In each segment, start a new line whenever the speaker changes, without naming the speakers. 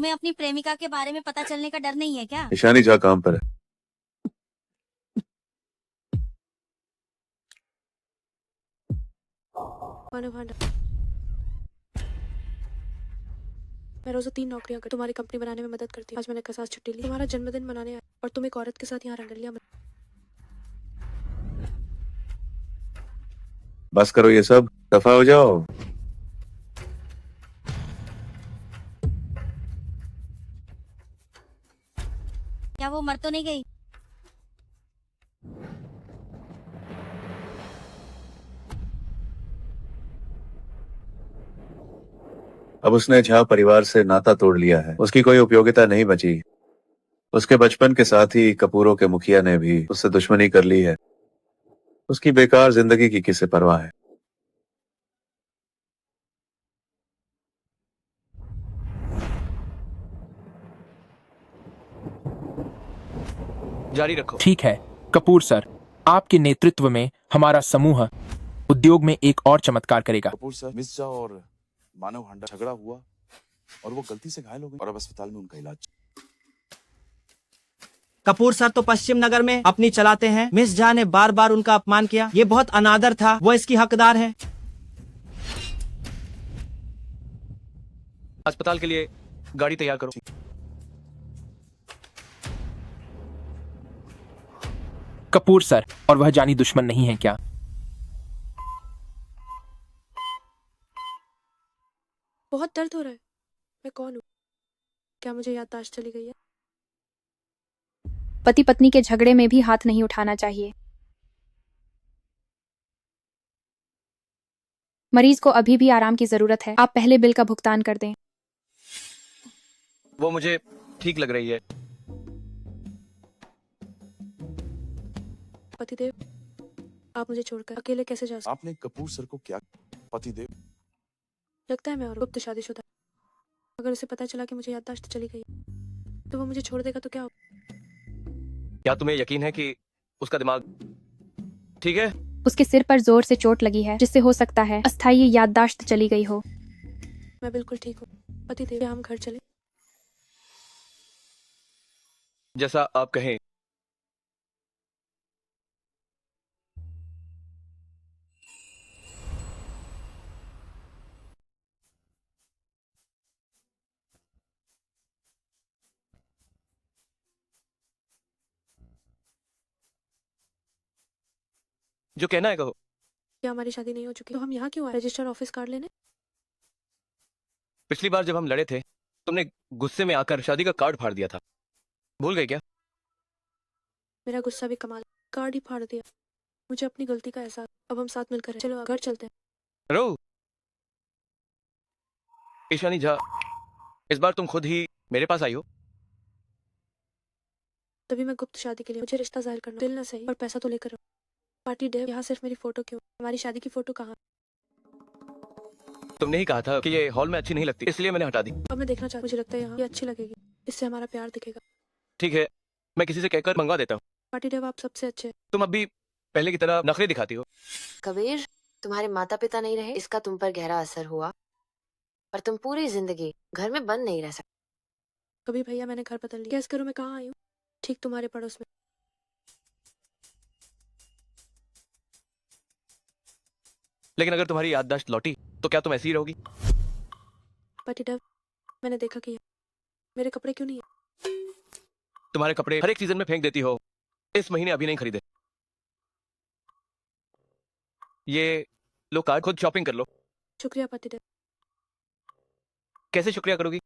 तुम्हें अपनी प्रेमिका के बारे में पता चलने का डर नहीं है क्या?
ईशानी जा काम पर है।
मैं रोज 3 नौकरियां कर तुम्हारी कंपनी बनाने में मदद करती हूँ। आज मैंने कसास छुट्टी ली, तुम्हारा जन्मदिन मनाने आया और तुम एक औरत के साथ यहाँ रंगलियां
बस करो ये सब, दफा हो जाओ।
क्या वो मर तो नहीं गई?
अब उसने झा परिवार से नाता तोड़ लिया है, उसकी कोई उपयोगिता नहीं बची। उसके बचपन के साथ ही कपूरों के मुखिया ने भी उससे दुश्मनी कर ली है। उसकी बेकार जिंदगी की किसे परवाह है।
जारी रखो।
ठीक है कपूर सर, आपके नेतृत्व में हमारा समूह उद्योग में एक और चमत्कार करेगा।
कपूर सर, मिस झा और मानव हांडा झगड़ा हुआ और वो गलती से घायल हो गई और अब अस्पताल में उनका इलाज।
कपूर सर तो पश्चिम नगर में अपनी चलाते हैं। मिस झा ने बार बार उनका अपमान किया, ये बहुत अनादर था, वो इसकी हकदार है।
अस्पताल के लिए गाड़ी तैयार करो।
कपूर सर, और वह जानी दुश्मन नहीं है क्या?
बहुत दर्द हो रहा है। मैं कौन हूँ? क्या मुझे याददाश्त चली गई है?
पति पत्नी के झगड़े में भी हाथ नहीं उठाना चाहिए। मरीज को अभी भी आराम की जरूरत है, आप पहले बिल का भुगतान कर दें।
वो मुझे ठीक लग रही है।
पतिदेव, आप मुझे छोड़कर अकेले कैसे जा सकते?
आपने कपूर सर को क्या पतिदेव?
लगता है मैं और गुप्त शादीशुदा। अगर उसे पता चला कि मुझे याददाश्त चली गई तो वो मुझे छोड़ देगा तो क्या होगा?
क्या तुम्हें यकीन है कि उसका दिमाग ठीक है?
उसके सिर पर जोर से चोट लगी है, जिससे हो सकता है अस्थायी याददाश्त चली गई हो।
मैं बिल्कुल ठीक हूँ। पतिदेव, क्या हम घर चले?
जैसा आप कहें। जो कहना है कहो।
क्या हमारी शादी नहीं हो चुकी तो हम यहाँ क्यों आए? रजिस्टर ऑफिस कार्ड लेने?
पिछली बार जब हम लड़े थे तुमने गुस्से में आकर शादी का कार्ड फाड़ दिया था, भूल गए क्या?
मेरा गुस्सा भी कमाल, कार्ड ही फाड़ दिया। मुझे अपनी गलती का एहसास। अब हम साथ मिलकर चलो घर चलते हैं।
रो ईशानी झा, इस बार तुम खुद ही मेरे पास आई हो।
तभी मैं गुप्त शादी के लिए मुझे रिश्ता जाहिर करना दिल ना सही और पैसा तो लेकर आओ। पार्टी डे, यहाँ सिर्फ मेरी फोटो क्यों? हमारी शादी की फोटो कहाँ?
तुमने ही कहा था कि ये हॉल में अच्छी नहीं लगती, इसलिए मैंने हटा दी।
अब मैं देखना चाहती, मुझे लगता है यहाँ ये अच्छी लगेगी, इससे हमारा प्यार दिखेगा।
ठीक है, मैं किसी से कहकर मंगवा देता हूँ।
पार्टी डे, आप सबसे अच्छे हैं।
तुम अभी पहले की तरह नखरे दिखाती हो।
कबीर, तुम्हारे माता पिता नहीं रहे, इसका तुम पर गहरा असर हुआ, पर तुम पूरी जिंदगी घर में बंद नहीं रह सकते।
कभी भैया, मैंने घर बदल लिया। गैस करो मैं कहाँ आई हूँ? ठीक तुम्हारे पड़ोस में।
लेकिन अगर तुम्हारी याददाश्त लौटी तो क्या तुम ऐसी ही रहोगी?
पार्टी डे, मैंने देखा कि मेरे कपड़े क्यों नहीं है?
तुम्हारे कपड़े हर एक सीजन में फेंक देती हो, इस महीने अभी नहीं खरीदे। ये लो कार्ड, खुद शॉपिंग कर लो।
शुक्रिया पार्टी डे।
कैसे शुक्रिया करोगी?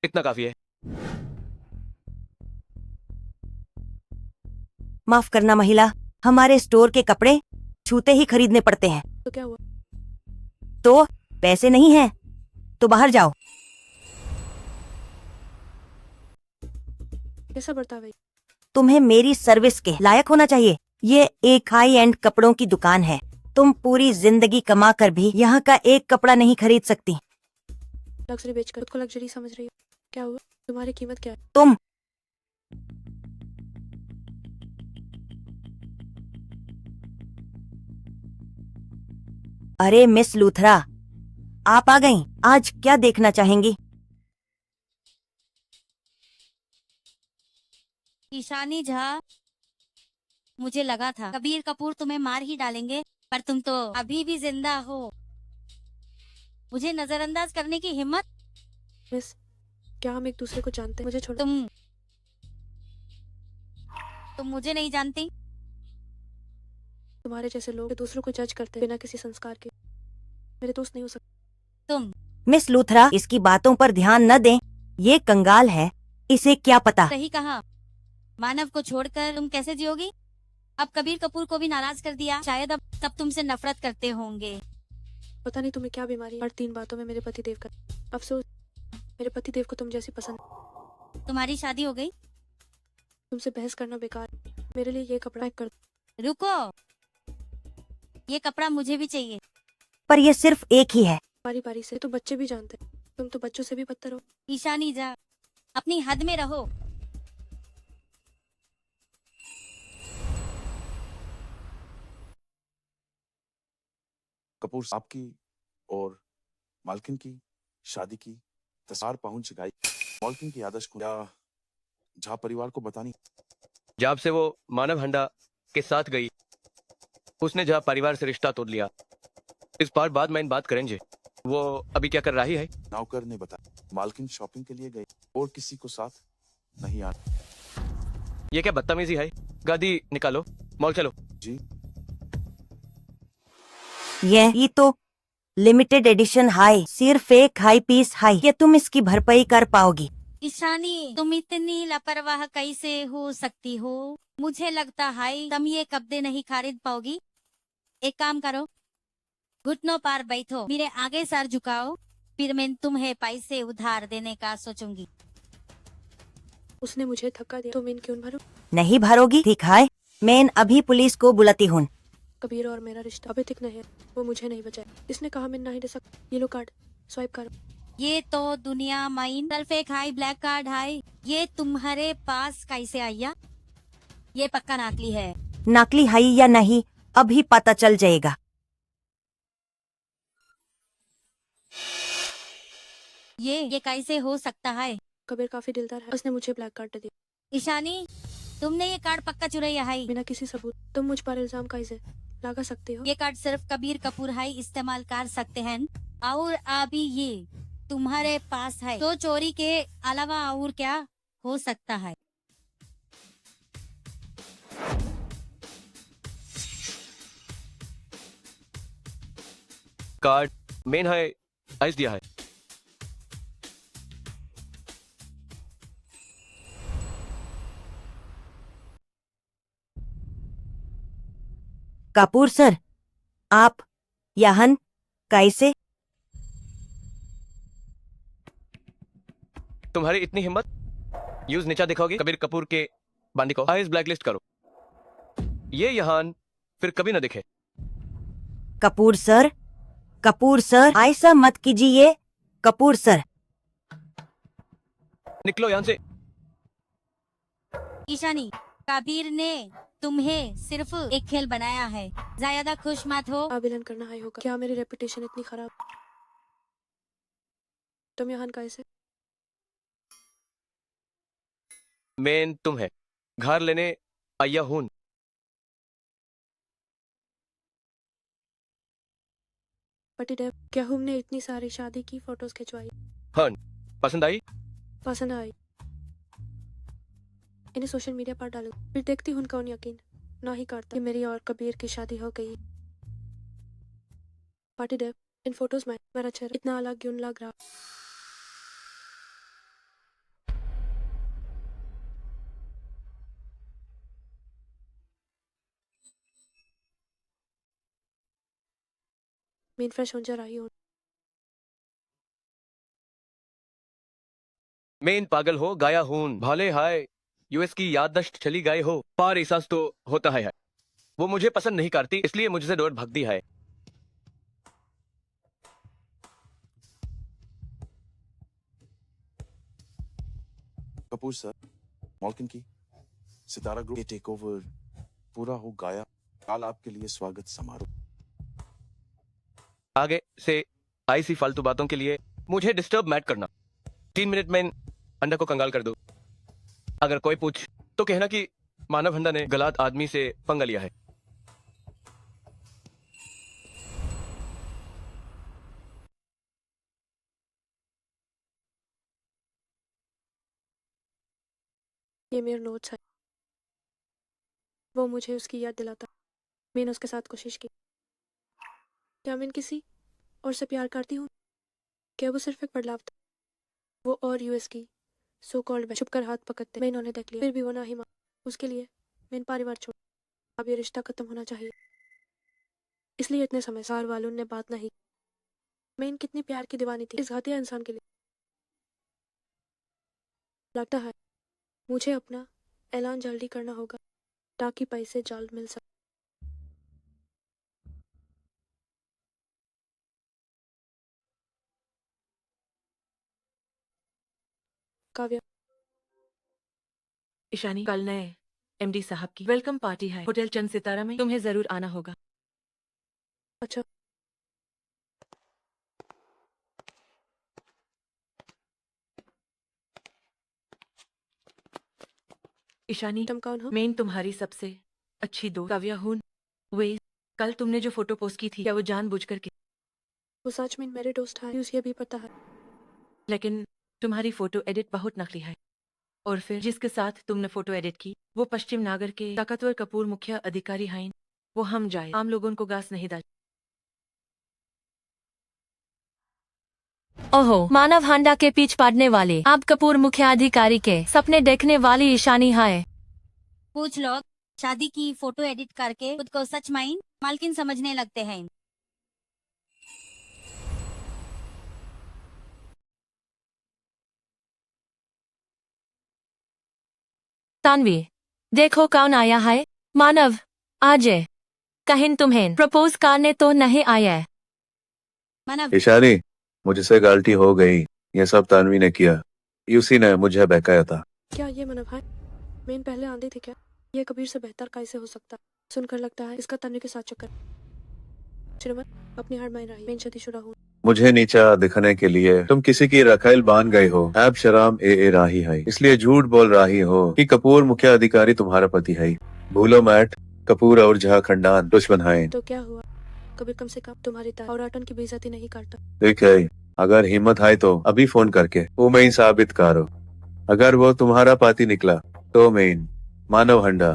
इतना काफी है।
माफ करना महिला, हमारे स्टोर के कपड़े छूते ही खरीदने पड़ते हैं।
तो क्या हुआ?
तो पैसे नहीं हैं तो बाहर जाओ।
कैसा बर्ताव है?
तुम्हें मेरी सर्विस के लायक होना चाहिए। ये एक हाई एंड कपड़ों की दुकान है, तुम पूरी जिंदगी कमा कर भी यहाँ का एक कपड़ा नहीं खरीद सकती।
लग्जरी बेचकर खुद को लग्जरी समझ रही हो? क्या हुआ? तुम्हारी कीमत क्या है?
तुम अरे मिस लूथरा, आप आ गईं। आज क्या देखना चाहेंगी?
ईशानी झा, मुझे लगा था कबीर कपूर तुम्हें मार ही डालेंगे, पर तुम तो अभी भी जिंदा हो। मुझे नजरअंदाज करने की हिम्मत।
मिस, क्या हम एक दूसरे को जानते हैं? मुझे छोड़।
तुम मुझे नहीं जानती।
तुम्हारे जैसे लोग दूसरों को जज करते हैं बिना किसी संस्कार के। मेरे दोस्त नहीं हो सकते।
तुम
मिस लूथरा, इसकी बातों पर ध्यान न दें। ये कंगाल है, इसे क्या पता।
सही कहा। मानव को छोड़कर तुम कैसे जियोगी? अब कबीर कपूर को भी नाराज कर दिया, शायद अब तब तुमसे नफरत करते होंगे।
पता नहीं तुम्हें क्या बीमारी है। हर 3 बातों में मेरे पति देव का अफसोस। मेरे पति देव को तुम जैसी पसंद।
तुम्हारी शादी हो गई?
तुमसे बहस करना बेकार। मेरे लिए ये कपड़ा एक कर।
रुको, ये कपड़ा मुझे भी चाहिए।
पर ये सिर्फ एक ही है।
बारी बारी से। तो बच्चे भी जानते हैं। तुम तो बच्चों से भी बदतर हो।
ईशानी जा, अपनी हद में रहो।
कपूर साहब की और मालकिन की शादी की तस्वीर पहुंच गई। मालकिन की आदर्श को या झा परिवार को बतानी।
जब से वो मानव हंडा के साथ गई, उसने जहाँ परिवार से रिश्ता तोड़ लिया। इस बार बाद में बात करेंगे। वो अभी क्या कर रही है?
नौकर ने बताया मालकिन शॉपिंग के लिए गई और किसी को साथ नहीं आना।
ये क्या बदतमीजी है? गाड़ी निकालो, मॉल चलो।
जी।
ये तो लिमिटेड एडिशन हाई, सिर्फ एक हाई पीस हाई। क्या तुम इसकी भरपाई कर पाओगी?
ईशानी, तुम इतनी लापरवाह कैसे हो सकती हो? मुझे लगता है तुम ये कपड़े नहीं खरीद पाओगी। एक काम करो, घुटनों पर बैठो, मेरे आगे सर झुकाओ, फिर मैं तुम्हें पैसे उधार देने का सोचूंगी।
उसने मुझे धक्का दिया तो मैं क्यों भरूं?
नहीं भरोगी? ठीक है, मैं अभी पुलिस को बुलाती हूँ।
कबीर और मेरा रिश्ता अभी तक नहीं है। वो मुझे नहीं बचाए। इसने कहा मैं नहीं दे सकता। ये लो कार्ड, स्वाइप करो।
ये तो दुनिया माइन सेल्फ एक हाई ब्लैक कार्ड है। ये तुम्हारे पास कैसे आया? ये पक्का नकली है।
नकली है या नहीं अभी पता चल जाएगा।
ये कैसे हो सकता है?
कबीर काफी दिलदार है। उसने मुझे ब्लैक कार्ड दिया।
ईशानी, तुमने ये कार्ड पक्का चुराया है।
बिना किसी सबूत तुम मुझ पर इल्जाम कैसे लगा सकते हो?
ये कार्ड सिर्फ कबीर कपूर है इस्तेमाल कर सकते हैं, और अभी ये तुम्हारे पास है, तो चोरी के अलावा और क्या हो सकता है?
कार्ड मेन है, आइस दिया है।
कपूर सर, आप यहाँ कैसे?
तुम्हारी इतनी हिम्मत? यूज नीचा दिखाओगी कबीर कपूर के बांडी को। आइस ब्लैकलिस्ट करो, ये यहाँ फिर कभी ना दिखे।
कपूर सर, ऐसा मत कीजिए। कपूर सर,
निकलो यहाँ से।
ईशानी, कबीर ने तुम्हें सिर्फ एक खेल बनाया है, ज्यादा खुश मत हो।
आवेदन करना है होगा। क्या मेरी रेपुटेशन इतनी खराब? तुम यहाँ कैसे?
मेन तुम है, घर लेने आया हूं।
पति देव, क्या हमने इतनी सारी शादी की फोटोज खिंचवाई?
हाँ, पसंद आई?
पसंद आई। इन्हें सोशल मीडिया पर डालूं, फिर देखती हूँ कौन यकीन ना ही करता कि मेरी और कबीर की शादी हो गई। पार्टी देव, इन फोटोज में मेरा चेहरा इतना अलग क्यों लग रहा? मैं फ्रेश हो जा रही हूँ।
मेन पागल हो गाया हूं, भाले हाय यूएस की याददाश्त चली गए हो, पर एहसास तो होता है। वो मुझे पसंद नहीं करती, इसलिए मुझसे दूर भागती है।
कपूर सर, मालकिन की सितारा ग्रुप के टेक ओवर पूरा हो गया। कल आपके लिए स्वागत समारोह।
आगे से आई सी फालतू बातों के लिए मुझे डिस्टर्ब मत करना। 3 मिनट में अंडा को कंगाल कर दो। अगर कोई पूछ तो कहना कि मानव भंडा ने गलत आदमी से पंगा लिया है।
ये मेरे नोट्स है। वो मुझे उसकी याद दिलाता। मैंने उसके साथ कोशिश की। क्या मैं किसी और से प्यार करती हूँ? क्या वो सिर्फ एक बदलाव था? वो और यूएस की सो कॉल्ड छुप कर हाथ पकड़ते मैं इन्होंने देख लिया, फिर भी वो ना ही मां। उसके लिए मैंने परिवार छोड़। अब ये रिश्ता खत्म होना चाहिए। इसलिए इतने समय सार वालों ने बात नहीं। मैं इन कितनी प्यार की दीवानी थी इस घातिया इंसान के लिए। लगता है मुझे अपना ऐलान जल्दी करना होगा ताकि पैसे जल्द मिल सके। काव्या,
ईशानी, कल नए एमडी साहब की वेलकम पार्टी है होटल चंद सितारा में। तुम्हें जरूर आना होगा।
अच्छा,
ईशानी,
तुम कौन हो?
मैं तुम्हारी सबसे अच्छी दोस्त काव्या हूँ। वे कल तुमने जो फोटो पोस्ट की थी, क्या वो जानबूझकर की?
वो सच में मेरे दोस्त है, उसे भी पता है।
लेकिन तुम्हारी फोटो एडिट बहुत नकली है। और फिर जिसके साथ तुमने फोटो एडिट की वो पश्चिम नागर के ताकतवर कपूर मुखिया अधिकारी हैं। वो हम जाए आम लोगों को गास नहीं दाज।
ओहो, मानव हांडा के पीछ पाड़ने वाले आप कपूर मुखिया अधिकारी के सपने देखने वाली ईशानी है।
कुछ लोग शादी की फोटो एडिट करके खुद को सच माइन मालकिन समझने लगते हैं।
तानवी, देखो कौन आया है। मानव, आजे कहीं तुम्हें प्रपोज करने तो नहीं आया।
मानव,
ईशानी, मुझसे गलती हो गई। ये सब तानवी ने किया। यूसी ने मुझे बहकाया था।
क्या ये मनव है? मैं पहले आंधी थी क्या? ये कबीर से बेहतर कैसे हो सकता? सुनकर लगता है इसका तन्वी के साथ चक्कर। श्रीमत, अपनी हार मान रही। मैं शादीशुदा हूँ।
मुझे नीचा दिखने के लिए तुम किसी की रखेल बांध गई हो। ऐब शराम ए राही है, इसलिए झूठ बोल रही हो कि कपूर मुखिया अधिकारी तुम्हारा पति है। भूलो मैट, कपूर और झा खानदान दुश्मन है।
तो क्या हुआ? कबीर कम से कम तुम्हारी ताई और आटन की बेइज्जती नहीं करता।
देख है, अगर हिम्मत है तो अभी फोन करके वो मैं साबित करो। अगर वो तुम्हारा पाती निकला तो मैं मानव हंडा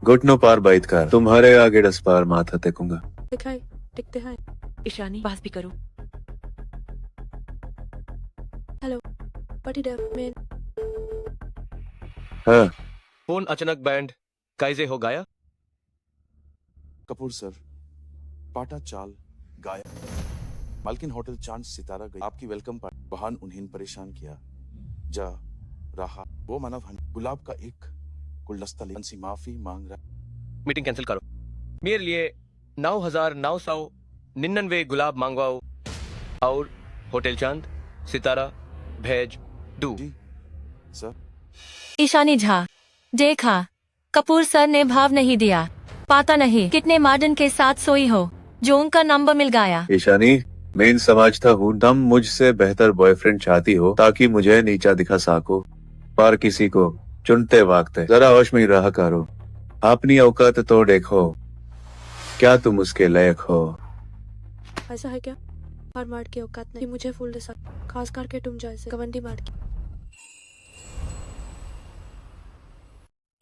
घुटनों पार बैठ कर तुम्हारे आगे डस पार माथा टेकूंगा।
दिखाई दिखते हैं।
ईशानी, बात भी करो।
हेलो पटी डेव, मैं
हाँ,
फोन अचानक बैंड कैसे हो गया?
कपूर सर, पाटा चाल गाया। मालकिन होटल चांद सितारा गई। आपकी वेलकम पार्टी बहान उन्हें परेशान किया जा रहा। वो मानव गुलाब का एक गुलदस्ता लेकर से माफी मांग रहा।
मीटिंग कैंसिल करो। मेरे लिए 9,999 गुलाब मांगवाओ और होटल चांद सितारा भेज दो।
जी सर।
ईशानी झा, देखा कपूर सर ने भाव नहीं दिया। पता नहीं कितने मॉडर्न के साथ सोई हो जो उनका नंबर मिल गया।
ईशानी, मैं समझता हूँ तुम मुझसे बेहतर बॉयफ्रेंड चाहती हो ताकि मुझे नीचा दिखा सको, पर किसी को चुनते वक्त जरा होश में रहा करो। अपनी औकात तो देखो, क्या तुम उसके लायक हो?
ऐसा है क्या? और मार्ट की औकात नहीं मुझे फूल दे सकता, खास करके तुम जैसे गवंडी मार्ट की।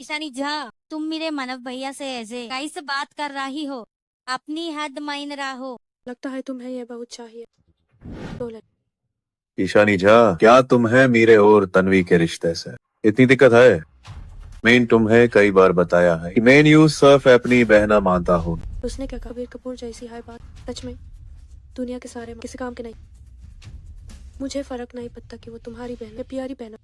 ईशानी झा, तुम मेरे मानव भैया से ऐसे कैसे बात कर रही हो? अपनी हद मान रहा हो।
लगता है तुम्हें ये बहुत चाहिए। तो ले।
ईशानी झा, क्या तुम्हें मेरे और तन्वी के रिश्ते से इतनी दिक्कत है? मैं तुम्हें कई बार बताया है कि मैं यूं सिर्फ अपनी बहना मानता हूँ।
उसने क्या कहा? कबीर कपूर जैसी है बात सच में दुनिया के सारे किसी काम के नहीं। मुझे फर्क नहीं पड़ता कि वो तुम्हारी बहन है, प्यारी बहन।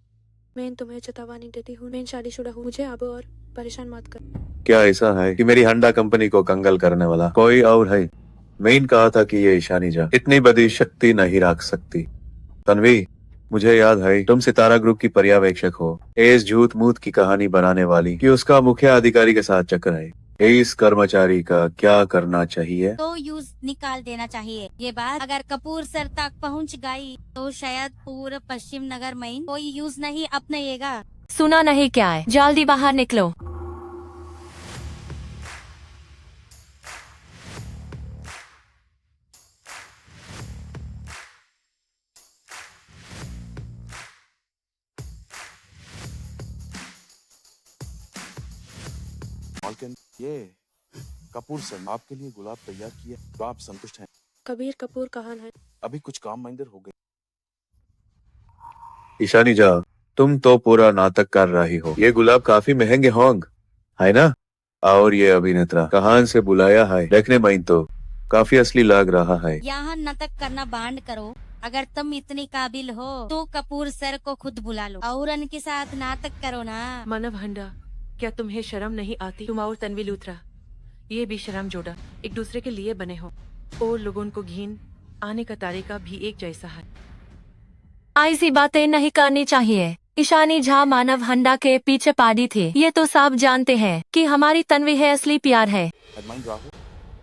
मैं तुम्हें चेतावनी देती हूँ, मैं शादीशुदा हूँ। मुझे अब और परेशान मत कर।
क्या ऐसा है कि मेरी हंडा कंपनी को कंगाल करने वाला कोई और है? मैं कहा था कि ये ईशानी झा इतनी बड़ी शक्ति नहीं रख सकती। तन्वी, मुझे याद है तुम सितारा ग्रुप की पर्यवेक्षक हो। इस झूठ मूठ की कहानी बनाने वाली कि उसका मुखिया अधिकारी के साथ चक्कर है। इस कर्मचारी का क्या करना चाहिए?
तो यूज निकाल देना चाहिए। ये बात अगर कपूर सर तक पहुंच गई तो शायद पूरे पश्चिम नगर में कोई यूज नहीं अपनाएगा।
सुना नहीं क्या है, जल्दी बाहर निकलो।
मालकिन, ये कपूर सर ने आपके लिए गुलाब तैयार किया, तो आप संतुष्ट हैं?
कबीर कपूर कहाँ है?
अभी कुछ काम मंदिर हो गए।
ईशानी जा, तुम तो पूरा नाटक कर रही हो। ये गुलाब काफी महंगे होंगे, है ना? और ये अभिनेता कहाँ से बुलाया है? देखने में तो काफी असली लग रहा है।
यहाँ नाटक करना बंद करो। अगर तुम इतनी काबिल हो तो कपूर सर को खुद बुला लो और उनके साथ नाटक करो ना।
मानव हंडा, क्या तुम्हें शर्म नहीं आती? तुम और तन्वी लूथरा, ये भी शर्म जोड़ा एक दूसरे के लिए बने हो, और लोगों को घिन आने का तरीका भी एक जैसा है।
ऐसी बातें नहीं करनी चाहिए। ईशानी झा मानव हंडा के पीछे पाड़ी थी, ये तो सब जानते हैं कि हमारी तन्वी है असली प्यार है।
अरमान राहुल,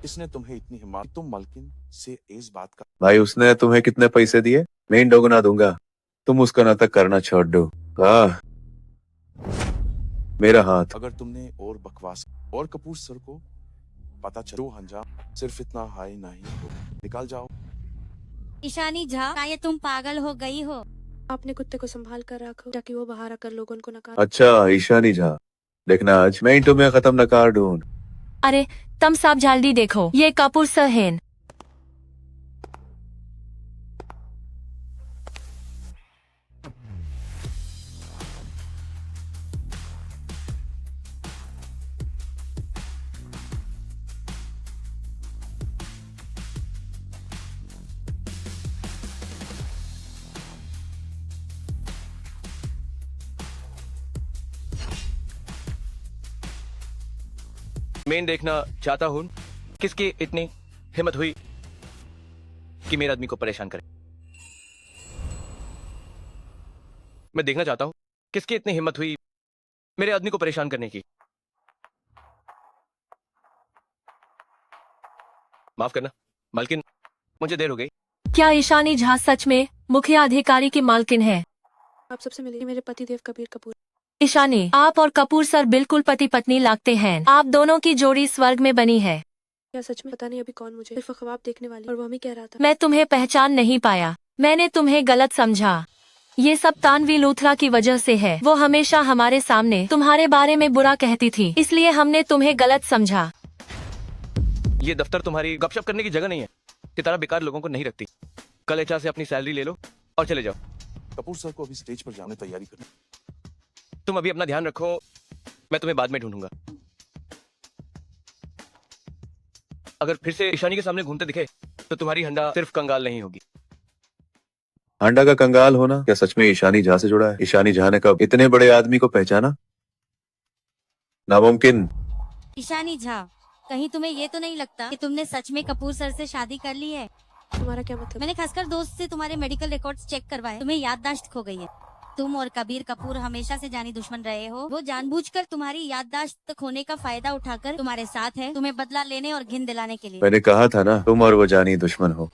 किसने तुम्हें इतनी हिम्मत? तुम मालकिन से इस बात का?
भाई उसने तुम्हें कितने पैसे दिए? मैं इन दोगुना दूंगा। तुम उसका नाटक करना छोड़ दो। मेरा हाथ।
अगर तुमने और बकवास और कपूर सर को पता चलो, तो अंजाम सिर्फ इतना हाई नहीं हो। निकाल जाओ।
ईशानी झा, क्या ये तुम पागल हो गई हो?
आपने कुत्ते को संभाल कर रखो ताकि वो बाहर आकर लोगों को नकार।
अच्छा ईशानी झा, देखना आज मैं तुम्हें खत्म न कर दूं।
अरे तुम सब जल्दी देखो, ये कपूर सर हैं।
मैं देखना चाहता हूँ किसकी इतनी हिम्मत हुई कि मेरे आदमी को परेशान करे। मैं देखना चाहता हूँ किसकी इतनी हिम्मत हुई मेरे आदमी को परेशान करने की। माफ करना मालकिन, मुझे देर हो गई।
क्या ईशानी झा सच में मुखिया अधिकारी की मालकिन है?
आप सबसे मिलिए, मेरे पति देव कबीर कपूर।
ईशानी, आप और कपूर सर बिल्कुल पति पत्नी लगते हैं। आप दोनों की जोड़ी स्वर्ग में बनी है।
क्या सच में? पता नहीं अभी कौन, मुझे सिर्फ ख्वाब देखने वाली, और वो हमें कह रहा था।
मैं तुम्हें पहचान नहीं पाया, मैंने तुम्हें गलत समझा। ये सब तानवी लूथरा की वजह से है। वो हमेशा हमारे सामने तुम्हारे बारे में बुरा कहती थी, इसलिए हमने तुम्हें गलत समझा।
ये दफ्तर तुम्हारी गपशप करने की जगह नहीं है। सितारा बेकार लोगों को नहीं रखती। कल एचआर से अपनी सैलरी ले लो और चले जाओ।
कपूर सर को अभी स्टेज पर जाने तैयारी करनी।
तुम अभी अपना ध्यान रखो, मैं तुम्हें बाद में ढूंढूंगा। अगर फिर से ईशानी के सामने घूमते दिखे तो तुम्हारी हंडा सिर्फ कंगाल नहीं होगी।
हांडा का कंगाल होना क्या सच में ईशानी झा से जुड़ा है? ईशानी झा ने कब इतने बड़े आदमी को पहचाना? नामुमकिन।
ईशानी झा, कहीं तुम्हें ये तो नहीं लगता कि तुमने सच में कपूर सर से शादी कर ली है?
तुम्हारा क्या मतलब?
मैंने खासकर दोस्त से तुम्हारे मेडिकल रिकॉर्ड्स चेक करवाए। तुम्हें याददाश्त खो गई है। तुम और कबीर कपूर हमेशा से जानी दुश्मन रहे हो। वो जानबूझकर तुम्हारी याददाश्त खोने का फायदा उठाकर तुम्हारे साथ है, तुम्हें बदला लेने और घिन दिलाने के लिए।
मैंने कहा था ना, तुम और वो जानी दुश्मन हो।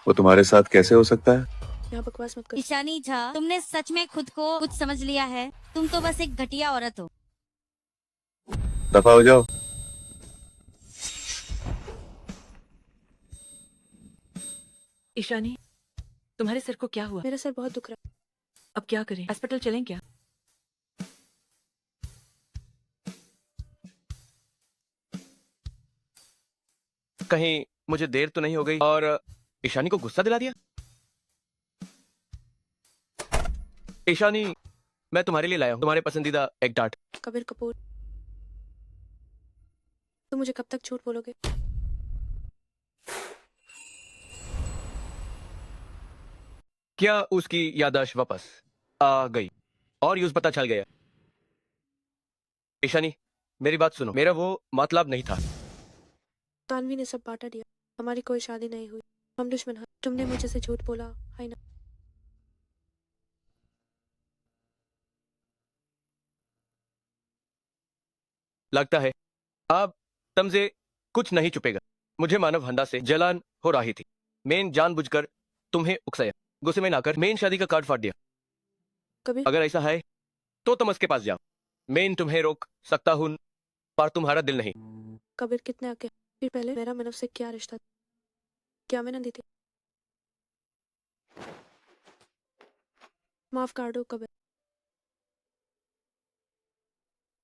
वो तुम्हारे साथ कैसे हो सकता है?
यहाँ बकवास मत करो।
ईशानी झा, तुमने सच में खुद को कुछ समझ लिया है? तुम तो बस एक घटिया औरत हो।
दफा हो जाओ।
ईशानी, तुम्हारे सर को क्या हुआ?
मेरा सर बहुत दुख रहा है।
अब क्या करें? अस्पताल चलें क्या?
कहीं मुझे देर तो नहीं हो गई और ईशानी को गुस्सा दिला दिया? ईशानी, मैं तुम्हारे लिए लाया हूँ तुम्हारे पसंदीदा एग टार्ट।
कबीर कपूर, तुम मुझे कब तक झूठ बोलोगे?
क्या उसकी याददाश्त वापस आ गई और यूज पता चल गया? ईशानी, मेरी बात सुनो, मेरा वो मतलब नहीं था।
तानवी ने सब बांटा दिया। हमारी कोई शादी नहीं हुई, हम दुश्मन हैं। तुमने मुझे से झूठ बोला है ना?
लगता है अब तुमसे कुछ नहीं छुपेगा। मुझे मानव हंडा से जलन हो रही थी। मैंने जानबूझकर तुम्हें उकसाया। गुस्से में आकर मैंने शादी का कार्ड फाड़ दिया।
कबीर
अगर ऐसा है तो तुम उसके पास जाओ। मैं तुम्हें रोक सकता हूँ पर तुम्हारा दिल नहीं।
कबीर कितने आके फिर पहले मेरा मानव से क्या रिश्ता था? क्या मैंने दी थी? माफ कर दो कबीर।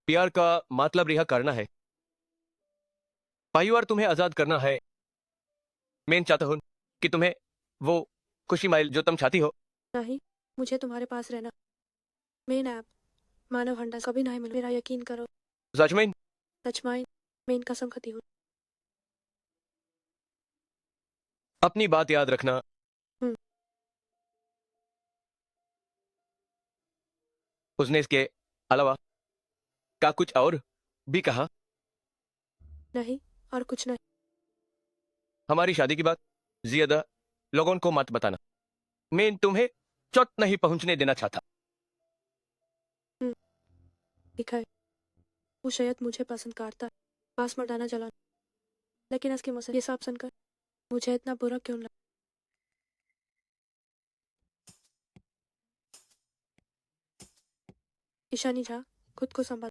प्यार का मतलब रिहा करना है। परिवार तुम्हें आजाद करना है। मैं चाहता हूँ कि तुम्हें वो खुशी माइल जो तुम चाहती हो।
नहीं, मुझे तुम्हारे पास रहना। मैं ना मानव हंडा कभी नहीं मिल। मेरा यकीन करो
सच में?
सचमाइन, मैं इन कसम खाती हूँ।
अपनी बात याद रखना। उसने इसके अलावा क्या कुछ और भी कहा?
नहीं, और कुछ नहीं।
हमारी शादी की बात ज्यादा लोगों को मत बताना। मैं तुम्हें चोट नहीं पहुंचने देना चाहता।
ठीक है, वो शायद मुझे पसंद करता है, पास मटाना चला, लेकिन इसकी मुझसे ये सब सुनकर मुझे इतना बुरा क्यों लगा? ईशानी झा, खुद को संभाल।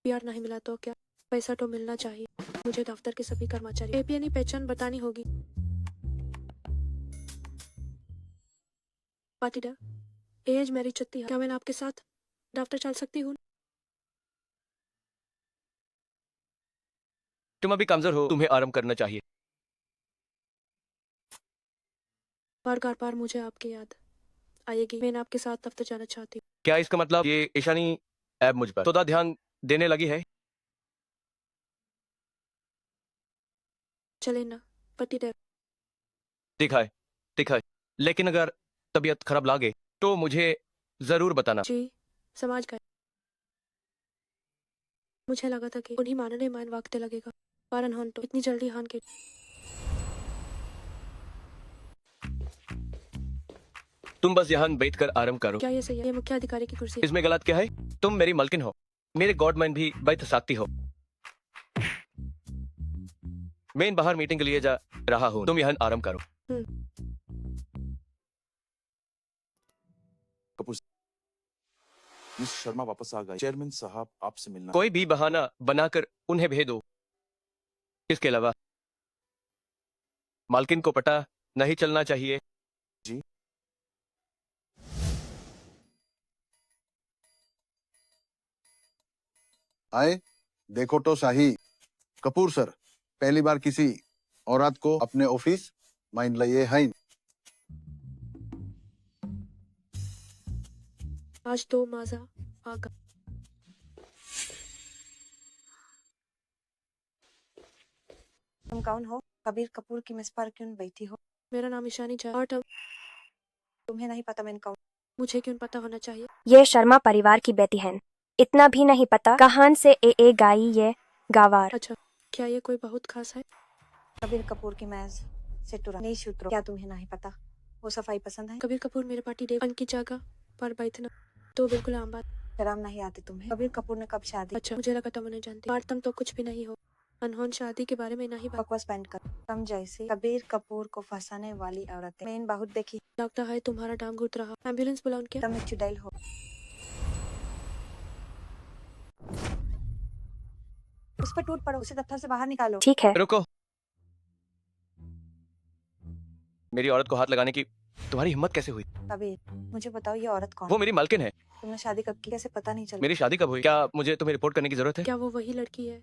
प्यार नहीं मिला तो क्या, पैसा तो मिलना चाहिए। मुझे दफ्तर के सभी कर्मचारी एपीएनई पहचान बतानी होगी। पाटीदार, एज मेरी 36 है। क्या मैं आपके साथ दफ्तर चल सकती हूँ?
तुम अभी कमजोर हो, तुम्हें आराम करना चाहिए।
बार बार मुझे आपकी याद आएगी। मैं आपके साथ दफ्तर जाना चाहती हूँ।
क्या इसका मतलब ये ईशानी ऐप मुझ पर थोड़ा ध्यान देने लगी है?
चले ना पतिदेव।
ठीक है, लेकिन अगर तबीयत खराब लागे तो मुझे जरूर बताना।
जी समझ गए। मुझे लगा था कि उन्हीं मानने मान वक्त लगेगा, पर अनहोन तो इतनी जल्दी हान के।
तुम बस यहाँ बैठकर आराम करो।
क्या ये सही है? ये मुख्य अधिकारी की कुर्सी है।
इसमें गलत क्या है? तुम मेरी मालकिन हो, मेरे गॉडमैन भी बैठ सकती हो। मैं बाहर मीटिंग के लिए जा रहा हूँ, तुम यहाँ आराम करो।
कपूर मिस शर्मा वापस आ गए। चेयरमैन साहब आपसे मिलना।
कोई भी बहाना बनाकर उन्हें भेज दो। इसके अलावा मालकिन को पता नहीं चलना चाहिए।
जी
आए देखो तो सही। कपूर सर, पहली बार किसी औरत को अपने ऑफिस माइंड लिए हैं।
आज तो मजा आ गया।
तुम कौन हो? कबीर कपूर की मिस पर क्यों बैठी हो?
मेरा नाम ईशानी झा और
तुम्हें नहीं पता मैं कौन?
मुझे क्यों पता होना चाहिए?
ये शर्मा परिवार की बेटी है। इतना भी नहीं पता कहां से ए गाई ये गावार।
अच्छा, क्या ये कोई बहुत खास है?
कबीर कपूर की मैज से नहीं सूत्रों। क्या तुम्हें नहीं पता वो सफाई पसंद है?
कबीर कपूर मेरे पार्टी डे की जगह पर बैठना तो बिल्कुल आम बात।
शर्म नहीं आती तुम्हें? कबीर कपूर ने कब शादी?
अच्छा, मुझे लगा तुम नहीं जानती। पर तुम तो कुछ भी नहीं हो। अनहोन शादी के बारे में नहीं बात।
बकवास बैंड कर। तुम जैसी कबीर कपूर को फंसाने वाली औरतें मैंने बहुत देखी।
लगता है तुम्हारा डांग घुट रहा। एम्बुलेंस बुलाऊं क्या?
तुम एक चुड़ैल हो। उस पर टूट पड़ो, उसे दफ्तर से बाहर निकालो।
ठीक है।
रुको, मेरी औरत को हाथ लगाने की तुम्हारी हिम्मत कैसे हुई?
कबीर मुझे बताओ ये औरत कौन?
वो मेरी मालकिन है।
तुमने शादी कब की? कैसे पता नहीं चला?
मेरी शादी कब हुई? क्या मुझे तुम्हें रिपोर्ट करने की जरूरत है?
क्या वो वही लड़की है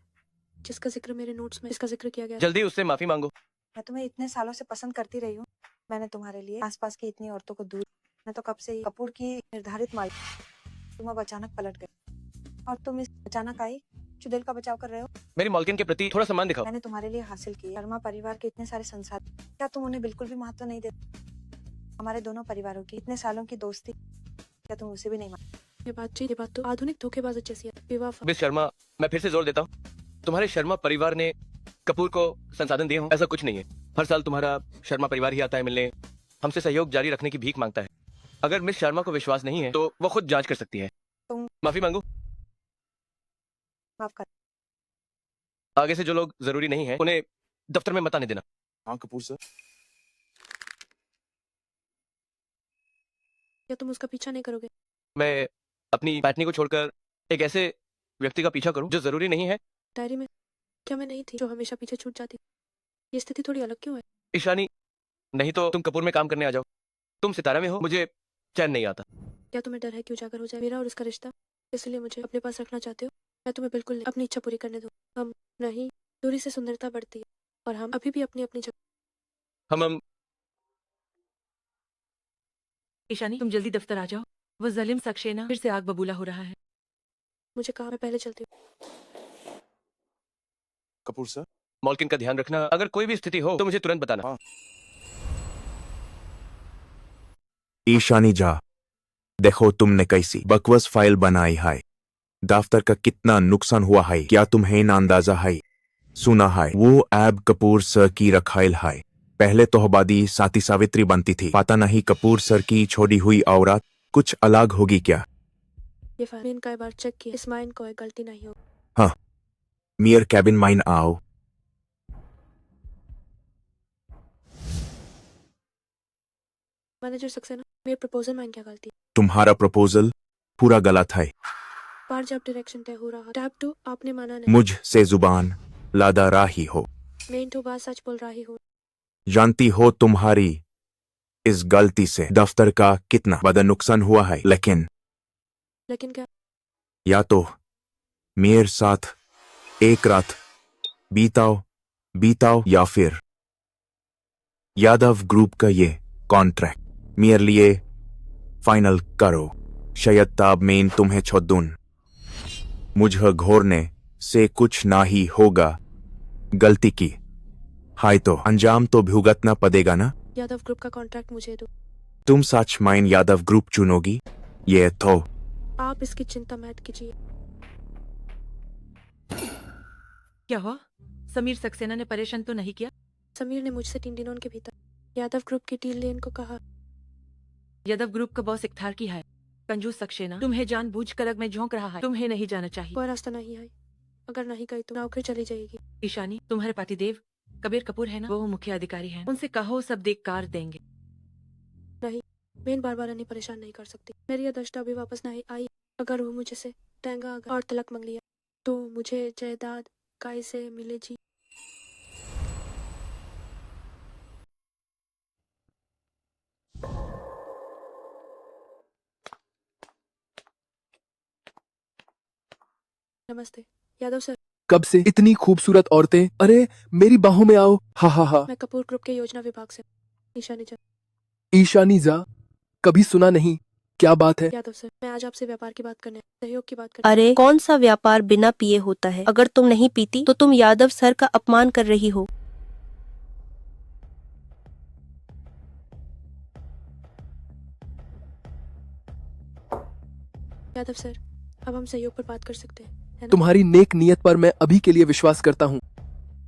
जिसका जिक्र मेरे नोट्स में इसका जिक्र किया गया?
जल्दी उससे माफी मांगो।
मैं तुम्हें इतने सालों से पसंद करती रही हूँ। मैंने तुम्हारे लिए आसपास की इतनी औरतों को दूर। मैं तो कब से ही कपूर की निर्धारित माल। तुम अब अचानक पलट गए और तुम इस अचानक आई चुड़ैल का बचाव कर रहे हो।
मेरी मालकिन के प्रति थोड़ा सम्मान दिखाओ।
मैंने तुम्हारे लिए हासिल किए शर्मा परिवार के इतने सारे संसाधन, क्या तुम उन्हें बिल्कुल भी महत्व नहीं देते? हमारे दोनों परिवारों की इतने सालों की दोस्ती, क्या तुम उसे भी नहीं मानते?
ये बात तो आधुनिक धोखेबाज जैसी है। बेवफा।
मिस शर्मा, मैं फिर से जोर देता हूँ, तुम्हारे शर्मा परिवार ने कपूर को संसाधन दिए हों ऐसा कुछ नहीं है। हर साल तुम्हारा शर्मा परिवार ही आता है मिलने, हमसे सहयोग जारी रखने की भीख मांगता है। अगर मिस शर्मा को विश्वास नहीं है तो वो खुद जांच कर सकती है।
तुम
माफी मांगो।
माफ कर।
आगे से जो लोग जरूरी नहीं है उन्हें दफ्तर में मत आने देना।
हाँ कपूर सर।
क्या तुम उसका पीछा नहीं करोगे?
मैं अपनी पैटनी को छोड़कर एक ऐसे व्यक्ति का पीछा करूं जो जरूरी नहीं है।
डायरी में क्या मैं नहीं थी जो हमेशा पीछे छूट जाती? ये स्थिति थोड़ी अलग क्यों है?
ईशानी, नहीं तो तुम कपूर में काम करने आ जाओ। तुम सितारा में हो, मुझे चैन नहीं आता।
क्या तुम्हें डर है कि उजागर हो जाए मेरा और उसका रिश्ता, इसलिए मुझे अपने पास रखना चाहते हो? मैं तुम्हें बिल्कुल नहीं, अपनी इच्छा पूरी करने दूँ। हम नहीं, दूरी से सुंदरता बढ़ती है और हम अभी भी अपनी अपनी जगह।
हम
ईशानी, तुम जल्दी दफ्तर आ जाओ। वो जलिम सक्सेना फिर से आग बबूला हो रहा है।
मुझे कहा, मैं पहले चलती हूँ।
कपूर सर।
मॉलकिन का ध्यान रखना। अगर कोई भी स्थिति हो तो मुझे तुरंत बताना।
हाँ।
ईशानी जा, देखो तुमने कैसी बकवास फाइल बनाई है। दफ्तर का कितना नुकसान हुआ है, क्या तुम्हें ना अंदाजा है? सुना है वो ऐब कपूर सर की रखाइल है। पहले तो हबादी साथी सावित्री बनती थी, पता नहीं कपूर सर की छोड़ी हुई औरत कुछ अलग होगी क्या?
ये फाइल मैंने कई बार चेक किया, इस माइन कोई गलती नहीं हो।
हाँ, मियर कैबिन माइन आओ।
मैनेजर सक्सेना, मेरे प्रपोजल में क्या गलती?
तुम्हारा प्रपोजल पूरा गलत है।
बार जब डायरेक्शन तय हो रहा, टैब 2 आपने माना नहीं।
मुझ से जुबान लादा रही हो।
मैं तो बात सच बोल रही हूँ।
जानती हो तुम्हारी इस गलती से दफ्तर का कितना बड़ा नुकसान हुआ है। लेकिन
क्या?
या तो मेरे साथ एक रात बीताओ या फिर यादव ग्रुप का ये कॉन्ट्रैक्ट मेरे लिए फाइनल करो। शायद तब मैं तुम्हें छोड़ दूं। मुझे घोरने से कुछ ना ही होगा। गलती की हाय तो अंजाम तो भुगतना पड़ेगा ना।
यादव ग्रुप का कॉन्ट्रैक्ट मुझे दो।
तुम सच माइन यादव ग्रुप चुनोगी? ये तो
आप इसकी चिंता मत कीजिए।
क्या हुआ? समीर सक्सेना ने परेशान तो नहीं किया?
समीर ने मुझसे 3 दिनों के भीतर यादव ग्रुप की डील लेने को कहा।
यादव ग्रुप का बॉस एक थारकी है, कंजूस सक्सेना। तुम्हें जानबूझकर अग में झोंक रहा है। तुम्हें नहीं जाना चाहिए।
कोई रास्ता नहीं है, अगर नहीं गई तो नौकरी चली जाएगी।
ईशानी, तुम्हारे पतिदेव कबीर कपूर है ना, वो मुख्य अधिकारी हैं। उनसे कहो सब देख कार देंगे।
नहीं, मैं बार बार नहीं परेशान नहीं कर सकती। मेरी यह दशा अभी वापस नहीं आई। अगर वो मुझे से तेंगा और तलाक मांग लिया तो मुझे जायदाद कैसे मिले जी? नमस्ते यादव सर।
कब से इतनी खूबसूरत औरतें? अरे मेरी बाहों में आओ। हा हा हा।
मैं कपूर ग्रुप के योजना विभाग से ईशानी जा।
ईशानी जा, कभी सुना नहीं। क्या बात है?
यादव सर, मैं आज आपसे व्यापार की बात करने, सहयोग की बात करने।
अरे कौन सा व्यापार बिना पिए होता है? अगर तुम नहीं पीती तो तुम यादव सर का अपमान कर रही हो।
यादव सर, अब हम सहयोग पर बात कर सकते हैं, है ना?
तुम्हारी नेक नियत पर मैं अभी के लिए विश्वास करता हूँ,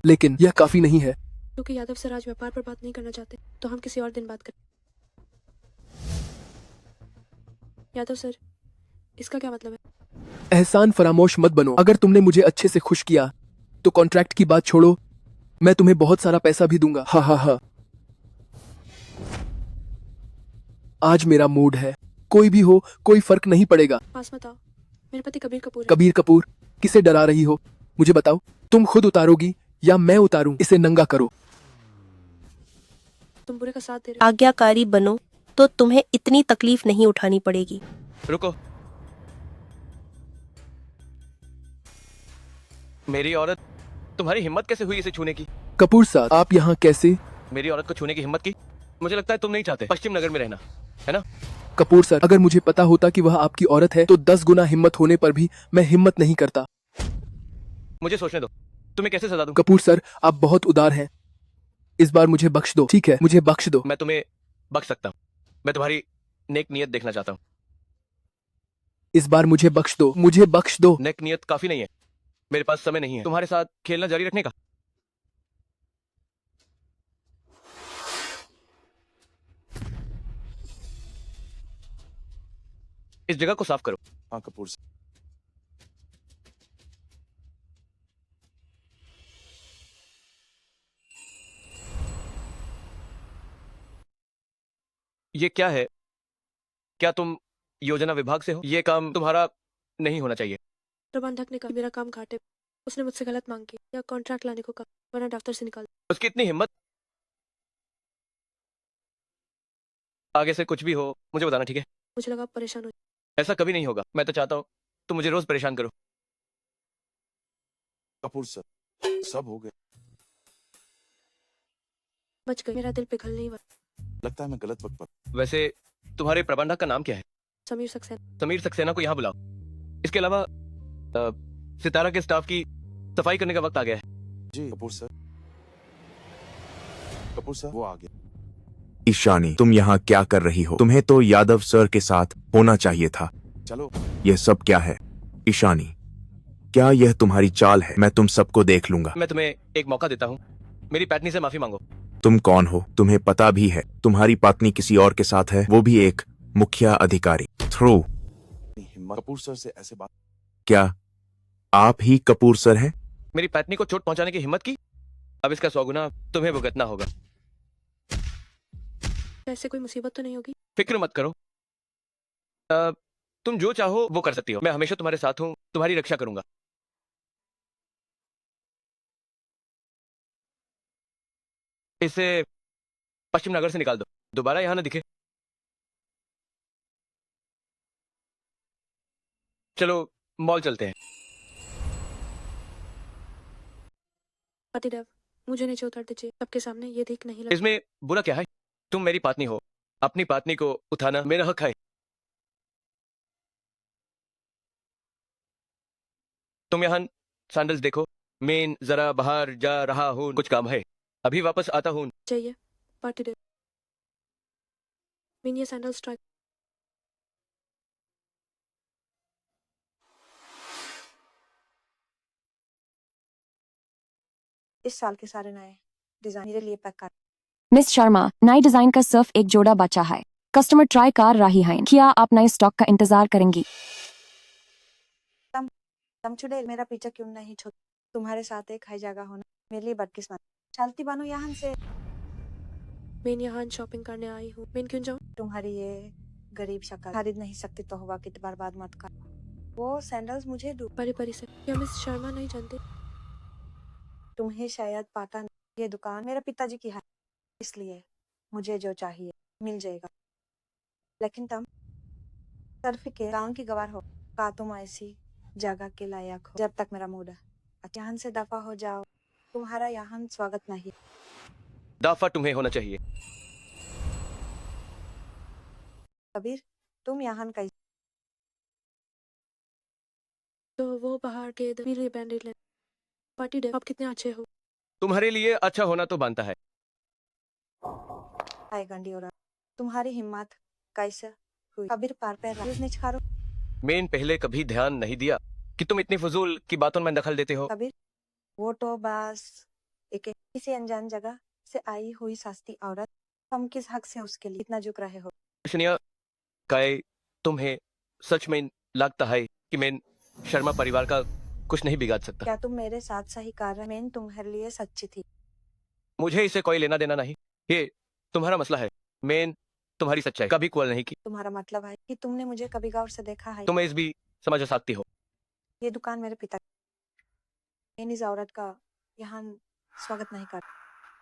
लेकिन यह काफी नहीं है।
क्योंकि यादव सर आज व्यापार पर बात नहीं करना चाहते तो हम किसी और दिन बात करें। यादव सर, इसका क्या मतलब है?
एहसान फरामोश मत बनो। अगर तुमने मुझे अच्छे से खुश किया तो कॉन्ट्रैक्ट की बात छोड़ो, मैं तुम्हें बहुत सारा पैसा भी दूंगा। हा हा हा। आज मेरा मूड है, कोई भी हो कोई फर्क नहीं पड़ेगा।
पास मत आओ, मेरे पति कबीर कपूर है।
कबीर कपूर? किसे डरा रही हो? मुझे बताओ, तुम खुद उतारोगी या मैं उतारूं? इसे नंगा करो।
तुम बुरे का साथ दे रहे हो।
आज्ञाकारी बनो तो तुम्हें इतनी तकलीफ नहीं उठानी पड़ेगी।
रुको, मेरी औरत, तुम्हारी हिम्मत कैसे हुई इसे छूने की?
कपूर साहब, आप यहाँ कैसे?
मेरी औरत को छूने की हिम्मत की? मुझे लगता है तुम नहीं चाहते पश्चिम नगर में रहना, है ना?
कपूर सर, अगर मुझे पता होता कि वह आपकी औरत है तो 10 गुना हिम्मत होने पर भी मैं हिम्मत नहीं करता।
मुझे सोचने दो, तुम्हें कैसे सजा दूं?
कपूर सर, आप बहुत उदार हैं, इस बार मुझे बख्श दो। ठीक है, मुझे बख्श दो।
मैं तुम्हें बख्श सकता हूँ। मैं तुम्हारी नेक नियत देखना चाहता हूँ।
इस बार मुझे बख्श दो, मुझे बख्श दो।
नेक नियत काफी नहीं है, मेरे पास समय नहीं है तुम्हारे साथ खेलना जारी रखने का। इस जगह को साफ करो।
हाँ कपूर सर।
ये क्या है? क्या तुम योजना विभाग से हो? ये काम तुम्हारा नहीं होना चाहिए।
प्रबंधक ने कहा मेरा काम घाटे, उसने मुझसे गलत मांग की या कॉन्ट्रैक्ट लाने को कहा वरना दफ्तर से निकाल।
उसकी इतनी हिम्मत। आगे से कुछ भी हो मुझे बताना, ठीक है?
मुझे लगा आप परेशान हो।
ऐसा कभी नहीं होगा। मैं तो चाहता हूँ तुम मुझे रोज परेशान करो।
कपूर सर, सब हो गए।
बच गई, मेरा दिल पिघल नहीं हुआ।
लगता है मैं गलत वक्त पर।
वैसे तुम्हारे प्रबंधक का नाम क्या है?
समीर सक्सेना।
समीर सक्सेना को यहाँ बुलाओ। इसके अलावा सितारा के स्टाफ की सफाई करने का वक्त आ गया है।
जी कपूर सर। कपूर सर वो आ गया।
ईशानी, तुम यहाँ क्या कर रही हो? तुम्हें तो यादव सर के साथ होना चाहिए था।
चलो।
यह सब क्या है? ईशानी, क्या यह तुम्हारी चाल है? मैं तुम सबको देख लूंगा।
मैं तुम्हें एक मौका देता हूँ, मेरी पत्नी से माफी मांगो।
तुम कौन हो? तुम्हें पता भी है तुम्हारी पत्नी किसी और के साथ है, वो भी एक मुखिया अधिकारी थ्रू।
हिम्मत कपूर सर से ऐसे बात।
क्या आप ही कपूर सर हैं?
मेरी पत्नी को चोट पहुंचाने की हिम्मत की, अब इसका सौगुना तुम्हें भुगतना होगा।
ऐसे कोई मुसीबत तो नहीं होगी?
फिक्र मत करो, तुम जो चाहो वो कर सकती हो। मैं हमेशा तुम्हारे साथ हूँ, तुम्हारी रक्षा करूंगा। इसे पश्चिम नगर से निकाल दो, दोबारा यहाँ ना दिखे। चलो मॉल चलते हैं।
पतिदेव, मुझे नीचे उतर दीजिए, सबके सामने ये ठीक नहीं लगता।
इसमें बुरा क्या है? तुम मेरी पत्नी हो, अपनी पत्नी को उठाना मेरा हक है। तुम यहाँ सैंडल्स देखो, मैं जरा बाहर जा रहा हूँ, कुछ काम है, अभी वापस आता हूँ।
चाहिए पतिदेव। मीन ये सैंडल्स ट्राई।
इस साल के सारे नए डिजाइन मेरे लिए पैक कर।
मिस शर्मा, नए डिजाइन का सिर्फ एक जोड़ा बचा है। कस्टमर ट्राई कर रही हैं। क्या आप नए स्टॉक का इंतजार करेंगी?
तुम छुड़े मेरा पीछा क्यों नहीं छोड़? तुम्हारे साथ एक हाई जगह होना मेरे लिए बदकिस्मत। चलती बानो यहाँ से।
मैं यहाँ शॉपिंग करने आई हूँ, मैं क्यों जाऊँ?
तुम्हारी ये गरीब शक्ल खरीद नहीं सकती तो हुआ कि बर्बाद मत कर। वो सैंडल्स मुझे दो।
परी परी से। क्या मिस शर्मा नहीं जानते?
तुम्हें शायद पता नहीं, ये दुकान मेरे पिताजी की है, इसलिए मुझे जो चाहिए मिल जाएगा। लेकिन तुम सिर्फ के गांव की गवार हो का तुम ऐसी जगह के लायक हो जब तक मेरा मूड है। यहाँ से दफा हो जाओ, तुम्हारा यहाँ स्वागत नहीं।
दफा तुम्हें होना चाहिए।
कबीर, तुम यहाँ कैसे?
तो वो बाहर के पीले बैंडेड ले। पतिदेव, आप कितने अच्छे हो।
तुम्हारे लिए अच्छा होना तो बनता है।
हाय गंडी औरत, तुम्हारी हिम्मत कैसे हुई? कबीर पार पे नहीं छाड़ो।
मैं पहले कभी ध्यान नहीं दिया कि तुम इतनी फजूल की बातों में दखल देते हो।
कबीर, वो तो बस एक किसी अनजान जगह से आई हुई सस्ती औरत, तुम किस हक से उसके लिए इतना झुक रहे हो?
शनिया, काय तुम्हें सच में लगता है कि मैं शर्मा परिवार का कुछ नहीं बिगाड़ सकता?
क्या तुम मेरे साथ सही कर रहे? मैं तुम्हारे लिए सच्ची थी।
मुझे इसे कोई लेना देना नहीं, ये तुम्हारा मसला है। मैं तुम्हारी सच्चाई कभी कॉल नहीं की।
तुम्हारा मतलब है कि तुमने मुझे कभी गौर से देखा है?
तुम इस भी समझ सकती हो।
ये दुकान मेरे पिता, मैं इस औरत का यहाँ स्वागत नहीं कर।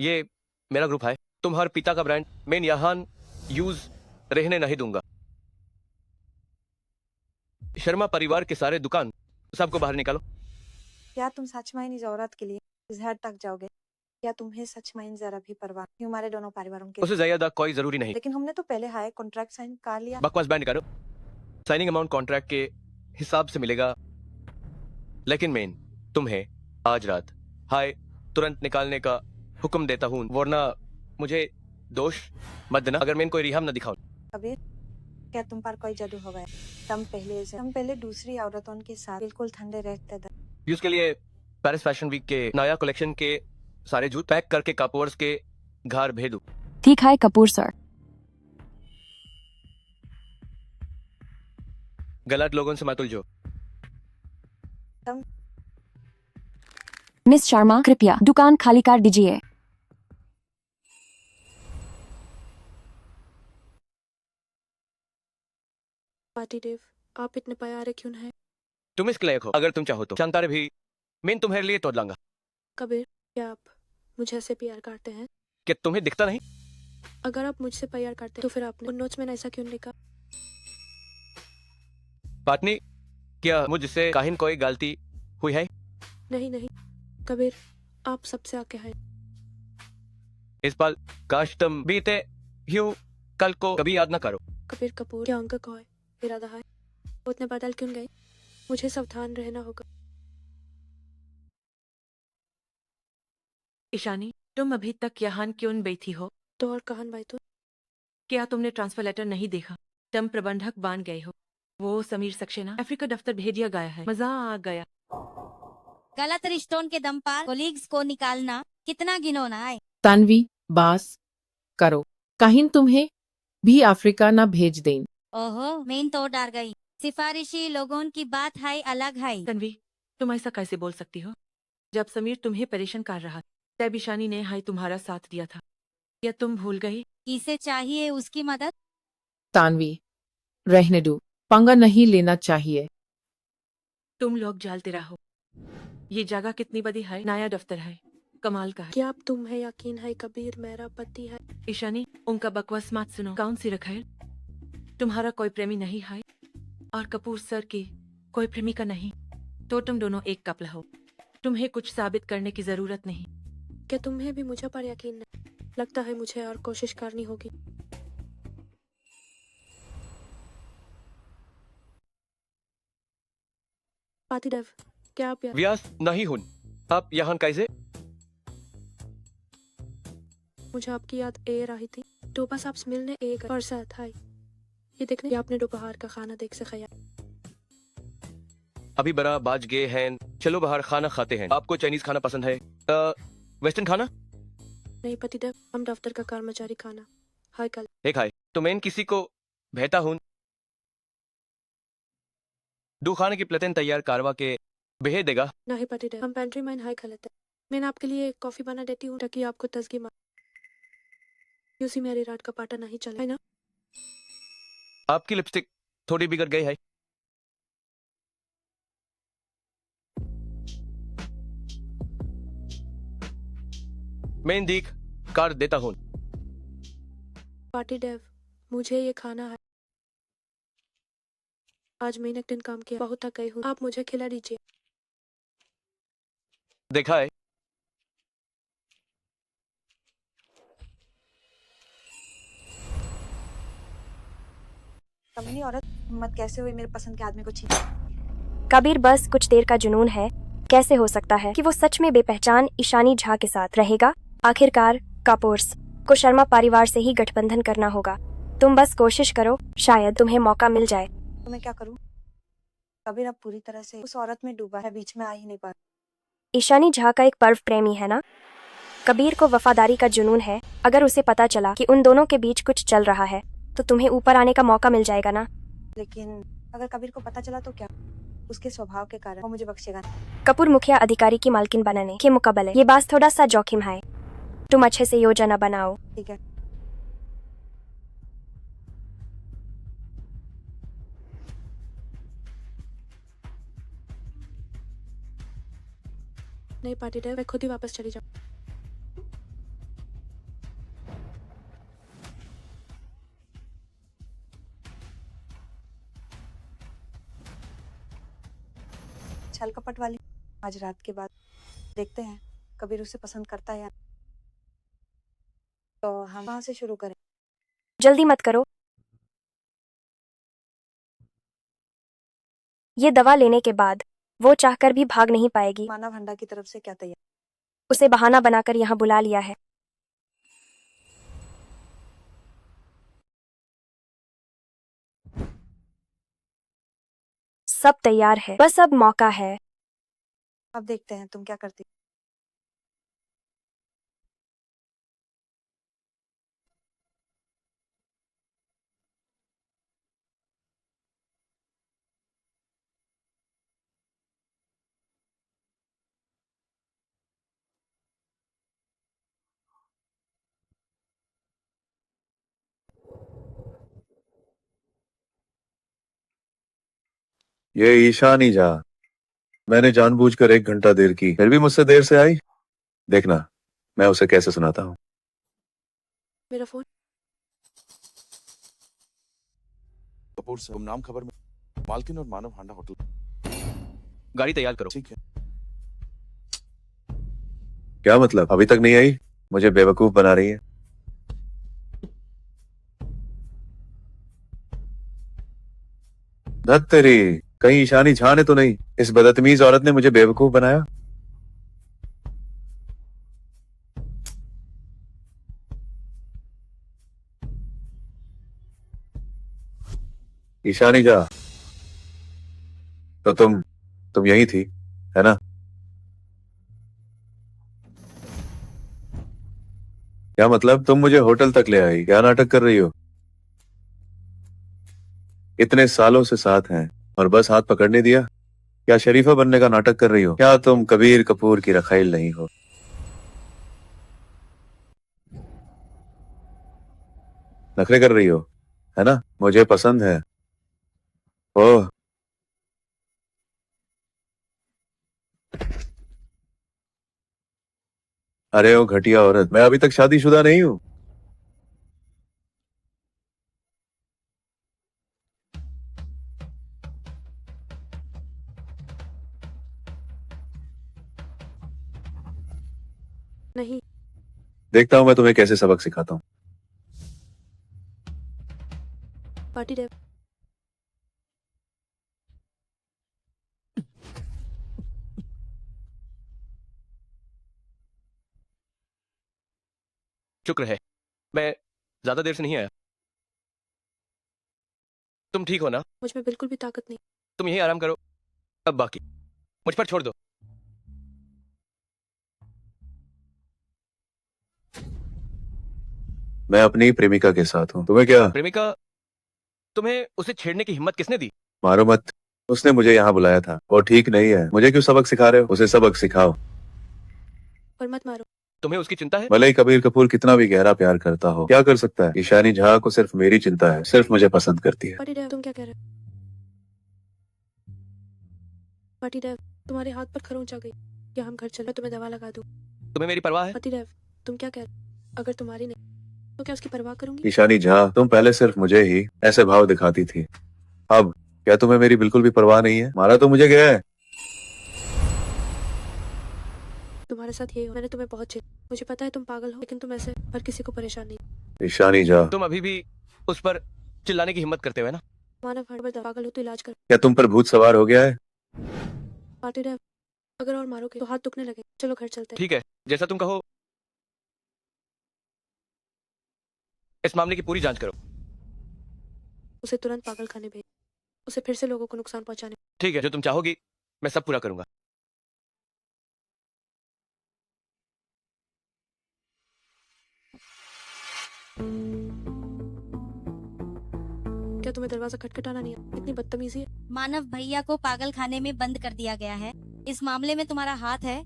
ये मेरा ग्रुप है, तुम्हारे पिता का ब्रांड मैं यहाँ यूज रहने नहीं दूंगा। शर्मा परिवार के सारे दुकान सबको बाहर निकालो।
क्या तुम सच में इस औरत के लिए इस हद तक जाओगे? क्या तुम्हें सच में जरा भी परवाह नहीं हमारे दोनों परिवारों के?
उससे ज्यादा कोई जरूरी नहीं।
लेकिन हमने तो पहले हाई कॉन्ट्रैक्ट साइन कर लिया।
बकवास बैंड करो। साइनिंग अमाउंट कॉन्ट्रैक्ट के हिसाब से मिलेगा, लेकिन मैं तुम्हें आज रात हाय तुरंत निकालने का हुक्म देता हूँ, वरना मुझे दोष मत देना अगर मैं कोई रिहाम न दिखाऊं।
कबीर, क्या तुम पर कोई जादू हो गया? तुम पहले दूसरी औरतों के साथ बिल्कुल ठंडे रहते थे।
यूज के लिए पेरिस फैशन वीक के नया कलेक्शन के सारे जूते पैक करके कपूर्स के घर भेजो।
ठीक है कपूर सर।
गलत लोगों से मत उलझो।
मिस शर्मा, कृपया दुकान खाली कर दीजिए।
पार्टी देव, आप इतने प्यारे क्यों हैं?
तुम इसके लायक हो। अगर तुम चाहो तो शांतारे भी मैं तुम्हारे लिए तोड़ लाऊंगा।
कबीर, क्या आप मुझे ऐसे प्यार करते हैं?
क्या तुम्हें दिखता नहीं?
अगर आप मुझसे प्यार करते तो फिर आपने उन नोट्स में ऐसा क्यों लिखा?
पाटनी, क्या मुझसे काहिन कोई गलती हुई है?
नहीं नहीं कबीर, आप सबसे आगे हैं।
इस पल काश तुम बीते यूं कल को कभी याद ना करो।
कबीर कपूर, क्या उनका कोई इरादा है? वो इतने बदल क्यों गए? मुझे सावधान रहना होगा।
ईशानी, तुम अभी तक यहाँ क्यों बैठी हो?
तो और कहन भाई तो
क्या तुमने ट्रांसफर लेटर नहीं देखा? तुम प्रबंधक बन गए हो। वो समीर सक्सेना अफ्रीका दफ्तर भेज दिया गया है। मजा आ गया।
गलत रिश्तों के दम पर कोलीग्स को निकालना कितना घिनौना है।
तन्वी, बास करो, कहीं तुम्हें भी अफ्रीका न भेज दें।
ओहो, मैं तो डर गई। सिफारिशी लोगों की बात है अलग है।
तन्वी, तुम ऐसा कैसे बोल सकती हो? जब समीर तुम्हें परेशान कर रहा तब ईशानी ने हाई तुम्हारा साथ दिया था। या तुम भूल गई?
किसे चाहिए उसकी मदद?
तानवी, रहने दो, पंगा नहीं लेना चाहिए।
तुम लोग जालते रहो। ये जगह कितनी बड़ी है, नया दफ्तर है, कमाल का है।
क्या आप तुम्हें यकीन है कबीर मेरा पति है?
ईशानी, उनका बकवास मत सुनो। कौन सी रखैर? तुम्हारा कोई प्रेमी नहीं है और कपूर सर की कोई प्रेमिका नहीं, तो तुम दोनों एक कपल हो। तुम्हें कुछ साबित करने की जरूरत नहीं।
क्या तुम्हें भी मुझे पर यकीन नहीं? लगता है मुझे और कोशिश करनी होगी। पातिदेव, क्या आप
व्यास नहीं हूं। आप यहाँ कैसे?
मुझे आपकी याद ए रही थी, तो बस आप मिलने एक और साथ आए। ये देखने आपने दोपहर का खाना देख से खाया।
अभी बड़ा बाज गए हैं। चलो बाहर खाना खाते हैं। आपको चाइनीज खाना पसंद है? वेस्टर्न खाना?
नहीं पतिदेव, हम दफ्तर का कर्मचारी खाना। हाय कल
एक हाय तो मैं किसी को भेजता हूँ। दो खाने की प्लेटें तैयार कारवा के भेज देगा।
नहीं पतिदेव, हम पेंट्री में हाय खा लेते हैं। मैंने आपके लिए कॉफी बना देती हूँ ताकि आपको तजगी मार। यूसी मेरी रात का पाटा नहीं चले, है ना?
आपकी लिपस्टिक थोड़ी बिगड़ गई है। मैं दीख कर देता हूँ।
पार्टी देव, मुझे ये खाना है। आज मैंने एक दिन काम किया, बहुत थक गई हूँ। आप मुझे खिला दीजिए।
देखा है?
कमीनी औरत, हिम्मत कैसे हुई मेरे पसंद के आदमी को छीन?
कबीर, बस कुछ देर का जुनून है। कैसे हो सकता है कि वो सच में बेपहचान ईशानी झा के साथ रहेगा? आखिरकार कपूर्स को शर्मा परिवार से ही गठबंधन करना होगा। तुम बस कोशिश करो, शायद तुम्हें मौका मिल जाए।
तो मैं क्या करूं? कबीर अब पूरी तरह से उस औरत में डूबा है, बीच में आ ही नहीं पा।
ईशानी झा का एक पर्व प्रेमी है ना? कबीर को वफादारी का जुनून है। अगर उसे पता चला कि उन दोनों के बीच कुछ चल रहा है तो तुम्हें ऊपर आने का मौका मिल जाएगा ना?
लेकिन अगर कबीर को पता चला तो क्या? उसके स्वभाव के कारण वो मुझे बख्शेगा नहीं।
कपूर मुखिया अधिकारी की मालकिन बनाने के मुकाबले ये बात थोड़ा सा जोखिम है। तुम अच्छे से योजना बनाओ।
ठीक है।
नहीं पार्टी देव, मैं खुद ही वापस चली जाऊँ।
छल कपट वाली आज रात के बाद देखते हैं कबीर उसे पसंद करता है या नहीं। तो हम वहां से शुरू करें।
जल्दी मत करो। ये दवा लेने के बाद वो चाहकर भी भाग नहीं पाएगी।
मानव हंडा की तरफ से क्या तैयार?
उसे बहाना बनाकर यहाँ बुला लिया है। सब तैयार है, बस अब मौका है।
अब देखते हैं तुम क्या करती।
ये ईशानी झा, मैंने जानबूझकर 1 घंटा देर की, फिर भी मुझसे देर से आई। देखना मैं उसे कैसे सुनाता हूँ।
मेरा फोन।
कपूर सर, गुमनाम खबर में मालकिन और मानव हांडा होटल।
गाड़ी तैयार करो।
ठीक है।
क्या मतलब, अभी तक नहीं आई? मुझे बेवकूफ बना रही है। धत तेरी, कहीं ईशानी झा ने तो नहीं? इस बदतमीज औरत ने मुझे बेवकूफ बनाया। ईशानी झा, तो तुम यही थी, है ना? क्या मतलब, तुम मुझे होटल तक ले आई? क्या नाटक कर रही हो? इतने सालों से साथ हैं और बस हाथ पकड़ने दिया? क्या शरीफा बनने का नाटक कर रही हो? क्या तुम कबीर कपूर की रखाइल नहीं हो? नखरे कर रही हो, है ना? मुझे पसंद है। ओह, अरे ओ घटिया औरत, मैं अभी तक शादीशुदा नहीं हूँ।
नहीं।
देखता हूँ मैं तुम्हें कैसे सबक सिखाता हूँ।
Party Dave.
शुक्र है मैं ज्यादा देर से नहीं आया। तुम ठीक हो ना?
मुझ में बिल्कुल भी ताकत नहीं।
तुम यही आराम करो, अब बाकी मुझ पर छोड़ दो।
मैं अपनी प्रेमिका के साथ हूँ, तुम्हें क्या?
प्रेमिका? तुम्हें उसे छेड़ने की हिम्मत किसने दी?
मारो मत, उसने मुझे यहाँ बुलाया था। वो ठीक नहीं है, मुझे क्यों सबक सिखा रहे हो? उसे सबक सिखाओ।
पर मत मारो।
तुम्हें उसकी चिंता है?
भले ही कबीर कपूर कितना भी गहरा प्यार करता हो, क्या कर सकता है? ईशानी झा को सिर्फ मेरी चिंता है, सिर्फ मुझे पसंद करती है।
पार्टी डेव, तुम क्या कह रहे हो? पार्टी डेव, तुम्हारे हाथ पर खरोंच आ गई। या हम घर चले, तुम्हें दवा लगा दूं?
तुम्हें मेरी परवाह है?
पार्टी डेव, तुम क्या कह रहे हो? अगर तुम्हारी नहीं तो क्या उसकी परवाह करूंगी?
ईशानी झा, तुम पहले सिर्फ मुझे ही ऐसे भाव दिखाती थी, अब क्या तुम्हें मेरी बिल्कुल भी परवाह नहीं है? मारा तो मुझे गया है।
तुम्हारे साथ ये हो, मैंने तुम्हें बहुत छेड़ा। मुझे पता है तुम पागल हो, लेकिन तुम ऐसे हर किसी को परेशान नहीं।
ईशानी झा,
तुम अभी भी उस पर चिल्लाने की हिम्मत करते हुए ना?
मानव हड़बड़ पागल हो तो इलाज कर।
क्या तुम पर भूत सवार हो गया है?
पार्टी डेव, अगर और मारोगे तो हाथ दुखने लगे। चलो घर चलते हैं।
ठीक है, जैसा तुम कहो। इस मामले की पूरी जांच करो।
उसे तुरंत पागल खाने भेज। उसे फिर से लोगों को नुकसान पहुंचाने।
ठीक है, जो तुम चाहोगी मैं सब पूरा करूंगा।
क्या तुम्हें दरवाजा खटखटाना नहीं आता? इतनी बदतमीजी है।
मानव भैया को पागल खाने में बंद कर दिया गया है। इस मामले में तुम्हारा हाथ है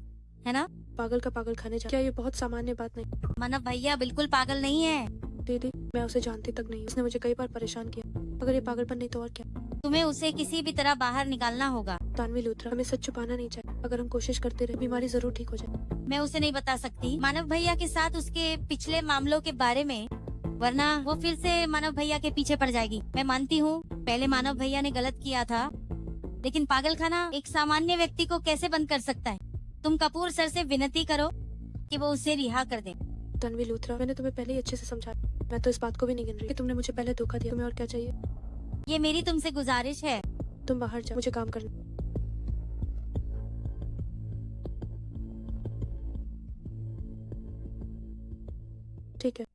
ना?
पागल का पागल खाने जा। क्या ये बहुत सामान्य बात नहीं?
मानव भैया बिल्कुल पागल नहीं है।
दीदी, मैं उसे जानती तक नहीं। उसने मुझे कई बार परेशान किया। अगर ये पागलपन नहीं तो और क्या?
तुम्हें उसे किसी भी तरह बाहर निकालना होगा।
तानवी लूथरा, हमें सच छुपाना नहीं चाहिए। अगर हम कोशिश करते रहे, बीमारी जरूर ठीक हो जाए।
मैं उसे नहीं बता सकती मानव भैया के साथ उसके पिछले मामलों के बारे में, वरना वो फिर से मानव भैया के पीछे पड़ जाएगी। मैं मानती हूँ पहले मानव भैया ने गलत किया था, लेकिन पागल खाना एक सामान्य व्यक्ति को कैसे बंद कर सकता है? तुम कपूर सर से विनती करो कि वो उसे रिहा कर दे।
तन्वी लूथरा, मैंने तुम्हें पहले ही अच्छे से समझाया। मैं तो इस बात को भी नहीं गिन रही कि तुमने मुझे पहले धोखा दिया। तुम्हें और क्या चाहिए?
ये मेरी तुमसे गुजारिश है।
तुम बाहर जाओ, मुझे काम करना। ठीक है।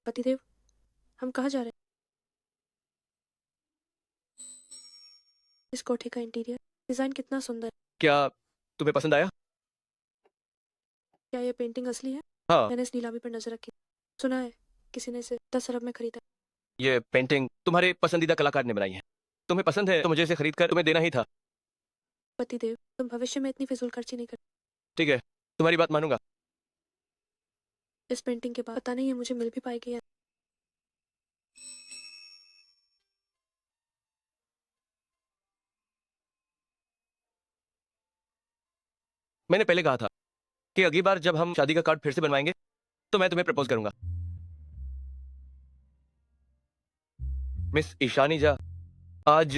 पतिदेव, हम कहाँ जा रहे हैं? इस कोठे का इंटीरियर डिजाइन कितना सुंदर है।
क्या तुम्हें पसंद आया?
क्या ये पेंटिंग असली है?
हाँ।
मैंने इस नीलामी पर नजर रखी। सुना है किसी ने इसे 10 अरब में खरीदा।
ये पेंटिंग तुम्हारे पसंदीदा कलाकार ने बनाई है। तुम्हें पसंद है तो मुझे इसे खरीद कर तुम्हें देना ही था।
पतिदेव, तुम भविष्य में इतनी फिजूल खर्ची नहीं कर।
ठीक है, तुम्हारी बात मानूंगा।
इस पेंटिंग के बाद पता नहीं है मुझे मिल भी पाएगी या
मैंने पहले कहा था कि अगली बार जब हम शादी का कार्ड फिर से बनवाएंगे तो मैं तुम्हें प्रपोज करूंगा। मिस ईशानी झा, आज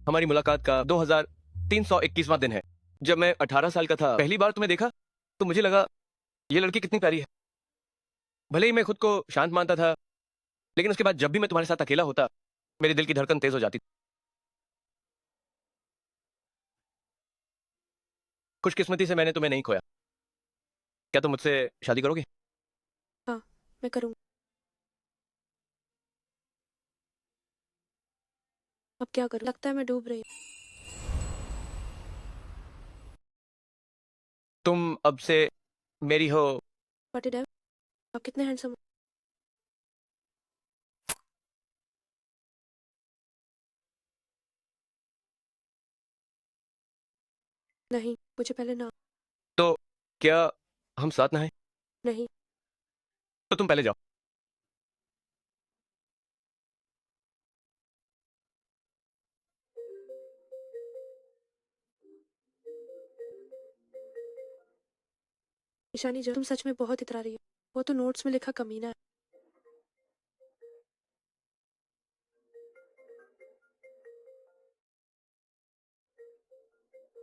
हमारी मुलाकात का 2321वां दिन है। जब मैं 18 साल का था, पहली बार तुम्हें देखा तो मुझे लगा ये लड़की कितनी प्यारी है। भले ही मैं खुद को शांत मानता था, लेकिन उसके बाद जब भी मैं तुम्हारे साथ अकेला होता, मेरे दिल की धड़कन तेज हो जाती। खुशकिस्मती से मैंने तुम्हें नहीं खोया। क्या तुम मुझसे शादी करोगे?
हाँ, मैं करूँगी। अब क्या करूँ? लगता है मैं डूब रही हूँ।
तुम अब से मेरी हो।
What did I- आप कितने हैंडसम हो। नहीं, मुझे पहले ना।
तो क्या हम साथ ना हैं?
नहीं,
तो तुम पहले जाओ।
ईशानी जब तुम सच में बहुत इतरा रही हो। वो तो नोट्स में लिखा कमीना है।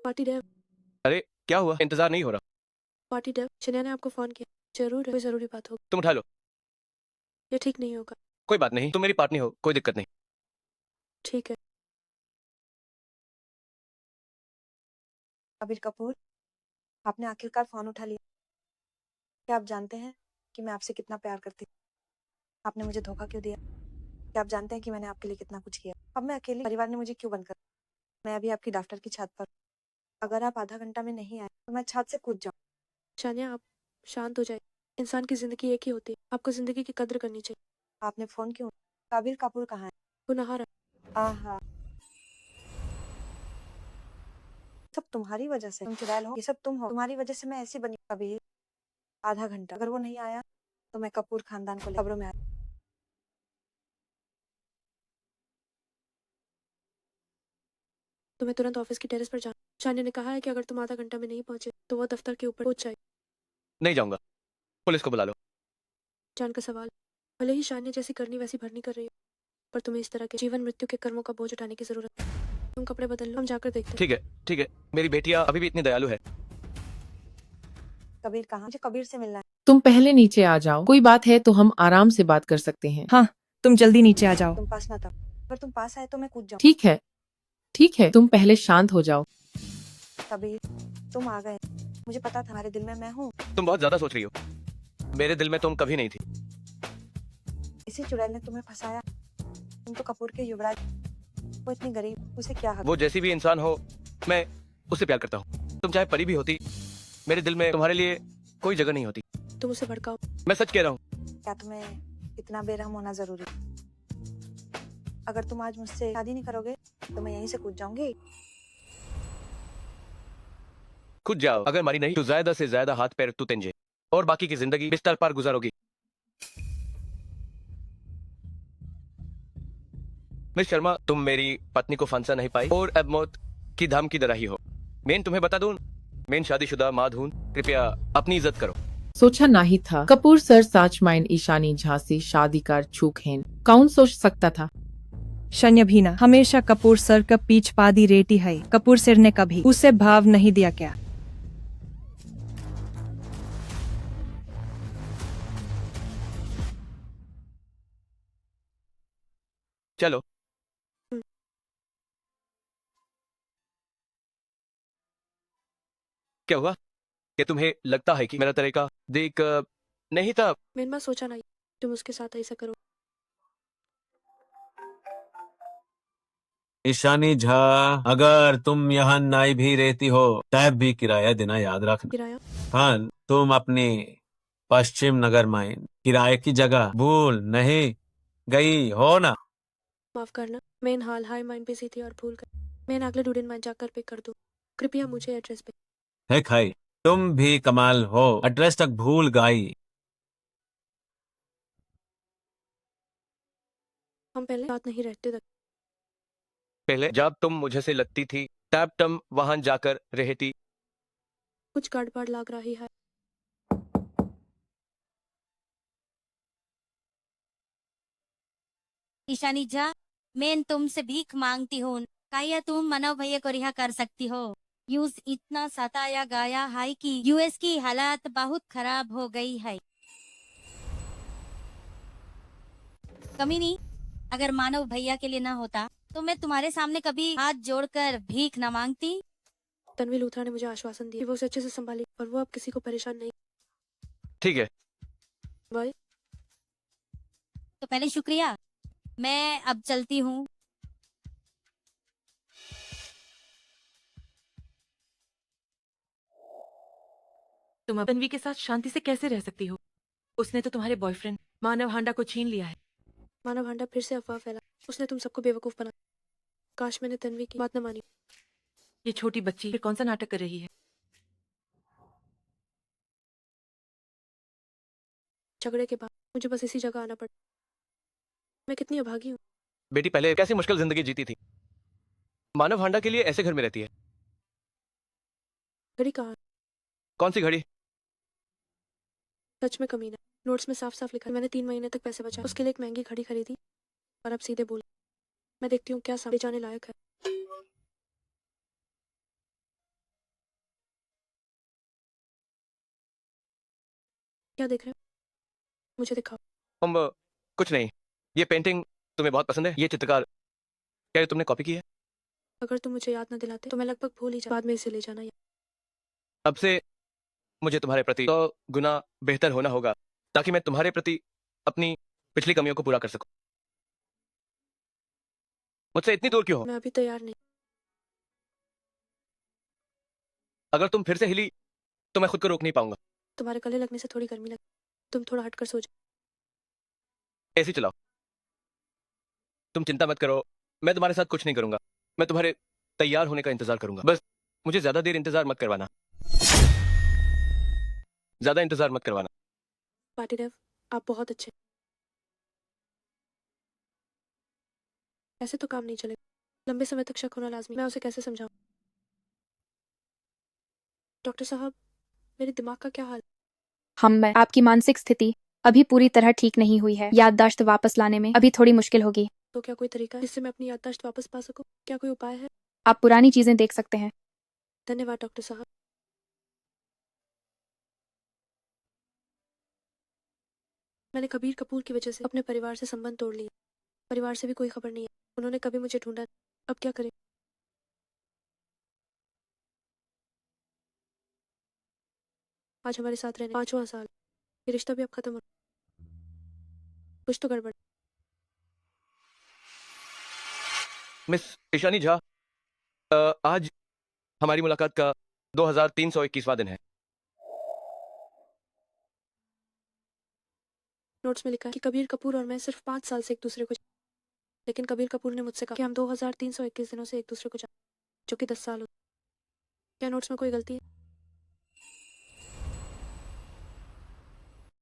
पार्टी डे,
अरे क्या हुआ? इंतजार नहीं हो रहा।
पार्टी डे, शनिया ने आपको फोन किया। जरूर कोई जरूरी बात होगी।
तुम उठा लो।
ये ठीक नहीं होगा।
कोई बात नहीं, तुम मेरी पार्टनर हो, कोई दिक्कत नहीं।
ठीक है।
कबीर कपूर, आपने आखिरकार फोन उठा लिया। क्या आप जानते हैं कि मैं आपसे कितना प्यार करती हूँ? आपने मुझे धोखा क्यों दिया? क्या आप जानते हैं कि मैंने आपके लिए कितना कुछ किया? अब मैं अकेली, परिवार ने मुझे क्यों बंद कर? मैं अभी आपकी डॉक्टर की छत पर। अगर आप आधा घंटा में नहीं आए तो मैं छत से कूद जाऊँ।
शानिया, आप शांत हो जाए। इंसान की जिंदगी एक ही होती है। आपको जिंदगी की कद्र करनी चाहिए।
आपने फोन क्यों? कबीर कपूर कहाँ है?
वो नहा रहा।
आहा, सब तुम्हारी वजह से। तुम चुड़ैल हो, ये सब तुम हो। तुम्हारी वजह से मैं ऐसी बनी। कबीर, आधा घंटा अगर वो नहीं आया तो मैं कपूर खानदान को खबरों में आ।
तुम्हें तुरंत ऑफिस की टेरेस पर जाना। शानिया ने कहा है कि अगर तुम आधा घंटा में नहीं पहुंचे तो वो दफ्तर के ऊपर पहुंच जाए।
नहीं जाऊंगा, पुलिस को बुला लो।
जान का सवाल। भले ही शानिया जैसी करनी वैसी भरनी कर रही हो, पर तुम्हें इस तरह के जीवन मृत्यु के कर्मों का बोझ उठाने की जरूरत है। तुम कपड़े बदल लो, हम जाकर देखते हैं।
ठीक है, ठीक है। मेरी बेटियां अभी भी इतनी दयालु है।
कबीर कहाँ? मुझे कबीर से मिलना है।
तुम पहले नीचे आ जाओ, कोई बात है तो हम आराम से बात कर सकते हैं।
हाँ, तुम जल्दी नीचे आ जाओ।
तुम पास ना था। अगर तुम पास आए तो मैं कूद जाऊँ।
ठीक है, ठीक है, तुम पहले शांत हो जाओ।
कबीर, तुम आ गए। मुझे पता था हमारे दिल में मैं हूँ।
तुम बहुत ज्यादा सोच रही हो। मेरे दिल में तुम कभी नहीं थी।
इसी चुड़ैल ने तुम्हें फंसाया। तुम तो कपूर के युवराज। वो इतनी गरीब, उसे क्या हक?
वो जैसी भी इंसान हो, मैं उससे प्यार करता हूँ। तुम चाहे परी भी होती, मेरे दिल में तुम्हारे लिए कोई जगह नहीं होती।
तुम उसे भड़काओ।
मैं सच कह रहा हूँ।
क्या तुम्हें इतना बेरहम होना जरूरी? अगर तुम आज मुझसे शादी नहीं करोगे तो मैं यहीं से कूद जाऊंगी।
खुद जाओ, अगर मारी नहीं तो ज्यादा से ज्यादा हाथ पैर तू तेंजे और बाकी की जिंदगी बिस्तर पर गुजारोगी। मिस शर्मा, तुम मेरी पत्नी को फांसा नहीं पाई और अब मौत की धमकी दे रही हो। मैं तुम्हें बता दूं, मैं शादीशुदा माद हूं। कृपया अपनी इज्जत करो।
सोचा नहीं था कपूर सर साचमाइन ईशानी झांसी शादीकार चूक हैं। कौन सोच सकता था?
शन्य भीना हमेशा कपूर सर का पीछ पादी रेटी है। कपूर सर ने कभी उसे भाव नहीं दिया क्या?
चलो। क्या हुआ? क्या तुम्हें लगता है कि मेरा तरीका देख नहीं था?
मैंने माँ सोचा नहीं तुम उसके साथ ऐसा करो।
ईशानी झा, अगर तुम यहाँ नाई भी रहती हो तब भी किराया देना याद रखना।
किराया?
हाँ, तुम अपनी पश्चिम नगर माइन किराए की जगह भूल नहीं गई हो ना?
माफ करना, मैं इन हाल हाई माइन पे सी थी और भूल गई। मैं अगले डूडन माइन जाकर पे कर दूं। कृपया मुझे एड्रेस पे।
है खाई, तुम भी कमाल हो, एड्रेस तक भूल गई।
हम पहले साथ नहीं रहते थे।
पहले जब तुम मुझे से लगती थी तब तुम वहां जाकर रहती।
कुछ गड़बड़ लग रही है।
ईशानी झा, मैं तुमसे भीख मांगती हूँ, क्या तुम मनोज भैया को रिहा कर सकती हो? यूज इतना सताया गया है कि यूएस की हालत बहुत खराब हो गई है। कमीनी, अगर मानव भैया के लिए ना होता तो मैं तुम्हारे सामने कभी हाथ जोड़कर भीख न मांगती।
तन्वी लूथरा ने मुझे आश्वासन दिया कि वो उसे अच्छे से संभाली और वो अब किसी को परेशान नहीं।
ठीक है।
बाय।
तो पहले शुक्रिया, मैं अब चलती हूँ।
तुम तन्वी के साथ शांति से कैसे रह सकती हो? उसने तो तुम्हारे बॉयफ्रेंड मानव हांडा को छीन लिया है।
मानव हांडा फिर से अफवाह फैला, उसने तुम सबको बेवकूफ बना। काश मैंने तन्वी की बात न मानी।
ये छोटी बच्ची फिर कौन सा नाटक कर रही है?
झगड़े के बाद मुझे बस इसी जगह आना पड़ा। मैं कितनी अभागी हूँ।
बेटी पहले कैसी मुश्किल जिंदगी जीती थी, मानव हांडा के लिए ऐसे घर में रहती है।
घड़ी कहाँ?
कौन सी घड़ी?
सच में कमीना, नोट्स में साफ साफ लिखा है, मैंने 3 महीने तक पैसे बचाए, उसके लिए एक महंगी घड़ी खरीदी और अब सीधे बोल। मैं देखती हूँ क्या सामने जाने लायक है। क्या देख रहे हो? मुझे दिखाओ।
हम कुछ नहीं। ये पेंटिंग तुम्हें बहुत पसंद है? ये चित्रकार, क्या ये तुमने कॉपी की है?
अगर तुम मुझे याद न दिलाते तो मैं लगभग भूल ही बाद में इसे ले जाना।
अब से मुझे तुम्हारे प्रति 100 गुना बेहतर होना होगा ताकि मैं तुम्हारे प्रति अपनी पिछली कमियों को पूरा कर सकूं। मुझसे इतनी दूर क्यों हो?
मैं अभी तैयार नहीं।
अगर तुम फिर से हिली तो मैं खुद को रोक नहीं पाऊंगा।
तुम्हारे गले लगने से थोड़ी गर्मी लगी, तुम थोड़ा हटकर सो जाओ।
एसी चलाओ। तुम चिंता मत करो, मैं तुम्हारे साथ कुछ नहीं करूंगा। मैं तुम्हारे तैयार होने का इंतजार करूंगा। बस मुझे ज्यादा देर इंतजार मत करवाना। ज्यादा इंतजार मत करवाना।
पाटीदेव, आप बहुत अच्छे। ऐसे तो काम नहीं चलेगा। लंबे समय तक शक होना लाजमी। मैं उसे कैसे समझाऊं? डॉक्टर साहब, मेरे दिमाग का क्या हाल?
मैं आपकी मानसिक स्थिति अभी पूरी तरह ठीक नहीं हुई है। याददाश्त वापस लाने में अभी थोड़ी मुश्किल होगी।
तो क्या कोई तरीका है जिससे मैं अपनी याददाश्त वापस पा सकूं? क्या कोई उपाय है?
आप पुरानी चीजें देख सकते हैं।
धन्यवाद डॉक्टर साहब। मैंने कबीर कपूर की वजह से अपने परिवार से संबंध तोड़ लिए। परिवार से भी कोई खबर नहीं है। उन्होंने कभी मुझे ढूंढा। अब क्या करें? आज हमारे साथ रहने 5वां साल। ये रिश्ता भी अब खत्म हो। कुछ तो गड़बड़।
मिस ईशानी झा, आज हमारी मुलाकात का 2321वां दिन है।
नोट्स में लिखा है कि कबीर कपूर और मैं सिर्फ 5 साल से एक दूसरे को लेकिन कबीर कपूर ने मुझसे कहा कि हम 2321 दिनों से एक दूसरे को जो कि 10 साल हो। क्या नोट्स में कोई गलती है?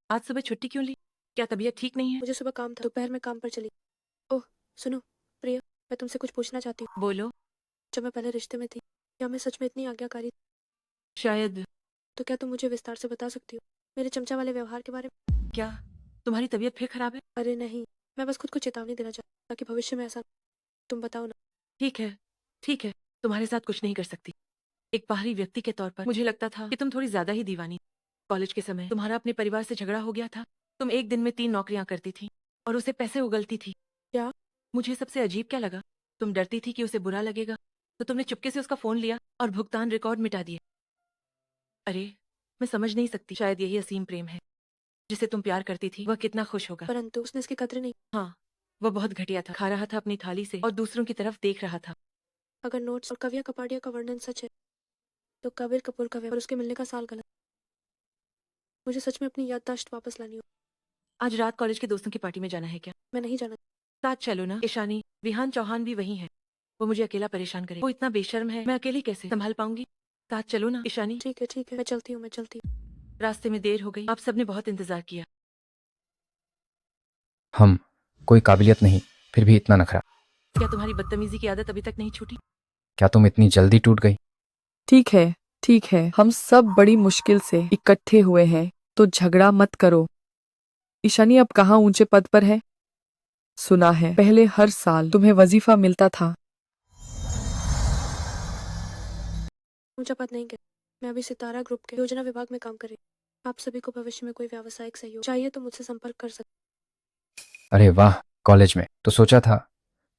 आज सुबह छुट्टी क्यों ली? क्या तबीयत ठीक नहीं है?
मुझे सुबह काम था, दोपहर में काम पर चली। ओह सुनो प्रिया, मैं तुमसे कुछ पूछना चाहती हूँ।
बोलो।
जब मैं पहले रिश्ते में थी, क्या मैं सच में इतनी आज्ञाकारी?
शायद।
तो क्या तुम मुझे विस्तार से बता सकती हो मेरे चमचा वाले व्यवहार के बारे में?
क्या तुम्हारी तबीयत फिर खराब है?
अरे नहीं, मैं बस खुद को चेतावनी देना चाहती हूँ ताकि भविष्य में ऐसा। तुम बताओ ना।
ठीक है, ठीक है, तुम्हारे साथ कुछ नहीं कर सकती। एक बाहरी व्यक्ति के तौर पर मुझे लगता था कि तुम थोड़ी ज्यादा ही दीवानी। कॉलेज के समय तुम्हारा अपने परिवार से झगड़ा हो गया था। तुम एक दिन में 3 नौकरियां करती थी और उसे पैसे उगलती थी।
क्या?
मुझे सबसे अजीब क्या लगा, तुम डरती थी कि उसे बुरा लगेगा, तो तुमने चुपके से उसका फोन लिया और भुगतान रिकॉर्ड मिटा दिए। अरे मैं समझ नहीं सकती, शायद यही असीम प्रेम है। जिसे तुम प्यार करती थी वह कितना खुश होगा।
परंतु उसने इसकी कदर नहीं।
हाँ, वह बहुत घटिया था। खा रहा था अपनी थाली से और दूसरों की तरफ देख रहा था।
अगर नोट्स और कविया कपाड़िया का वर्णन सच है तो कबीर कपूर का और उसके मिलने का साल गलत। मुझे सच में अपनी याददाश्त वापस लानी हो।
आज रात कॉलेज के दोस्तों की पार्टी में जाना है क्या?
मैं नहीं जाना।
साथ चलो ना। ईशानी, विहान चौहान भी वही है। वो मुझे अकेला परेशान करे। वो इतना बेशर्म है, मैं अकेली कैसे संभाल पाऊंगी? साथ चलो ना ईशानी।
ठीक है, मैं चलती हूँ।
रास्ते में देर हो गई, आप सबने बहुत इंतजार किया।
हम कोई काबिलियत नहीं, फिर भी इतना नखरा।
क्या तुम्हारी बदतमीजी की आदत अभी तक नहीं छूटी?
क्या तुम इतनी जल्दी टूट गई?
ठीक है, हम सब बड़ी मुश्किल से इकट्ठे हुए हैं, तो झगड़ा मत करो। ईशानी अब कहाँ ऊंचे पद पर है? सुना है पहले हर साल तुम्हें वजीफा मिलता था।
ऊंचा पद नहीं कर, मैं अभी सितारा ग्रुप के योजना विभाग में काम कर रही हूँ। आप सभी को भविष्य में कोई व्यावसायिक सहयोग चाहिए तो मुझसे संपर्क कर सकते।
अरे वाह, कॉलेज में तो सोचा था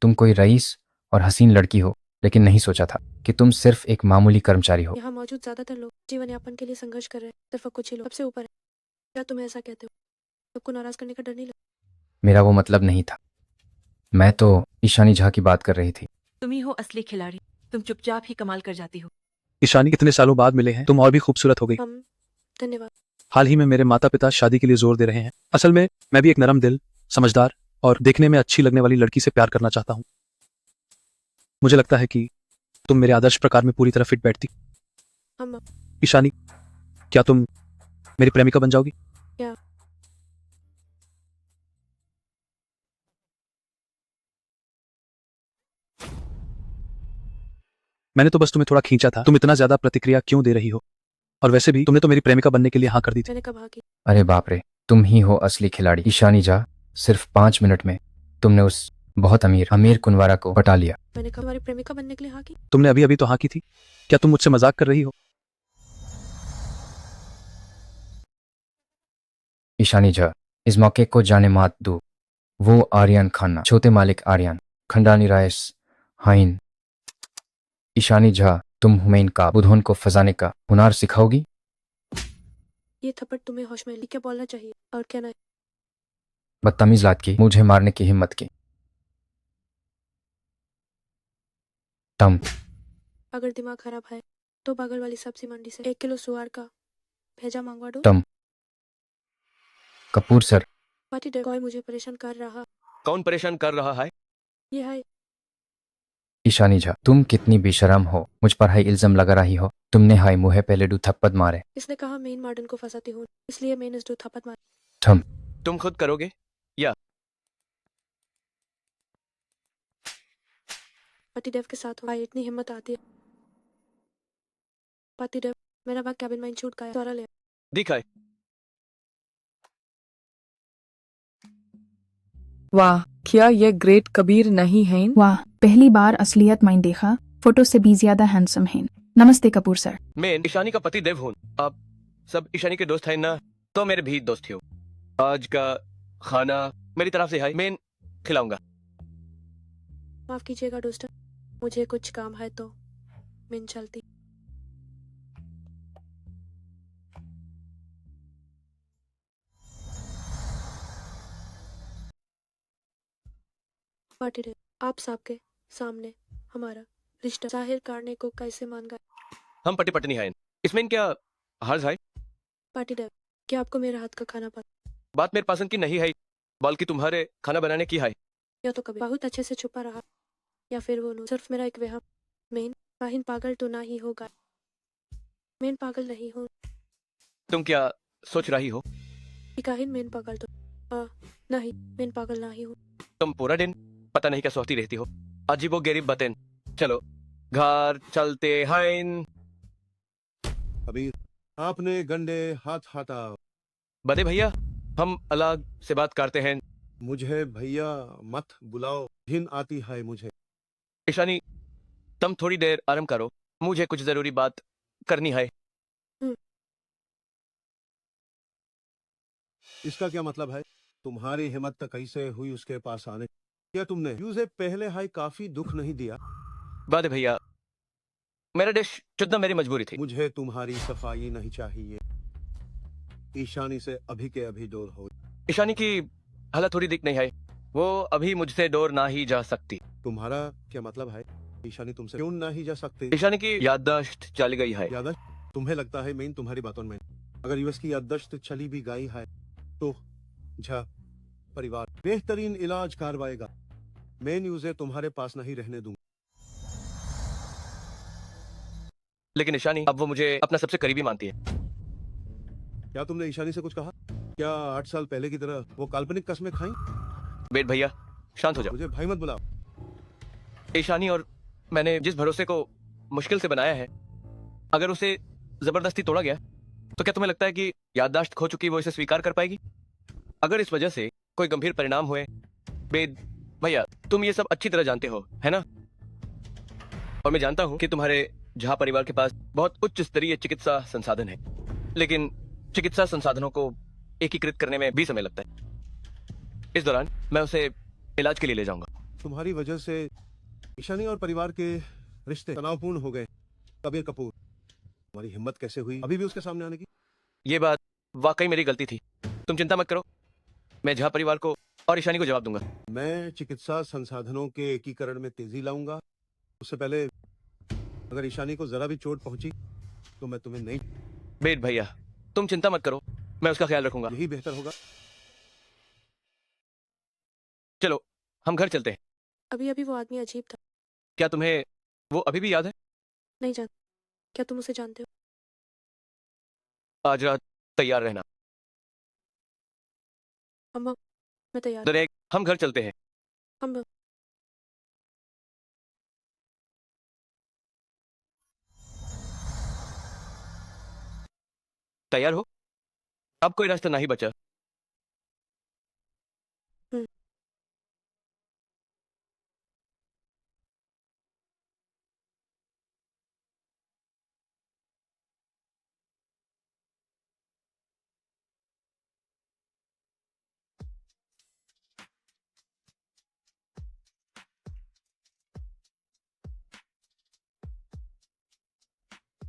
तुम कोई रईस और हसीन लड़की हो, लेकिन नहीं सोचा था कि तुम सिर्फ एक मामूली कर्मचारी हो।
यहाँ मौजूद ज्यादातर लोग जीवन यापन के लिए संघर्ष कर रहे हैं, सिर्फ कुछ ही लोग सबसे ऊपर है। क्या तुम ऐसा कहते हो? सबको नाराज करने का डर नहीं लगता?
मेरा वो मतलब नहीं था, मैं तो ईशानी झा की बात कर रही थी।
तुम ही हो असली खिलाड़ी, तुम चुपचाप ही कमाल कर जाती हो।
ईशानी, कितने सालों बाद मिले हैं, तुम और भी खूबसूरत हो गई।
हम धन्यवाद।
हाल ही में मेरे माता पिता शादी के लिए जोर दे रहे हैं। असल में मैं भी एक नरम दिल, समझदार और देखने में अच्छी लगने वाली लड़की से प्यार करना चाहता हूँ। मुझे लगता है कि तुम मेरे आदर्श प्रकार में पूरी तरह फिट बैठती।
हम
ईशानी, क्या तुम मेरी प्रेमिका बन जाओगी?
क्या?
मैंने तो बस तुम्हें थोड़ा खींचा था, तुम इतना ज्यादा प्रतिक्रिया क्यों दे रही हो? और वैसे भी तुमने तो मेरी प्रेमिका बनने के लिए हाँ कर दी थी।
मैंने कब हाँ की?
अरे बाप रे, तुम ही हो असली खिलाड़ी। ईशानी झा, सिर्फ 5 मिनट में तुमने उस बहुत अमीर कुंवारा को पटा लिया।
मैंने कब तुम्हारी प्रेमिका बनने के लिए हाँ की?
तुमने अभी अभी तो हाँ की थी। क्या तुम मुझसे मजाक कर रही हो?
ईशानी झा, इस मौके को जाने मात दो। वो आर्यन खाना, छोटे मालिक आर्यन, खंडानी राइस, हाइन। ईशानी झा, तुम हुमैन का बुधोन को फजाने का हुनर सिखाओगी?
ये थप्पड़ तुम्हें होश में क्या बोलना चाहिए और क्या नहीं?
बदतमीज लात की, मुझे मारने की हिम्मत की। तम
अगर दिमाग खराब है तो बगल वाली सब्जी मंडी से 1 किलो सुअर का भेजा मंगवा दो।
तम कपूर सर।
पार्टी डे कोई मुझे परेशान कर रहा।
कौन परेशान कर रहा है?
ये है
ईशानी झा, तुम कितनी बेशरम हो, मुझ पर हाई इल्जाम लगा रही हो। तुमने हाई मुहे पहले दो थप्पड़ मारे।
इसने कहा मेन मॉडर्न को फंसाती हूँ, इसलिए मैंने इस 2 थप्पड़ मारे।
थम
तुम खुद करोगे या?
पतिदेव के साथ भाई इतनी हिम्मत आती है। पतिदेव, मेरा भाग कैबिन में छूट गया, द्वारा ले।
दिखाए।
वाह, क्या ये ग्रेट कबीर नहीं है?
वाह, पहली बार असलियत माइन देखा, फोटो से भी ज्यादा हैंडसम है। नमस्ते कपूर सर।
मैं ईशानी का पति देव हूँ। आप सब ईशानी के दोस्त हैं ना? तो मेरे भी दोस्त हो। आज का खाना मेरी तरफ से है, मैं खिलाऊंगा।
माफ कीजिएगा दोस्त, मुझे कुछ काम है तो मैं चलती। पार्टी डे, आप सबके सामने हमारा रिश्ता जाहिर करने को कैसे मान गए?
हम पति पत्नी हैं, इसमें क्या हर्ज है?
पार्टी डे, क्या आपको मेरे हाथ का खाना पसंद?
बात मेरे पसंद की नहीं है, बल्कि तुम्हारे खाना बनाने की है।
या तो कभी बहुत अच्छे से छुपा रहा, या फिर वो सिर्फ मेरा एक वहम। मैं काहिन पागल तो ना ही होगा। मैं पागल नहीं हूँ।
तुम क्या सोच रही हो?
काहिन मैं पागल तो नहीं, मैं पागल नहीं हूँ।
तुम पूरा दिन पता नहीं क्या सोचती रहती हो, अजीबो गरीब बतेन। चलो घर चलते हैं।
कबीर, आपने गंडे हाथ हटाओ।
बड़े भैया, हम अलग से बात करते हैं।
मुझे भैया मत बुलाओ, घिन आती है मुझे।
ईशानी, तुम थोड़ी देर आराम करो, मुझे कुछ जरूरी बात करनी है।
इसका क्या मतलब है? तुम्हारी हिम्मत कैसे हुई उसके पास आने? क्या तुमने उसे पहले हाई काफी दुख नहीं दिया?
बड़े भैया, मेरा डिश चुनना मेरी मजबूरी थी।
मुझे तुम्हारी सफाई नहीं चाहिए। ईशानी से अभी के अभी दूर हो।
ईशानी की हालत थोड़ी दिख नहीं है, वो अभी मुझसे दूर ना ही जा सकती।
तुम्हारा क्या मतलब है? ईशानी तुमसे क्यों नहीं जा सकती?
ईशानी की याददाश्त चली गई है।
याददाश्त? तुम्हें लगता है मैं तुम्हारी बातों में? अगर यूएस की याददाश्त चली भी गई है तो झा परिवार बेहतरीन इलाज करवाएगा। मैं न्यूज़े तुम्हारे पास नहीं रहने दूंगा।
लेकिन ईशानी अब वो मुझे अपना सबसे करीबी मानती है।
क्या तुमने ईशानी से कुछ कहा? क्या 8 साल पहले की तरह वो काल्पनिक कस्में खाई?
बेट भैया, शांत हो जाओ।
मुझे भाई मत बुलाओ।
ईशानी और मैंने जिस भरोसे को मुश्किल से बनाया है, अगर उसे जबरदस्ती तोड़ा गया तो क्या तुम्हें लगता है कि याददाश्त खो चुकी वो इसे स्वीकार कर पाएगी? अगर इस वजह से कोई गंभीर परिणाम हुए, बेद भैया तुम ये सब अच्छी तरह जानते हो है ना, और मैं जानता हूं कि तुम्हारे झा परिवार के पास बहुत उच्च स्तरीय चिकित्सा संसाधन है, लेकिन चिकित्सा संसाधनों को एकीकृत करने में भी समय लगता है। इस दौरान मैं उसे इलाज के लिए ले जाऊंगा।
तुम्हारी वजह से ईशानी और परिवार के रिश्ते तनावपूर्ण हो गए। कबीर कपूर, तुम्हारी हिम्मत कैसे हुई अभी भी उसके सामने आने की?
ये बात वाकई मेरी गलती थी, तुम चिंता मत करो, मैं झा परिवार को और ईशानी को जवाब दूंगा।
मैं चिकित्सा संसाधनों के एकीकरण में तेजी लाऊंगा। उससे पहले अगर ईशानी को जरा भी चोट पहुंची तो मैं तुम्हें नहीं।
बेद भैया तुम चिंता मत करो, मैं उसका ख्याल रखूंगा।
यही बेहतर होगा।
चलो हम घर चलते हैं।
अभी अभी वो आदमी अजीब था।
क्या तुम्हें वो अभी भी याद है?
नहीं जानती। क्या तुम उसे जानते हो?
आज रात तैयार रहना।
अम्मा मैं तैयार।
दरेक हम घर चलते हैं।
अम्मा
तैयार हो? अब कोई रास्ता नहीं बचा।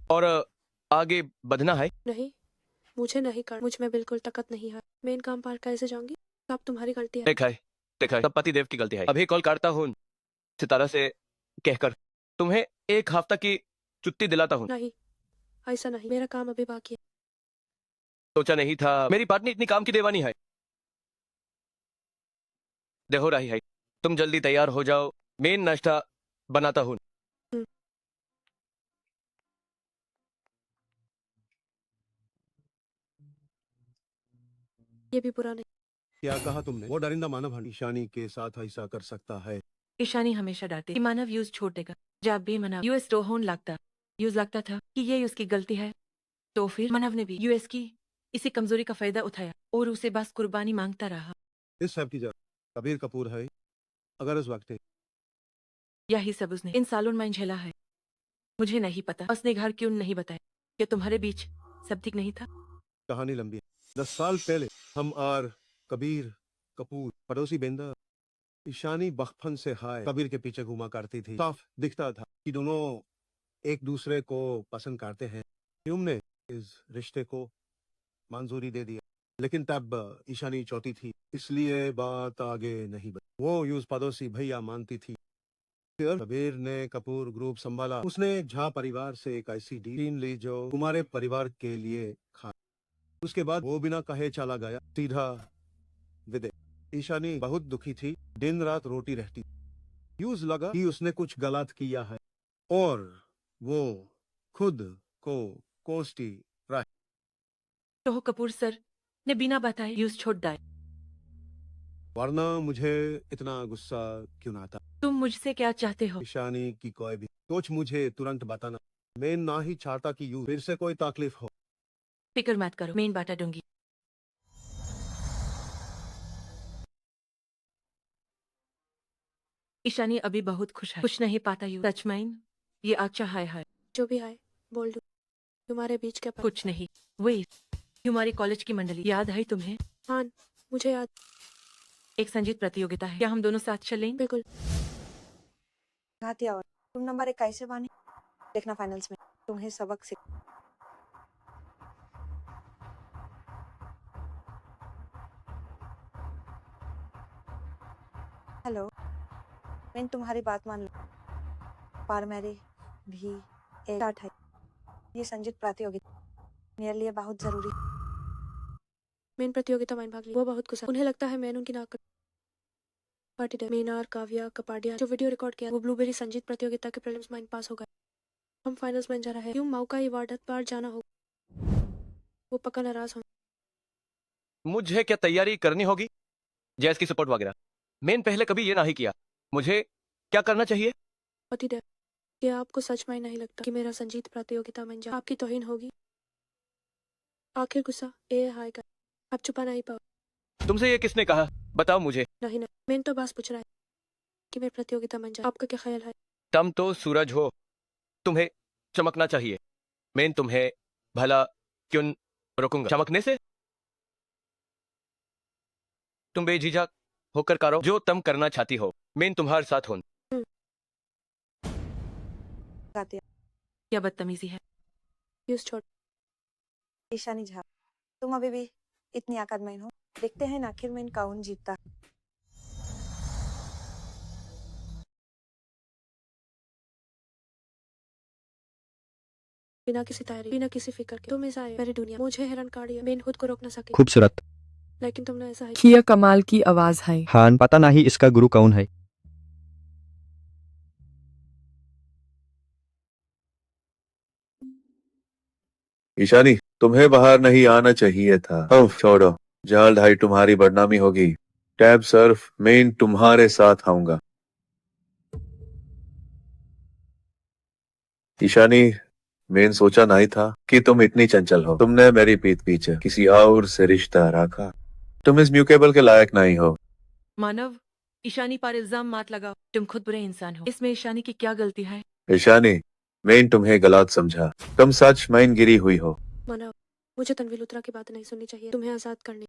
और आगे बढ़ना है।
नहीं, मुझे नहीं कर, मुझ में बिल्कुल ताकत नहीं है। मैं इन काम पार कैसे जाऊंगी? अब तुम्हारी गलती है।
देखा है सब पति देव की गलती है। अभी कॉल करता हूँ सितारा से कहकर तुम्हें एक हफ्ता की छुट्टी दिलाता हूँ।
नहीं, ऐसा नहीं, मेरा काम अभी बाकी है।
सोचा नहीं था मेरी पत्नी इतनी काम की दीवानी है। देखो रही है, तुम जल्दी तैयार हो जाओ, मेन नाश्ता बनाता हूँ।
ये भी बुरा नहीं।
क्या कहा तुमने? वो डरिंदा मानव ईशानी के साथ ऐसा कर सकता है?
ईशानी हमेशा डांटे कि मानव यूज छोड़ देगा। जब भी मानव यूएस होने लगता था कि ये उसकी गलती है, तो फिर मानव ने भी यूएस की इसी कमजोरी का फायदा उठाया और उसे बस कुर्बानी मांगता रहा।
इस सब की जगह कबीर कपूर है। अगर उस वक्त
यही सब उसने इन सालों में झेला है। मुझे नहीं पता उसने घर क्यों नहीं बताया कि तुम्हारे बीच सब ठीक नहीं था।
कहानी लंबी है। 10 साल पहले हम और कबीर कपूर पड़ोसी बेंदा ईशानी बचपन से हाय कबीर के पीछे घुमा करती थी। साफ दिखता था कि दोनों एक दूसरे को पसंद करते हैं। तुमने इस रिश्ते को मंजूरी दे दिया, लेकिन तब ईशानी चौथी थी, इसलिए बात आगे नहीं बढ़ी। वो यूज पड़ोसी भैया मानती थी। फिर कबीर ने कपूर ग्रुप संभाला। उसने झा परिवार से एक ऐसी डील ली जो तुम्हारे परिवार के लिए खा। उसके बाद वो बिना कहे चला गया, सीधा विदेश। ईशानी बहुत दुखी थी, दिन रात रोटी रहती। यूज लगा कि उसने कुछ गलत किया है और वो खुद को कोसती रही।
तो कपूर सर ने बिना बताए यूज छोड़ दिया।
वरना मुझे इतना गुस्सा क्यों ना आता?
तुम मुझसे क्या चाहते हो?
ईशानी की कोई भी सोच मुझे तुरंत बताना। मैं ना ही चाहता कि यू फिर से कोई तकलीफ हो।
फिक्र मत करो, मैं बाटा दूंगी। ईशानी अभी बहुत खुश है। कुछ नहीं पाता यू सच में ये अच्छा है।
जो भी है बोल दो। तुम्हारे बीच क्या
कुछ नहीं। वही हमारी कॉलेज की मंडली याद है तुम्हें?
हाँ मुझे याद।
एक संगीत प्रतियोगिता है, क्या हम दोनों साथ चलें?
बिल्कुल।
घातिया और तुम नंबर 1 कैसे बानी? देखना फाइनल्स में तुम्हें सबक सिख। हेलो, मैं तुम्हारी बात मान लो, पर मेरी भी एक आर्ट है। ये संगीत प्रतियोगिता मेरे लिए बहुत जरूरी।
मेन प्रतियोगिता में भाग लिया। वो बहुत खुश है। उन्हें लगता है मैं उनकी नाक पार्टी डे। मीना और काव्या कपाडिया जो वीडियो रिकॉर्ड किया वो ब्लूबेरी संगीत प्रतियोगिता के प्रीलिम्स में पास हो गए। हम फाइनल्स में जा रहे हैं। क्यों मौका ही वार्डत पार जाना होगा। वो पक्का नाराज हो।
मुझे क्या तैयारी करनी होगी? जैस की सपोर्ट वगैरह? मैंने पहले कभी ये नहीं किया। मुझे क्या करना चाहिए?
पति देव क्या आपको सच में नहीं लगता कि मेरा संजीत प्रतियोगिता में जा आपकी तौहीन होगी? आखिर गुस्सा ए हाय का आप छुपा नहीं पाओ।
तुमसे ये किसने कहा? बताओ मुझे।
नहीं मैंने तो बस पूछ रहा है कि मैं प्रतियोगिता में जा आपका क्या ख्याल है?
तुम तो सूरज हो, तुम्हें चमकना चाहिए। मैं तुम्हें भला क्यों रोकूंगा चमकने से? तुम बेझिझक होकर करो जो तुम करना चाहती हो। मैं तुम्हारे साथ हूं।
क्या बदतमीजी है।
यूज छोड़।
ईशानी झा, तुम अभी भी इतनी आकर्मक हो। देखते हैं आखिर में कौन जीतता।
बिना किसी तैयारी बिना किसी फिक्र के तुम ऐसा आए मेरी दुनिया मुझे हैरान कर दिया। मैं खुद को रोक ना सकी
खूबसूरत
लेकिन तुमने ऐसा है
किया कमाल की आवाज है।
हाँ पता नहीं इसका गुरु कौन है।
ईशानी, तुम्हें बाहर नहीं आना चाहिए था। उफ, छोड़ो। जल्द ही तुम्हारी बदनामी होगी। टैब सर्फ, मैं तुम्हारे साथ आऊंगा। ईशानी, मैंने सोचा नहीं था कि तुम इतनी चंचल हो। तुमने मेरी पीठ पीछे किसी और से रिश्ता रखा। तुम इस म्यूकेबल के लायक नहीं हो।
मानव, ईशानी पर इल्जाम मत लगाओ। तुम खुद बुरे इंसान हो। इसमें ईशानी की क्या गलती है?
ईशानी, मैंने तुम्हें गलत समझा। तुम सच में गिरी हुई हो।
मानव, मुझे तनवीर लुथरा की बात नहीं सुननी चाहिए। तुम्हें आजाद करने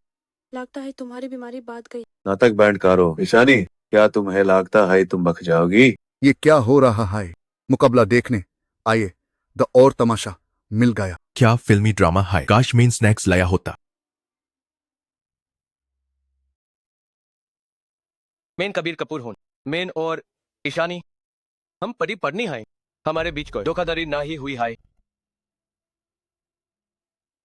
लगता है तुम्हारी बीमारी बात गई।
नाटक बैंड करो। ईशानी, क्या तुम्हें लगता है तुम बख जाओगी?
ये क्या हो रहा है? मुकाबला देखने आइए। द और तमाशा मिल गया।
क्या फिल्मी ड्रामा है? काश मेन स्नैक्स लाया होता।
मैं कबीर कपूर हूं। मैं और ईशानी हम परी पढ़नी है। हमारे बीच कोई धोखाधड़ी ना ही हुई है।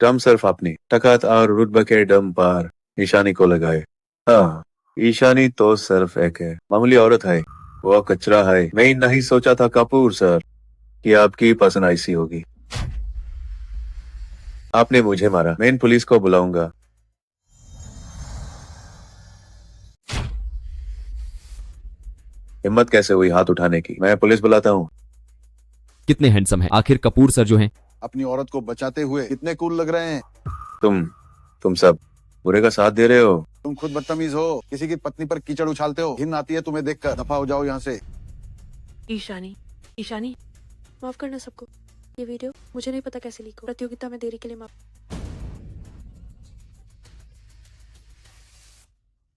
तुम सिर्फ अपनी ताकत और रुतबे के दम पर ईशानी को लगाए। हाँ, ईशानी तो सिर्फ एक है मामूली औरत है। वो कचरा है। मैं नहीं सोचा था कपूर सर कि आपकी पसंद ऐसी होगी। आपने मुझे मारा। मैं पुलिस को बुलाऊंगा। हिम्मत कैसे हुई हाथ उठाने की? मैं पुलिस बुलाता हूँ।
कितने हैंडसम हैं आखिर कपूर सर जो हैं।
अपनी औरत को बचाते हुए कितने कूल लग रहे हैं।
तुम सब बुरे का साथ दे रहे हो।
तुम खुद बदतमीज हो। किसी की पत्नी पर कीचड़ उछालते हो। घिन आती है तुम्हें देखकर। दफा हो जाओ यहाँ से।
ईशानी, ईशानी,
माफ करना सबको। ये वीडियो मुझे नहीं पता कैसे लीक हो। प्रतियोगिता में देरी के लिए माफ।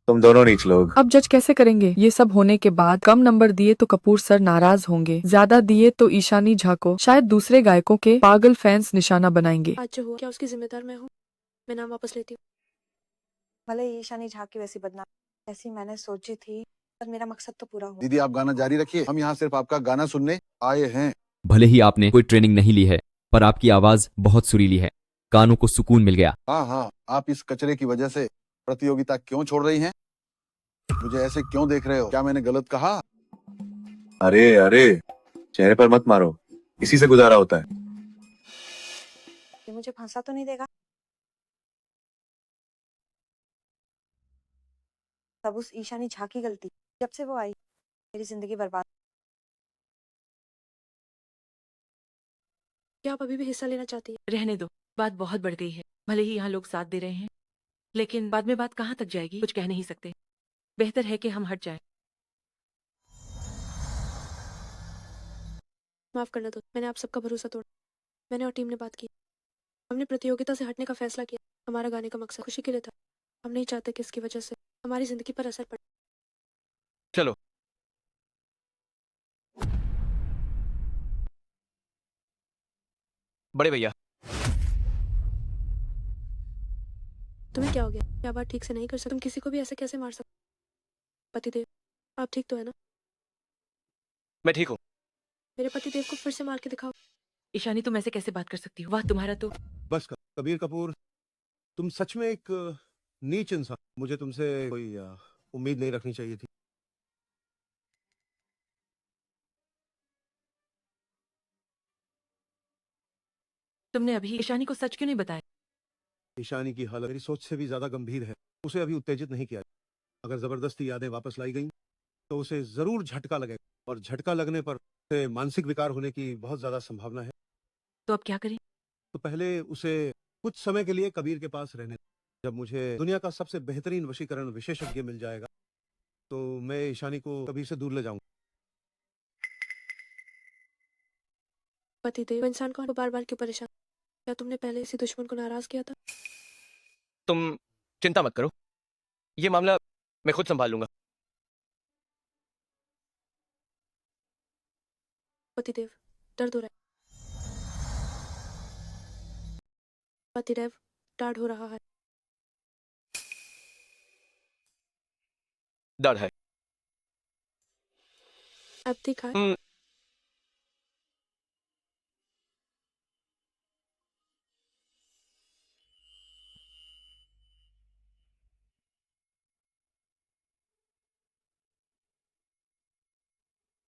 तुम दोनों नीच लोग।
अब जज कैसे करेंगे? ये सब होने के बाद कम नंबर दिए तो कपूर सर नाराज होंगे, ज्यादा दिए तो ईशानी झा को शायद दूसरे गायकों के पागल फैंस निशाना बनाएंगे।
आज जो हुआ क्या उसकी जिम्मेदार मैं हूँ? मैं नाम वापस लेती हूँ।
भले ईशानी झा की वैसी बदनाम ऐसी मैंने सोची थी, पर मेरा मकसद तो पूरा हुआ।
दीदी आप गाना जारी रखिए। हम यहाँ सिर्फ आपका गाना सुनने आए हैं।
भले ही आपने कोई ट्रेनिंग नहीं ली है पर आपकी आवाज बहुत सुरीली है। कानों को सुकून मिल गया।
हाँ हाँ, आप इस कचरे की वजह से प्रतियोगिता क्यों छोड़ रही हैं? मुझे ऐसे क्यों देख रहे हो? क्या मैंने गलत कहा?
अरे अरे, चेहरे पर मत मारो। इसी से गुजारा होता है।
ये मुझे फंसा तो नहीं देगा? सब उस ईशानी झा की गलती। जब से वो आई मेरी जिंदगी बर्बाद।
क्या आप अभी भी हिस्सा लेना चाहती है?
रहने दो। बात बहुत बढ़ गई है। भले ही यहाँ लोग साथ दे रहे हैं लेकिन बाद में बात कहाँ तक जाएगी कुछ कह नहीं सकते। बेहतर है कि हम हट जाएं।
माफ करना दो। मैंने आप सबका भरोसा तोड़ा। मैंने और टीम ने बात की। हमने प्रतियोगिता से हटने का फैसला किया। हमारा गाने का मकसद खुशी के लिए था। हम नहीं चाहते कि इसकी वजह से हमारी जिंदगी पर असर पड़े।
चलो। बड़े भैया,
तुम्हें क्या हो गया? क्या बात ठीक से नहीं कर सकते? तुम किसी को भी ऐसे कैसे मार सकते? पतिदेव, आप ठीक तो है ना?
मैं ठीक हूँ।
मेरे पतिदेव को फिर से मार के दिखाओ।
ईशानी, तुम ऐसे कैसे बात कर सकती हो? वाह, तुम्हारा तो।
बस कबीर कपूर, तुम सच में एक नीच इंसान। मुझे तुमसे कोई उम्मीद नहीं रखनी चाहिए थी।
तुमने अभी ईशानी को सच क्यों नहीं बताया?
ईशानी की हालत मेरी सोच से भी ज्यादा गंभीर है। उसे अभी उत्तेजित नहीं किया। अगर जबरदस्ती यादें वापस लाई गई तो उसे जरूर झटका लगेगा और झटका लगने पर से मानसिक विकार होने की बहुत ज्यादा संभावना है।
तो अब क्या करें?
तो पहले उसे कुछ समय के लिए कबीर के पास रहने दें। जब मुझे दुनिया का सबसे बेहतरीन वशीकरण विशेषज्ञ मिल जाएगा तो मैं ईशानी को कबीर से दूर ले जाऊंगा।
पतिदेव, इंसान को बार बार क्यों परेशान? क्या तुमने पहले इसी दुश्मन को नाराज किया था?
तुम चिंता मत करो, ये मामला मैं खुद संभाल लूंगा।
पतिदेव, दर्द हो रहा है। पतिदेव, दर्द हो रहा है।
दर्द है।
अब ठीक है?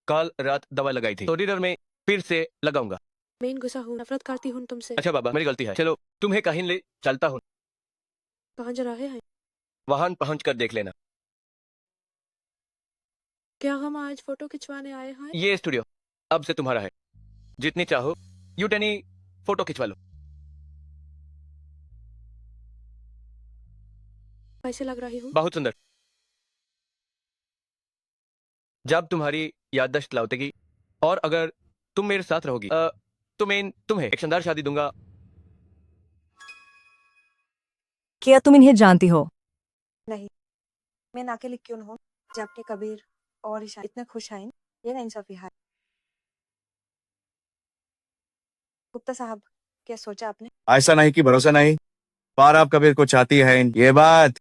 कल रात दवा लगाई थी तो डिनर में फिर से लगाऊंगा।
मैं गुस्सा हूँ, नफरत करती हूँ तुमसे।
अच्छा बाबा, मेरी गलती है। चलो तुम्हें कहीं ले चलता हूँ।
कहाँ जा रहे हैं?
वहां पहुंच कर देख लेना।
क्या हम आज फोटो खिंचवाने आए हैं?
ये स्टूडियो अब से तुम्हारा है। जितनी चाहो यूटेनी फोटो खिंचवा लो।
कैसे लग रही हूँ?
बहुत सुंदर। जब तुम्हारी याददाश्त लौटेगी और अगर तुम मेरे साथ रहोगी तो मैं तुम्हें एक शानदार शादी दूंगा।
क्या तुम इन्हें जानती हो?
नहीं, मैं अकेली क्यों हूँ जब अपने कबीर और ईशा इतने खुश हैं। ये ना इंसाफी है। गुप्ता साहब, क्या सोचा आपने?
ऐसा नहीं कि भरोसा नहीं, पर आप कबीर को चाहती हैं, ये बात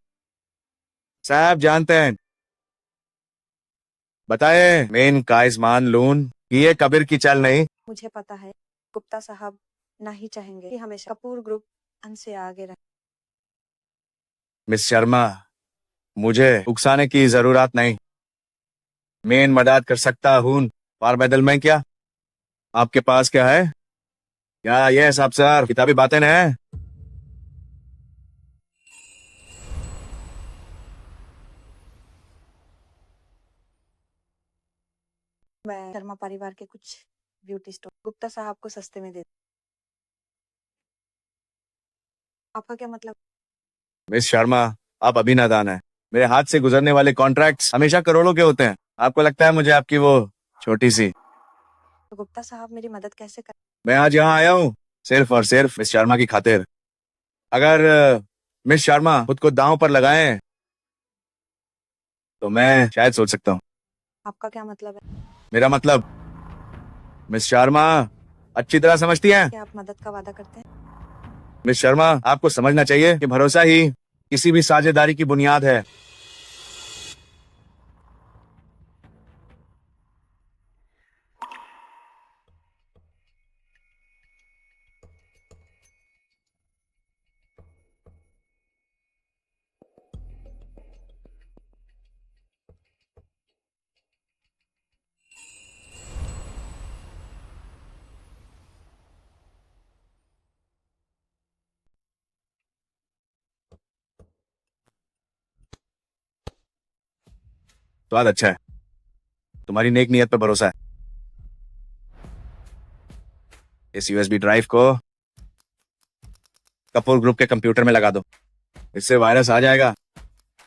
साहब जानते हैं। बताए मैं इनका मान लूं कि ये कबीर की चाल नहीं।
मुझे पता है गुप्ता साहब नहीं चाहेंगे कि हमेशा कपूर ग्रुप हमसे आगे रहे।
मिस शर्मा, मुझे उकसाने की जरूरत नहीं। मैं इन मदद कर सकता हूँ, पर बदल में क्या? आपके पास क्या है? क्या ये सब सर किताबी बातें हैं?
मैं शर्मा परिवार के कुछ ब्यूटी स्टोर गुप्ता साहब को सस्ते में दे। आपका क्या मतलब?
मिस शर्मा, आप अभी नादान हैं। मेरे हाथ से गुजरने वाले कॉन्ट्रैक्ट्स हमेशा करोड़ों के होते हैं। आपको लगता है मुझे आपकी वो छोटी सी?
तो गुप्ता साहब मेरी मदद कैसे कर?
मैं आज यहाँ आया हूँ सिर्फ और सिर्फ मिस शर्मा की खातिर। अगर मिस शर्मा खुद को दांव पर लगाएं तो मैं शायद सोच सकता हूँ।
आपका क्या मतलब है?
मेरा मतलब मिस शर्मा अच्छी तरह समझती हैं।
क्या आप मदद का वादा करते हैं?
मिस शर्मा, आपको समझना चाहिए कि भरोसा ही किसी भी साझेदारी की बुनियाद है। स्वाद अच्छा है। तुम्हारी नेक नियत पर भरोसा है। इस यूएसबी ड्राइव को कपूर ग्रुप के कंप्यूटर में लगा दो। इससे वायरस आ जाएगा।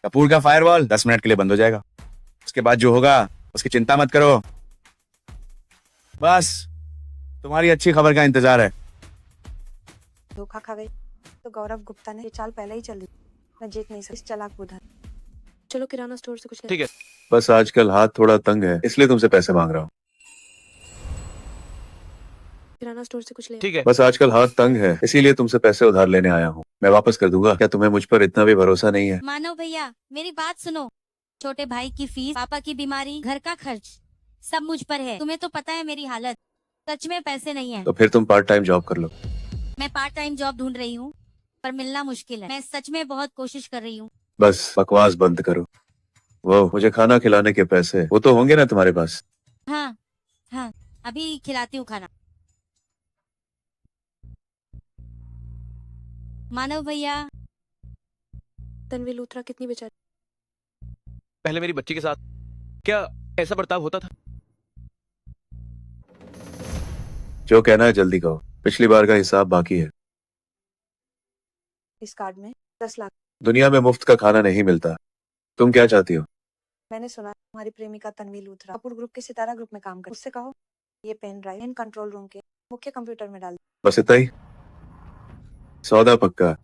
कपूर का फायरवॉल 10 मिनट के लिए बंद हो जाएगा। उसके बाद जो होगा उसकी चिंता मत करो। बस तुम्हारी अच्छी खबर का इंतजार है।
धोखा खा गई तो गौरव गुप्ता ने ये चाल पहले ही चली। मैं जीत नहीं सकती इस चालाक बुधन। चलो किराना स्टोर से कुछ ले।
ठीक है।
बस आजकल हाथ थोड़ा तंग है, इसलिए तुमसे पैसे मांग रहा हूँ।
किराना स्टोर से कुछ ले।
ठीक है।
बस आजकल हाथ तंग है, इसीलिए तुमसे पैसे उधार लेने आया हूँ। मैं वापस कर दूंगा। क्या तुम्हें मुझ पर इतना भी भरोसा नहीं है?
मानव भैया, मेरी बात सुनो। छोटे भाई की फीस, पापा की बीमारी, घर का खर्च सब मुझ पर है। तुम्हें तो पता है मेरी हालत। सच में पैसे नहीं है।
तो फिर तुम पार्ट टाइम जॉब कर लो।
मैं पार्ट टाइम जॉब ढूंढ रही हूँ पर मिलना मुश्किल है। मैं सच में बहुत कोशिश कर रही हूँ।
बस बकवास बंद करो। वो मुझे खाना खिलाने के पैसे वो तो होंगे ना तुम्हारे पास?
हाँ हाँ, अभी खिलाती हूँ खाना। मानव भैया,
तन्वी लूथरा कितनी बेचारी।
पहले मेरी बच्ची के साथ क्या ऐसा बर्ताव होता था?
जो कहना है जल्दी कहो, पिछली बार का हिसाब बाकी है।
इस कार्ड में 10 लाख।
दुनिया में मुफ्त का खाना नहीं मिलता। तुम क्या चाहती हो?
मैंने सुना तुम्हारी प्रेमिका तन्वी लूथरा कपूर ग्रुप के सितारा ग्रुप में काम कर, उससे कहो ये पेन ड्राइव इन कंट्रोल रूम के मुख्य कंप्यूटर में डाल।
बस इतना ही? सौदा पक्का?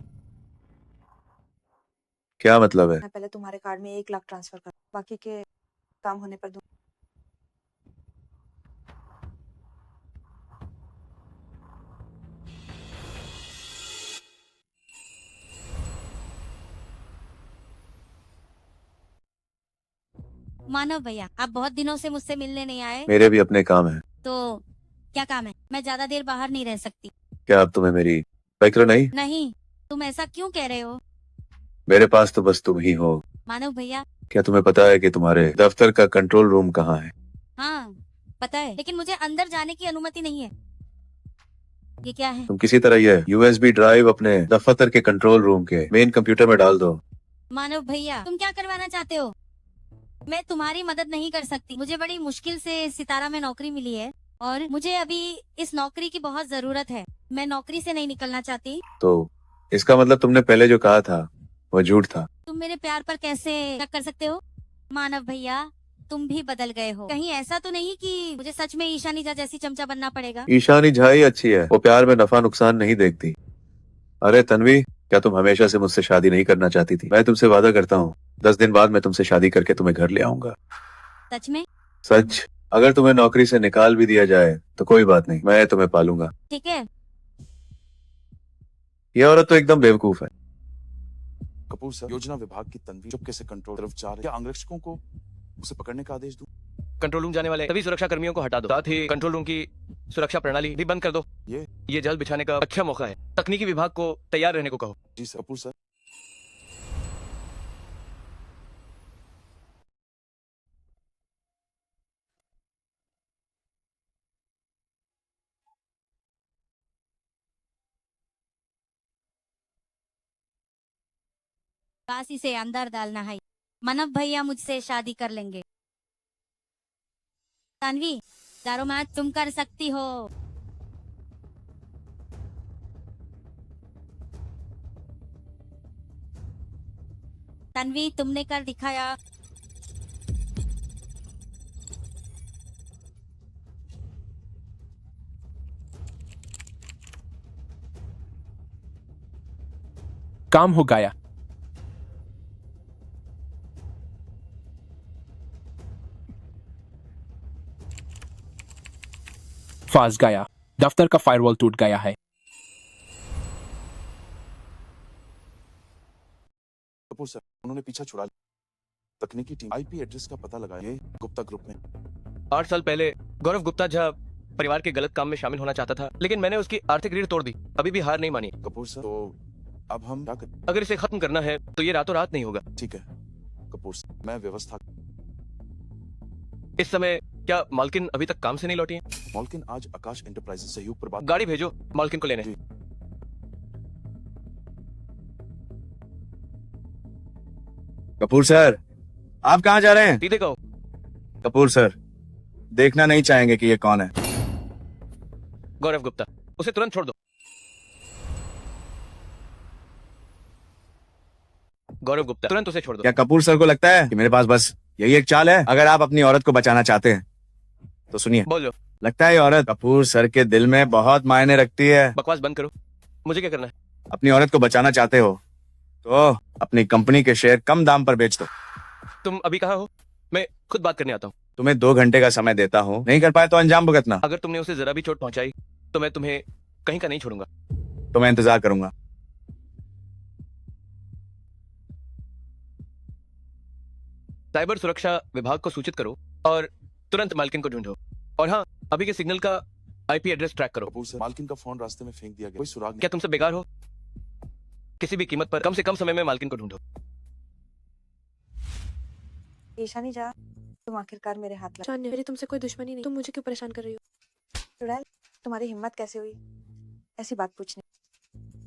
क्या मतलब है?
मैं पहले तुम्हारे कार्ड में 1 लाख ट्रांसफर कर, बाकी के काम होने पर दूं।
मानव भैया, आप बहुत दिनों से मुझसे मिलने नहीं आए,
मेरे भी अपने काम है।
तो क्या काम है? मैं ज्यादा देर बाहर नहीं रह सकती।
क्या अब तुम्हें मेरी फिक्र नहीं?
नहीं, तुम ऐसा क्यों कह रहे हो?
मेरे पास तो बस तुम ही हो।
मानव भैया,
क्या तुम्हें पता है कि तुम्हारे दफ्तर का कंट्रोल रूम कहाँ है?
हाँ पता है, लेकिन मुझे अंदर जाने की अनुमति नहीं है। ये क्या है?
तुम किसी तरह ये USB ड्राइव अपने दफ्तर के कंट्रोल रूम के मेन कंप्यूटर में डाल दो।
मानव भैया, तुम क्या करवाना चाहते हो? मैं तुम्हारी मदद नहीं कर सकती। मुझे बड़ी मुश्किल से सितारा में नौकरी मिली है और मुझे अभी इस नौकरी की बहुत जरूरत है। मैं नौकरी से नहीं निकलना चाहती।
तो इसका मतलब तुमने पहले जो कहा था वो झूठ था।
तुम मेरे प्यार पर कैसे शक कर सकते हो? मानव भैया, तुम भी बदल गए हो। कहीं ऐसा तो नहीं कि मुझे सच में ईशानी झा जैसी चमचा बनना पड़ेगा?
ईशानी झा ही अच्छी है, वो प्यार में नफा नुकसान नहीं देखती। अरे तन्वी, क्या तुम हमेशा से मुझसे शादी नहीं करना चाहती थी? मैं तुमसे वादा करता हूँ 10 दिन बाद मैं तुमसे शादी करके तुम्हें घर ले आऊंगा।
सच में?
सच। अगर तुम्हें नौकरी से निकाल भी दिया जाए तो कोई बात नहीं, मैं तुम्हें पालूंगा।
ठीक है।
ये औरत तो एकदम बेवकूफ है।
कपूर सर, योजना विभाग की तन्वी चुपके से कंट्रोल तरफ जा रही है। क्या अंगरक्षकों को उसे पकड़ने का आदेश दूं?
कंट्रोल रूम जाने वाले सभी सुरक्षा कर्मियों को हटा दो, साथ ही कंट्रोल रूम की सुरक्षा प्रणाली भी बंद कर दो। ये जल बिछाने का अच्छा मौका है। तकनीकी विभाग को तैयार रहने को कहो।
जी सर। कपूर सर,
काशी से अंदर डालना है। मानव भैया मुझसे शादी कर लेंगे। तन्वी, दारोमद तुम कर सकती हो। तन्वी, तुमने कर दिखाया।
काम हो गया। फंस गया। दफ्तर का फायरवॉल टूट गया है।
कपूर सर, उन्होंने पीछा छुड़ा लिया। तकनीकी टीम IP एड्रेस का पता लगाए गुप्ता ग्रुप में।
8 साल पहले गौरव गुप्ता झा परिवार के गलत काम में शामिल होना चाहता था, लेकिन मैंने उसकी आर्थिक रीढ़ तोड़ दी। अभी भी हार नहीं मानी।
कपूर सर, तो अब हम क्या करें?
अगर इसे खत्म करना है तो ये रातों रात नहीं होगा।
ठीक है कपूर सर, मैं व्यवस्था।
इस समय क्या मालकिन अभी तक काम से नहीं लौटी है?
मालकिन आज आकाश एंटरप्राइजेस सहयोग पर बात।
गाड़ी भेजो मालकिन को लेने।
कपूर सर, आप कहाँ जा रहे हैं?
सीधे कहो।
कपूर सर, देखना नहीं चाहेंगे कि ये कौन है।
गौरव गुप्ता, उसे तुरंत छोड़ दो। गौरव गुप्ता, तुरंत उसे छोड़ दो।
क्या कपूर सर को लगता है कि मेरे पास बस यही एक चाल है? अगर आप अपनी औरत को बचाना चाहते हैं तो सुनिए।
बोलो।
लगता है ये औरत कपूर सर के दिल में बहुत मायने रखती है।
बकवास बंद करो। मुझे क्या करना है?
अपनी औरत को बचाना चाहते हो तो अपनी कंपनी के शेयर कम दाम पर बेच दो।
तुम अभी कहाँ हो? मैं खुद बात करने आता हूँ।
तुम्हें 2 घंटे का समय देता हूँ, नहीं कर पाए तो अंजाम भुगतना।
अगर तुमने उसे जरा भी चोट पहुंचाई तो मैं तुम्हें कहीं का नहीं छोड़ूंगा।
तो मैं इंतजार करूंगा।
साइबर सुरक्षा विभाग को सूचित करो और तुरंत मालकिन को ढूंढो। और हाँ, अभी के सिग्नल का IP एड्रेस ट्रैक करो।
कपूर सर, मालकिन का फोन रास्ते में फेंक दिया गया, कोई सुराग नहीं।
क्या तुम सब बेकार हो? किसी भी कीमत पर कम से कम समय में मालकिन को ढूंढो।
ईशानी झा, तुम आखिरकार मेरे हाथ लगा।
जानिए, मेरी तुमसे कोई दुश्मनी नहीं। तुम मुझे क्यों परेशान कर रही हो?
चुड़ैल, तुम्हारी हिम्मत कैसे हुई ऐसी बात पूछने?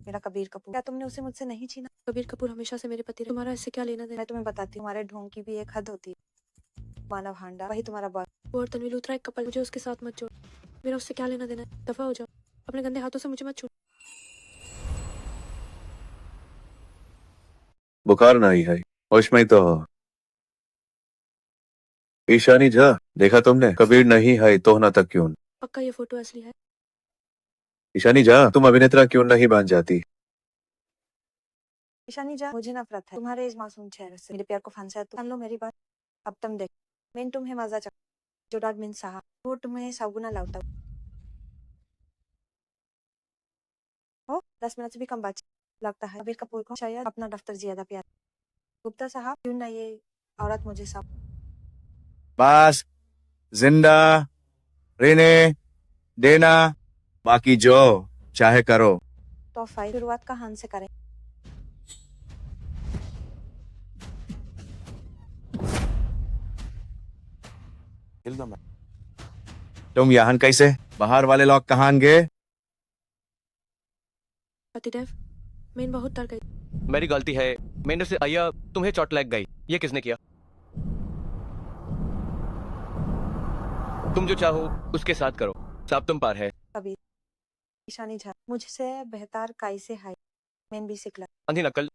मेरा कबीर कपूर, क्या तुमने उसे मुझसे नहीं छीना?
कबीर कपूर हमेशा से मेरे पति रहे। तुम्हारा इससे क्या लेना देना?
मैं तुम्हें बताती हूँ, तुम्हारे ढोंग की भी एक हद होती है। मानव हांडा, वही तुम्हारा बॉस।
वो और तन्वी लूथरा एक कपल, मुझे उसके साथ मत जोड़। मेरा उससे क्या लेना देना है? दफा हो जाओ, अपने गंदे हाथों से मुझे मत छू।
बुखार नहीं है, होश में तो हो। ईशानी झा, देखा तुमने? कबीर नहीं है तो ना तक क्यों?
पक्का ये फोटो असली है?
ईशानी झा, तुम अभिनेत्रा क्यों नहीं बन जाती?
ईशानी जा, मुझे नफरत है तुम्हारे इस मासूम चेहरे से। मेरे प्यार को फंसा है तो मान लो मेरी बात। अब तुम देख, मैं तुम्हें मजा चक जो डॉट मिन सहा वो तुम्हें सगुना लाउता हो। 10 मिनट से भी कम बात लगता है कबीर कपूर को शायद अपना दफ्तर ज्यादा प्यार। गुप्ता साहब, क्यों ना ये औरत मुझे सब
बस जिंदा रहने देना, बाकी जो चाहे करो।
तोहफा शुरुआत कहाँ से करें?
हिलना मैं।
तुम यहाँ कैसे? बाहर वाले लोग कहाँ गए?
पतिदेव, मैं बहुत डर गई।
मेरी गलती है। मैंने से आया तुम्हें चोट लग गई। ये किसने किया? तुम जो चाहो उसके साथ करो, साब तुम पार है।
कबीर, ईशानी झा मुझसे बेहतर कैसे है? मैं भी सिखला
अंधी नकल।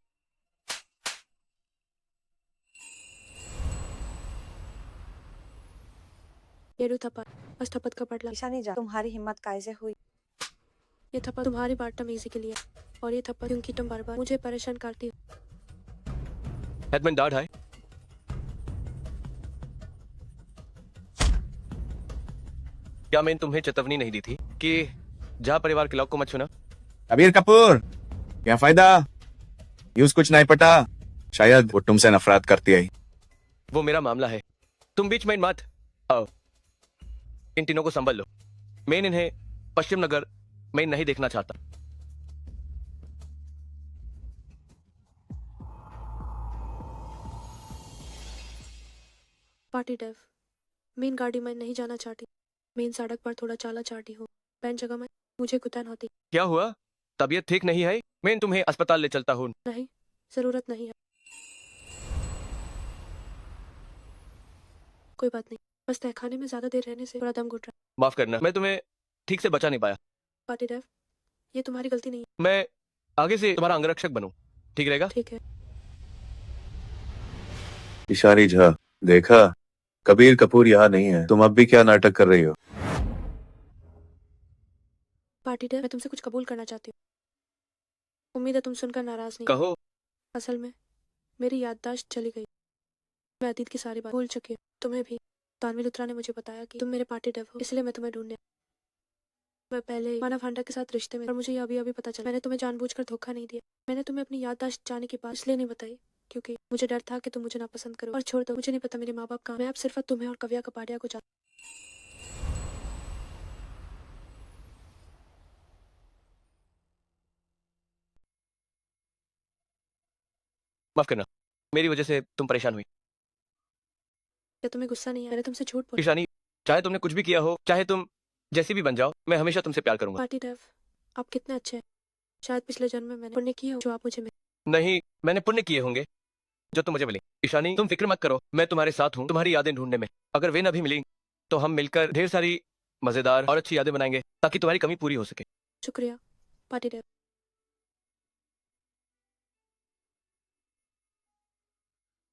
ये थप्पड़ बस थप्पड़ का पटला।
ईशानी झा, तुम्हारी हिम्मत कैसे हुई?
ये थप्पड़ तुम्हारी बदतमीजी के लिए, और ये थप्पड़ क्योंकि तुम बार बार मुझे परेशान करती हो।
हेडमैन डार्ड है। क्या मैंने तुम्हें चेतावनी नहीं दी थी कि झा परिवार के लोग को मत छूना?
कबीर कपूर, क्या फायदा? यूज कुछ नहीं पता, शायद वो तुमसे नफरत करती है।
वो मेरा मामला है, तुम बीच में मत आओ। इन तीनों को संभल लो। मैं इन्हें पश्चिम नगर में नहीं देखना चाहता।
पार्टी डेव, मैं इन गाड़ी में नहीं जाना चाहती। मैं इन सड़क पर थोड़ा चाला चाहती हूँ। पैन जगह में मुझे कुतैन होती।
क्या हुआ? तबीयत ठीक नहीं है? मैं तुम्हें अस्पताल ले चलता हूँ।
नहीं, जरूरत नहीं है। कोई बात नहीं, बस तहखाने में ज्यादा देर रहने से थोड़ा दम घुट रहा।
माफ करना, मैं तुम्हें ठीक से बचा नहीं पाया।
पार्टी डेव, ये तुम्हारी गलती नहीं है।
मैं आगे से तुम्हारा अंगरक्षक बनूं, ठीक रहेगा?
ठीक है।
ईशानी झा, देखा? कबीर कपूर यहाँ नहीं है। तुम अब भी क्या नाटक कर रही हो?
पार्टी डेव, मैं तुमसे कुछ कबूल करना चाहती हूँ। उम्मीद है तुम सुनकर नाराज नहीं।
कहो।
असल में मेरी याददाश्त चली गई। मैं अतीत की सारी बात भूल चुकी हूँ। तुम्हें भी तानवी लुथरा ने मुझे बताया कि तुम मेरे पार्टी डेव हो, इसलिए मैं तुम्हें ढूंढने। मैं पहले मानव हांडा के साथ रिश्ते में, और मुझे ये अभी अभी पता चला। मैंने तुम्हें जानबूझकर धोखा नहीं दिया। मैंने तुम्हें अपनी याददाश्त जाने की बात इसलिए नहीं बताई क्योंकि मुझे डर था कि तुम मुझे नापसंद करो। और छोड़ दो, मुझे नहीं पता मेरे माँ बाप कहाँ। मैं अब सिर्फ तुम्हें और कव्या कपाड़िया को जानती।
माफ करना, मेरी वजह से तुम परेशान हुई।
क्या तुम्हें गुस्सा नहीं है? मैंने तुमसे झूठ बोला।
ईशानी, चाहे तुमने कुछ भी किया हो, चाहे तुम जैसी भी बन जाओ, मैं हमेशा तुमसे प्यार करूंगा।
पार्टी डेव, आप कितने अच्छे हैं। शायद पिछले जन्म में मैंने पुण्य किया हो जो आप मुझे मिले।
नहीं, मैंने पुण्य किए होंगे जो तुम मुझे मिले। ईशानी, तुम फिक्र मत करो, मैं तुम्हारे साथ हूँ तुम्हारी यादें ढूंढने में। अगर वे न भी मिली तो हम मिलकर ढेर सारी मजेदार और अच्छी यादें बनाएंगे ताकि तुम्हारी कमी पूरी हो सके।
शुक्रिया पार्टी डेव।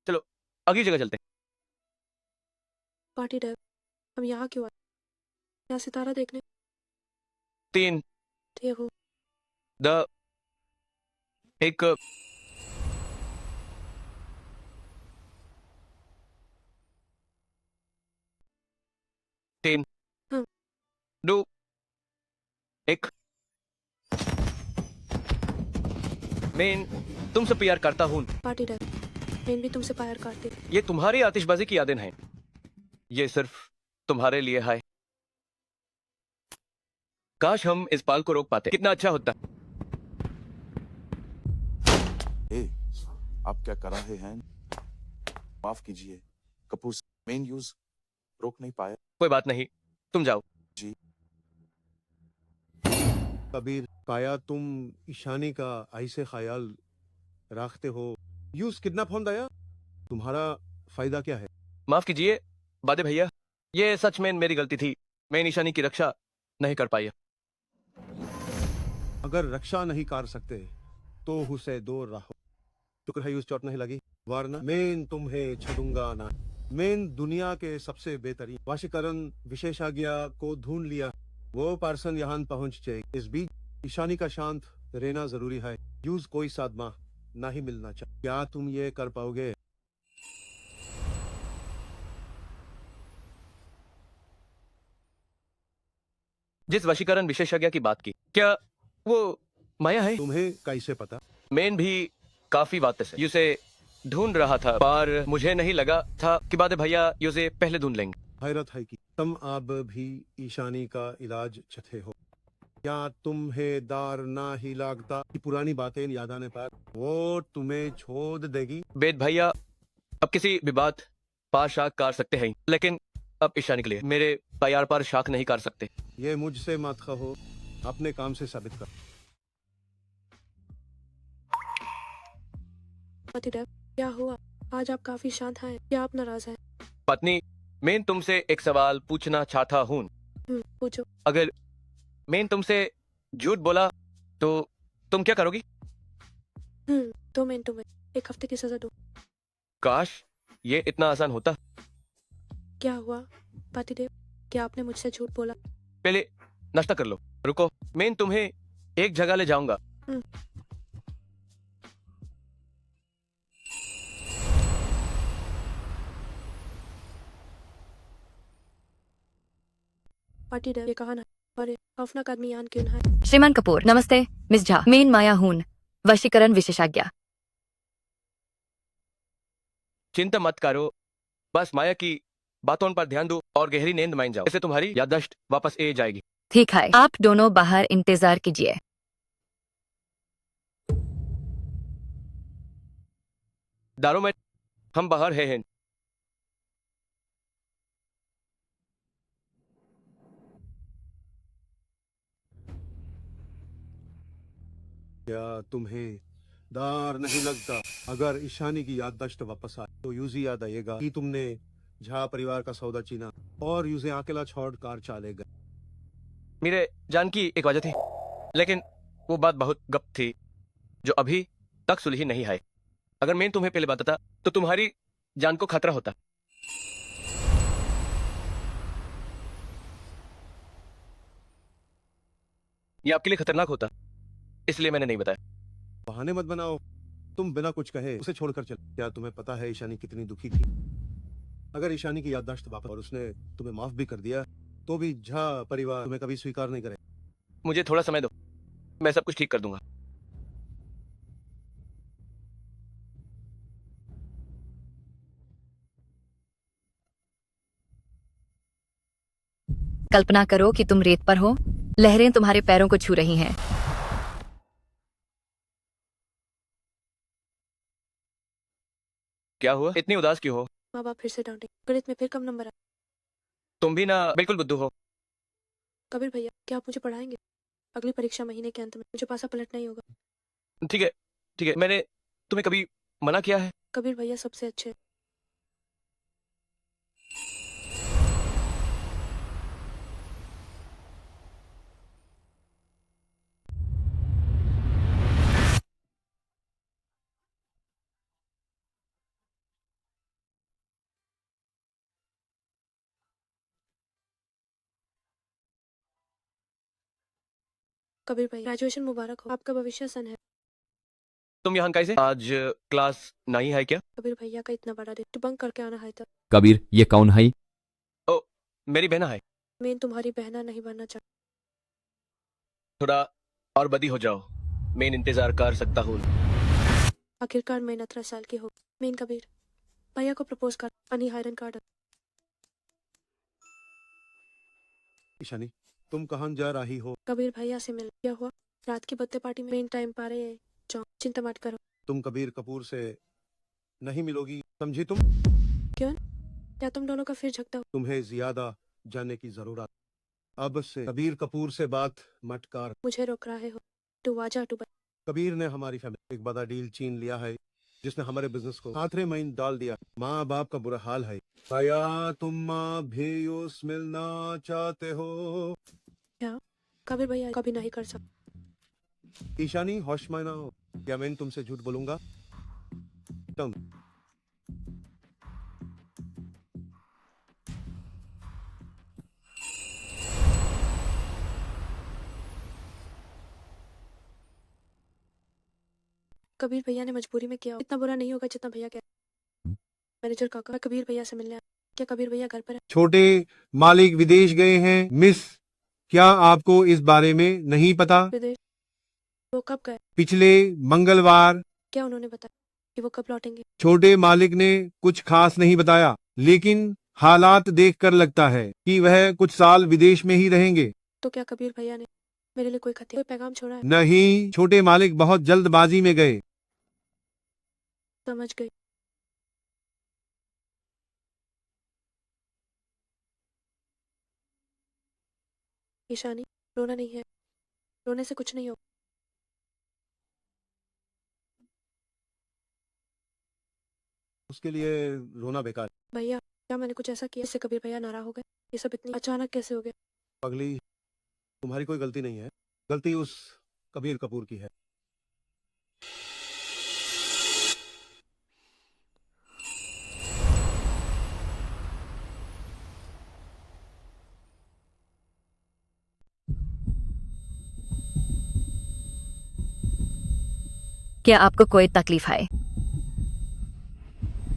चलो अगली जगह चलते हैं।
पार्टी डेव, हम यहाँ क्यों आए? यहाँ सितारा देखने।
3
देखो,
द एक तीन
हाँ।
2 1। मैं तुमसे प्यार करता हूँ।
पार्टी डेव, मैं भी तुमसे प्यार करती हूँ।
ये तुम्हारी आतिशबाजी की यादें हैं। ये सिर्फ तुम्हारे लिए है। काश हम इस पाल को रोक पाते, कितना अच्छा होता।
आप क्या कर रहे हैं? माफ कीजिए कपूर, मेन यूज रोक नहीं पाया।
कोई बात नहीं, तुम जाओ।
जी
कबीर काया, तुम ईशानी का ऐसे ख्याल रखते हो। यूज किडनैप होने आया, तुम्हारा फायदा क्या है?
माफ कीजिए बादे भैया, ये सच में मेरी गलती थी। मैं निशानी की रक्षा नहीं कर पाई है।
अगर रक्षा नहीं कर सकते तो उसे दूर रहो। शुक्र है यूज चोट नहीं लगी, वरना मैं तुम्हें छोड़ूंगा ना। मैंने दुनिया के सबसे बेहतरीन वशीकरण विशेषज्ञ को ढूंढ लिया। वो पर्सन यहाँ पहुंच जाए। इस बीच ईशानी का शांत रहना जरूरी है। यूज कोई सदमा नहीं मिलना चाहिए। क्या तुम ये कर पाओगे?
जिस वशीकरण विशेषज्ञ की बात की, क्या वो माया है?
तुम्हें कैसे पता?
मैन भी काफी बातें से उसे ढूंढ रहा था, पर मुझे नहीं लगा था कि बाद भैया उसे पहले ढूंढ लेंगे।
हैरत है कि तुम अब भी ईशानी का इलाज चाहते हो। क्या तुम्हें डर ना ही लगता कि पुरानी बातें याद आने पर वो तुम्हें छोड़ देगी?
बेद भैया अब किसी भी बात पर शाक कर सकते हैं, लेकिन अब ईशानी के लिए मेरे प्यार पर शाक नहीं कर सकते।
ये मुझसे मत कहो, अपने काम से साबित कर।
पतिदेव, क्या हुआ? आज आप काफी शांत हैं। क्या आप नाराज हैं?
पत्नी, मैं तुमसे एक सवाल पूछना चाहता हूँ।
पूछो।
अगर मैं तुमसे झूठ बोला तो तुम क्या करोगी?
तो मैं तुम्हें 1 हफ्ते की सजा दूं।
काश ये इतना आसान होता।
क्या हुआ पतिदेव? क्या आपने मुझसे झूठ बोला?
पहले नाश्ता कर लो, रुको, मैं तुम्हें एक जगह ले जाऊंगा।
पतिदेव, ये कहा ना, अरे खौफनाक आदमी यान क्यों है?
श्रीमान कपूर, नमस्ते। मिस झा, मैं माया हूं, वशीकरण विशेषज्ञ।
चिंता मत करो, बस माया की बातों पर ध्यान दो और गहरी नींद मान जाओ। इससे तुम्हारी याददाश्त वापस आ जाएगी।
ठीक है, आप दोनों बाहर इंतजार कीजिए।
दारो में हम बाहर हैं।
क्या तुम्हें डर नहीं लगता? अगर ईशानी की याददाश्त वापस आए तो यूजी याद आएगा कि तुमने झा परिवार का सौदा छीना और यूजे अकेला छोड़ कार चले गए।
मेरे जान की एक वजह थी, लेकिन वो बात बहुत गप थी जो अभी तक सुलझी नहीं है। अगर मैं तुम्हें पहले बताता तो तुम्हारी जान को खतरा होता। ये आपके लिए खतरनाक होता, इसलिए मैंने नहीं बताया।
बहाने मत बनाओ, तुम बिना कुछ कहे उसे छोड़कर चले। क्या तुम्हें पता है ईशानी कितनी दुखी थी? अगर ईशानी की याददाश्त वापस और उसने तुम्हें माफ भी कर दिया तो भी झा परिवार तुम्हें कभी स्वीकार नहीं करे।
मुझे थोड़ा समय दो, मैं सब कुछ ठीक कर दूंगा।
कल्पना करो कि तुम रेत पर हो, लहरें तुम्हारे पैरों को छू रही हैं।
क्या हुआ, इतनी उदास क्यों हो?
माँ बाप फिर से डांटे, गणित में फिर कम नंबर आए।
तुम भी ना बिल्कुल बुद्धू हो।
कबीर भैया, क्या आप मुझे पढ़ाएंगे? अगली परीक्षा महीने के अंत में, मुझे पासा पलटना ही होगा।
ठीक है ठीक है, मैंने तुम्हें कभी मना किया है?
कबीर भैया सबसे अच्छे। कबीर भाई, ग्रेजुएशन मुबारक हो, आपका भविष्य सन है।
तुम यहाँ कैसे? आज क्लास नहीं है क्या?
कबीर भैया का इतना बड़ा दिन बंक करके आना है था।
कबीर, ये कौन है?
ओ, मेरी बहना है।
मैं तुम्हारी बहना नहीं बनना चाहता।
थोड़ा और बदी हो जाओ, मैं इंतजार कर सकता हूँ।
आखिरकार मैं 18 साल की हो। मैं कबीर भैया को प्रपोज कर अनी हायरन कार्ड।
ईशानी, तुम कहाँ जा रही हो?
कबीर भैया से मिल। क्या हुआ? रात की बर्थडे पार्टी में मेन टाइम पा रहे हैं। जाओ, चिंता मत करो।
तुम कबीर कपूर से नहीं मिलोगी, समझी तुम?
क्यों? क्या तुम दोनों का फिर झगड़ा हो?
तुम्हें ज्यादा जानने की जरूरत। अब से कबीर कपूर से बात मत कर।
मुझे रोक रहे हो? तू आजा तू।
कबीर ने हमारी फैमिली एक बड़ा डील छीन लिया है, जिसने हमारे बिजनेस को खतरे में डाल दिया। माँ बाप का बुरा हाल है। भैया, तुम भी उस मिलना चाहते हो?
क्या कबीर भैया कभी नहीं कर सकते।
ईशानी होश में ना हो, या मैं तुमसे झूठ बोलूंगा? तुम
कबीर भैया ने मजबूरी में किया, इतना बुरा नहीं होगा जितना भैया कह। मैनेजर काका, मैं कबीर भैया से मिलने आया। क्या कबीर भैया घर पर है?
छोटे मालिक विदेश गए हैं मिस, क्या आपको इस बारे में नहीं पता?
विदेश? वो कब गए?
पिछले मंगलवार।
क्या उन्होंने बताया कि वो कब लौटेंगे?
छोटे मालिक ने कुछ खास नहीं बताया, लेकिन हालात देखकर लगता है कि वह कुछ साल विदेश में ही रहेंगे।
तो क्या कबीर भैया ने मेरे लिए कोई कोई पैगाम छोड़ा है?
नहीं, छोटे मालिक बहुत जल्दबाजी में गए।
समझ गई। ईशानी, रोना नहीं है, रोने से कुछ नहीं होगा।
उसके लिए रोना बेकार।
भैया, क्या मैंने कुछ ऐसा किया जिससे कबीर भैया नाराज हो गए? ये सब इतनी अचानक कैसे हो गया?
पगली, तुम्हारी कोई गलती नहीं है, गलती उस कबीर कपूर की है।
क्या आपको कोई तकलीफ है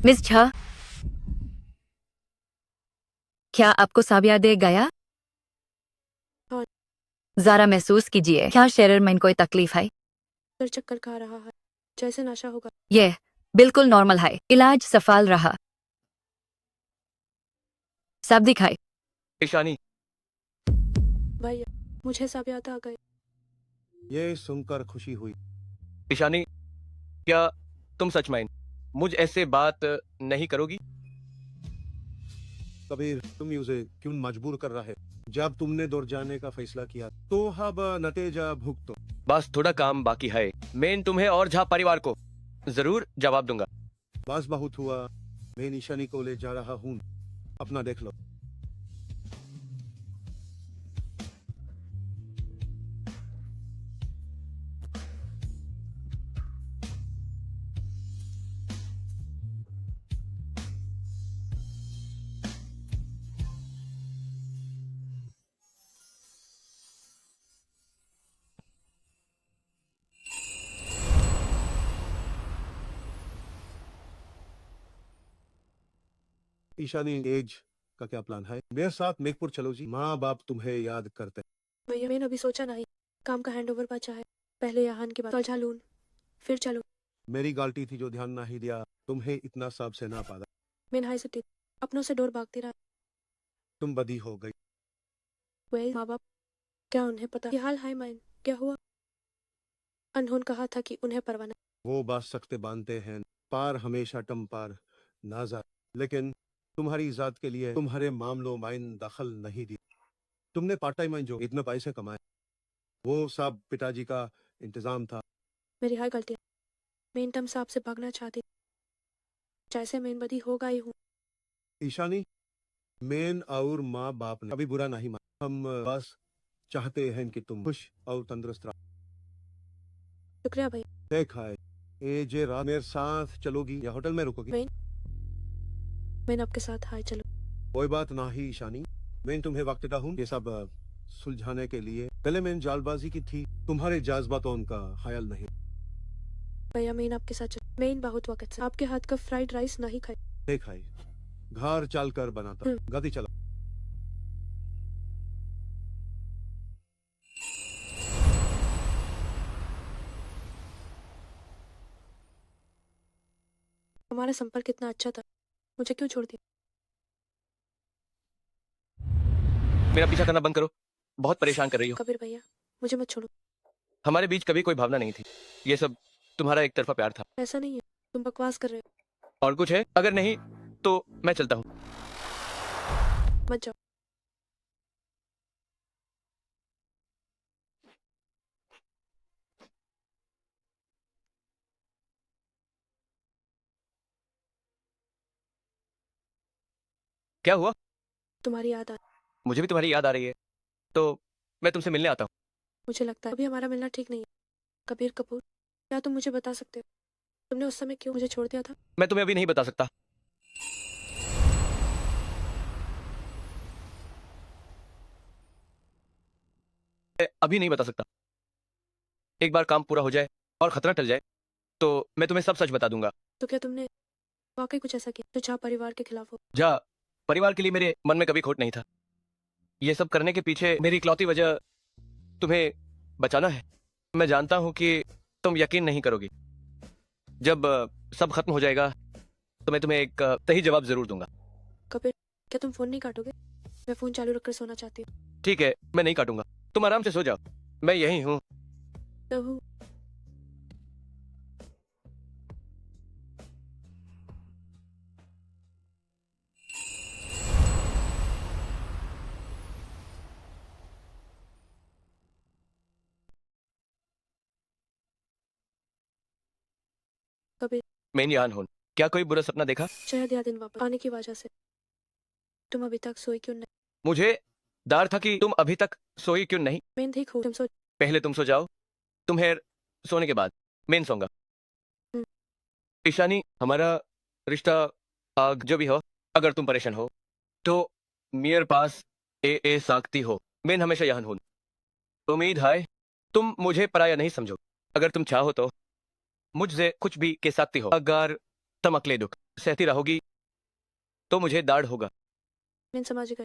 मिस झा? क्या आपको साबिया दे गया?
हाँ।
जरा महसूस कीजिए, क्या शरीर में कोई तकलीफ है?
सर चक्कर खा रहा है, जैसे नशा होगा।
ये बिल्कुल नॉर्मल है, इलाज सफल रहा। सब दिखाए।
ईशानी,
भैया, मुझे सब याद आ गए।
ये सुनकर खुशी हुई।
ईशानी, क्या तुम सच में मुझ ऐसे बात नहीं करोगी?
कबीर, तुम उसे क्यों मजबूर कर रहा है? जब तुमने दूर जाने का फैसला किया तो अब नतीजा भुगतो।
बस थोड़ा काम बाकी है, मैं तुम्हें और झा परिवार को जरूर जवाब दूंगा।
बस बहुत हुआ, मैं ईशानी को ले जा रहा हूँ, अपना देख लो। ईशानी, एज का क्या प्लान है? मेरे साथ मेघपुर चलो जी, माँ बाप तुम्हें याद करते हैं।
भैया, मैंने अभी सोचा नहीं, काम का हैंडओवर बचा है। पहले यहाँ के बाद सुलझा लूं, फिर चलूं।
मेरी गलती थी जो ध्यान नहीं दिया, तुम्हें इतना सब से ना पाला।
मैं नहाई सुती, अपनों से डोर भागती रहा।
तुम बदी हो गई।
वे माँ बाप, क्या उन्हें पता कि हाल है माइन क्या हुआ? अनहोन कहा था कि उन्हें परवाना।
वो बात सकते बांधते हैं, पार हमेशा टम पार नाजा, लेकिन तुम्हारी इज्जत के लिए तुम्हारे मामलों में दखल नहीं दी। तुमने पार्ट टाइम में जो इतने पैसे कमाए, वो सब पिताजी का इंतजाम था।
मेरी हर गलती, मैं इन टम साहब से भागना चाहती, जैसे मैं बदी हो गई हूँ।
ईशानी, मैन और माँ बाप ने कभी बुरा नहीं माना, हम बस चाहते हैं कि तुम खुश और तंदुरुस्त रहो।
शुक्रिया भाई।
देखा है, ए जे रात मेरे साथ चलोगी या होटल में रुकोगी?
मैं आपके साथ हाय चलो।
कोई बात नहीं ईशानी, मैं तुम्हें वक्त देता हूँ ये सब सुलझाने के लिए। पहले मैंने जालबाजी की थी, तुम्हारे जज्बातों का ख्याल नहीं।
भैया, मैं आपके साथ चल, मैं इन बहुत वक्त से आपके हाथ का फ्राइड राइस नहीं खाई।
देखा है, घर चल कर बनाता, गति चला।
हमारा संपर्क कितना अच्छा था, मुझे क्यों छोड़ दिया?
मेरा पीछा करना बंद करो, बहुत परेशान कर रही हो।
कबीर भैया, मुझे मत छोड़ो।
हमारे बीच कभी कोई भावना नहीं थी, ये सब तुम्हारा एक तरफा प्यार था।
ऐसा नहीं है, तुम बकवास कर रहे हो।
और कुछ है? अगर नहीं तो मैं चलता हूँ।
मत जाओ।
क्या हुआ?
तुम्हारी याद आ।
मुझे भी तुम्हारी याद आ रही है, तो मैं तुमसे मिलने आता हूँ।
मुझे लगता है अभी हमारा मिलना ठीक नहीं है। कबीर कपूर, क्या तुम मुझे बता सकते हो तुमने उस समय क्यों मुझे छोड़ दिया था?
मैं तुम्हें अभी नहीं बता सकता। मैं अभी नहीं बता सकता। एक बार काम पूरा हो जाए और खतरा टल जाए तो मैं तुम्हें सब सच बता दूंगा।
तो क्या तुमने वाकई कुछ ऐसा किया जो जहाँ परिवार के खिलाफ हो?
जा परिवार के लिए मेरे मन में कभी खोट नहीं था। ये सब करने के पीछे मेरी इकलौती वजह तुम्हें बचाना है। मैं जानता हूं कि तुम यकीन नहीं करोगी। जब सब खत्म हो जाएगा तो मैं तुम्हें एक सही जवाब जरूर दूंगा।
कबीर, क्या तुम फोन नहीं काटोगे? मैं फोन चालू रखकर सोना चाहती हूँ।
ठीक है, मैं नहीं काटूंगा। तुम आराम से सो जाओ, मैं यही हूँ।
लहू, कबीर,
मैं यहाँ हूँ। क्या कोई बुरा सपना देखा?
शायद यह दिन वापस आने की वजह से तुम अभी तक सोई क्यों नहीं?
मुझे डर था कि तुम अभी तक सोई क्यों नहीं।
मैं ठीक हूँ, तुम सो।
पहले तुम सो जाओ, तुम्हें सोने के बाद मैं सोऊंगा। ईशानी, हमारा रिश्ता जो भी हो, अगर तुम परेशान हो तो मेरे पास ए सकती हो। मैं हमेशा यहाँ हूँ। उम्मीद है तुम मुझे पराया नहीं समझो। अगर तुम चाहो तो मुझसे कुछ भी कह सकती हो। अगर तुम अकेले दुख सहती रहोगी तो मुझे दाढ़ होगा।
मैं समझ गई।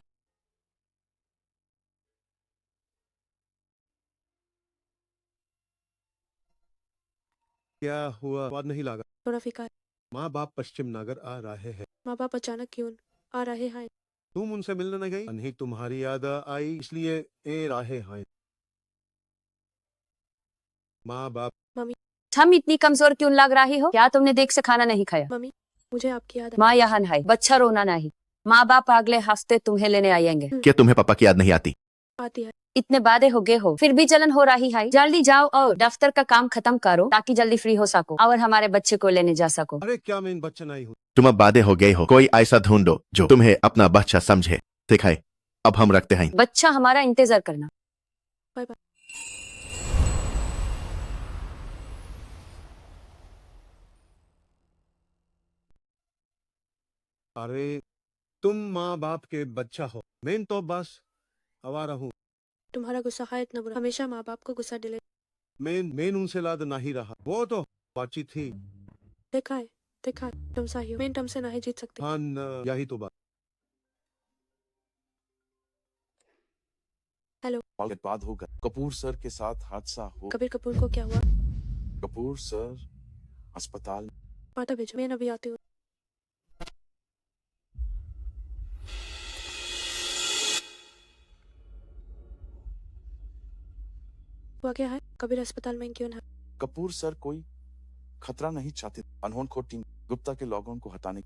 क्या हुआ? स्वाद नहीं लगा?
थोड़ा फीका है।
माँ बाप पश्चिम नगर आ रहे हैं।
माँ बाप अचानक क्यों आ रहे हैं?
तुम उनसे मिलने न गई? नहीं, तुम्हारी याद आई इसलिए ए रहे हैं। माँ बाप।
मम्मी,
हम इतनी कमजोर क्यों लग रही हो? क्या तुमने देख से खाना नहीं खाया?
मम्मी, मुझे आपकी याद
माँ यहाँ है, बच्चा रोना नहीं। माँ बाप अगले हफ्ते तुम्हें लेने आएंगे।
क्या तुम्हें पापा की याद नहीं आती?
आती है।
इतने वादे हो गए हो फिर भी जलन हो रही है। जल्दी जाओ और दफ्तर का काम खत्म करो ताकि जल्दी फ्री हो सको और हमारे बच्चे को लेने जा सको।
अरे क्या मैं इन बच्चा नहीं हूँ?
तुम अब बादे हो गए हो। कोई ऐसा ढूंढो जो तुम्हें अपना बच्चा समझे। ठीक है, अब हम रखते हैं।
बच्चा हमारा इंतजार करना।
Bye bye.
अरे तुम माँ बाप के बच्चा हो, मैं तो बस आवारा हूँ।
तुम्हारा गुस्सा है इतना बुरा, हमेशा माँ बाप को गुस्सा दिले।
मैं उनसे लाद नहीं रहा। वो तो बातचीत थी।
देखा है तुम सही हो। मैं तुमसे नहीं जीत सकती।
हाँ, यही तो बात।
हेलो।
बाद होगा। कपूर सर के साथ हादसा हो।
कबीर कपूर को क्या हुआ?
कपूर सर अस्पताल।
पाटा भेजो, मैं अभी आती हूँ। हुआ क्या है? कबीर अस्पताल में क्यों है?
कपूर सर कोई खतरा नहीं चाहते। अनहोनी खोट टीम गुप्ता के लोगों को हटाने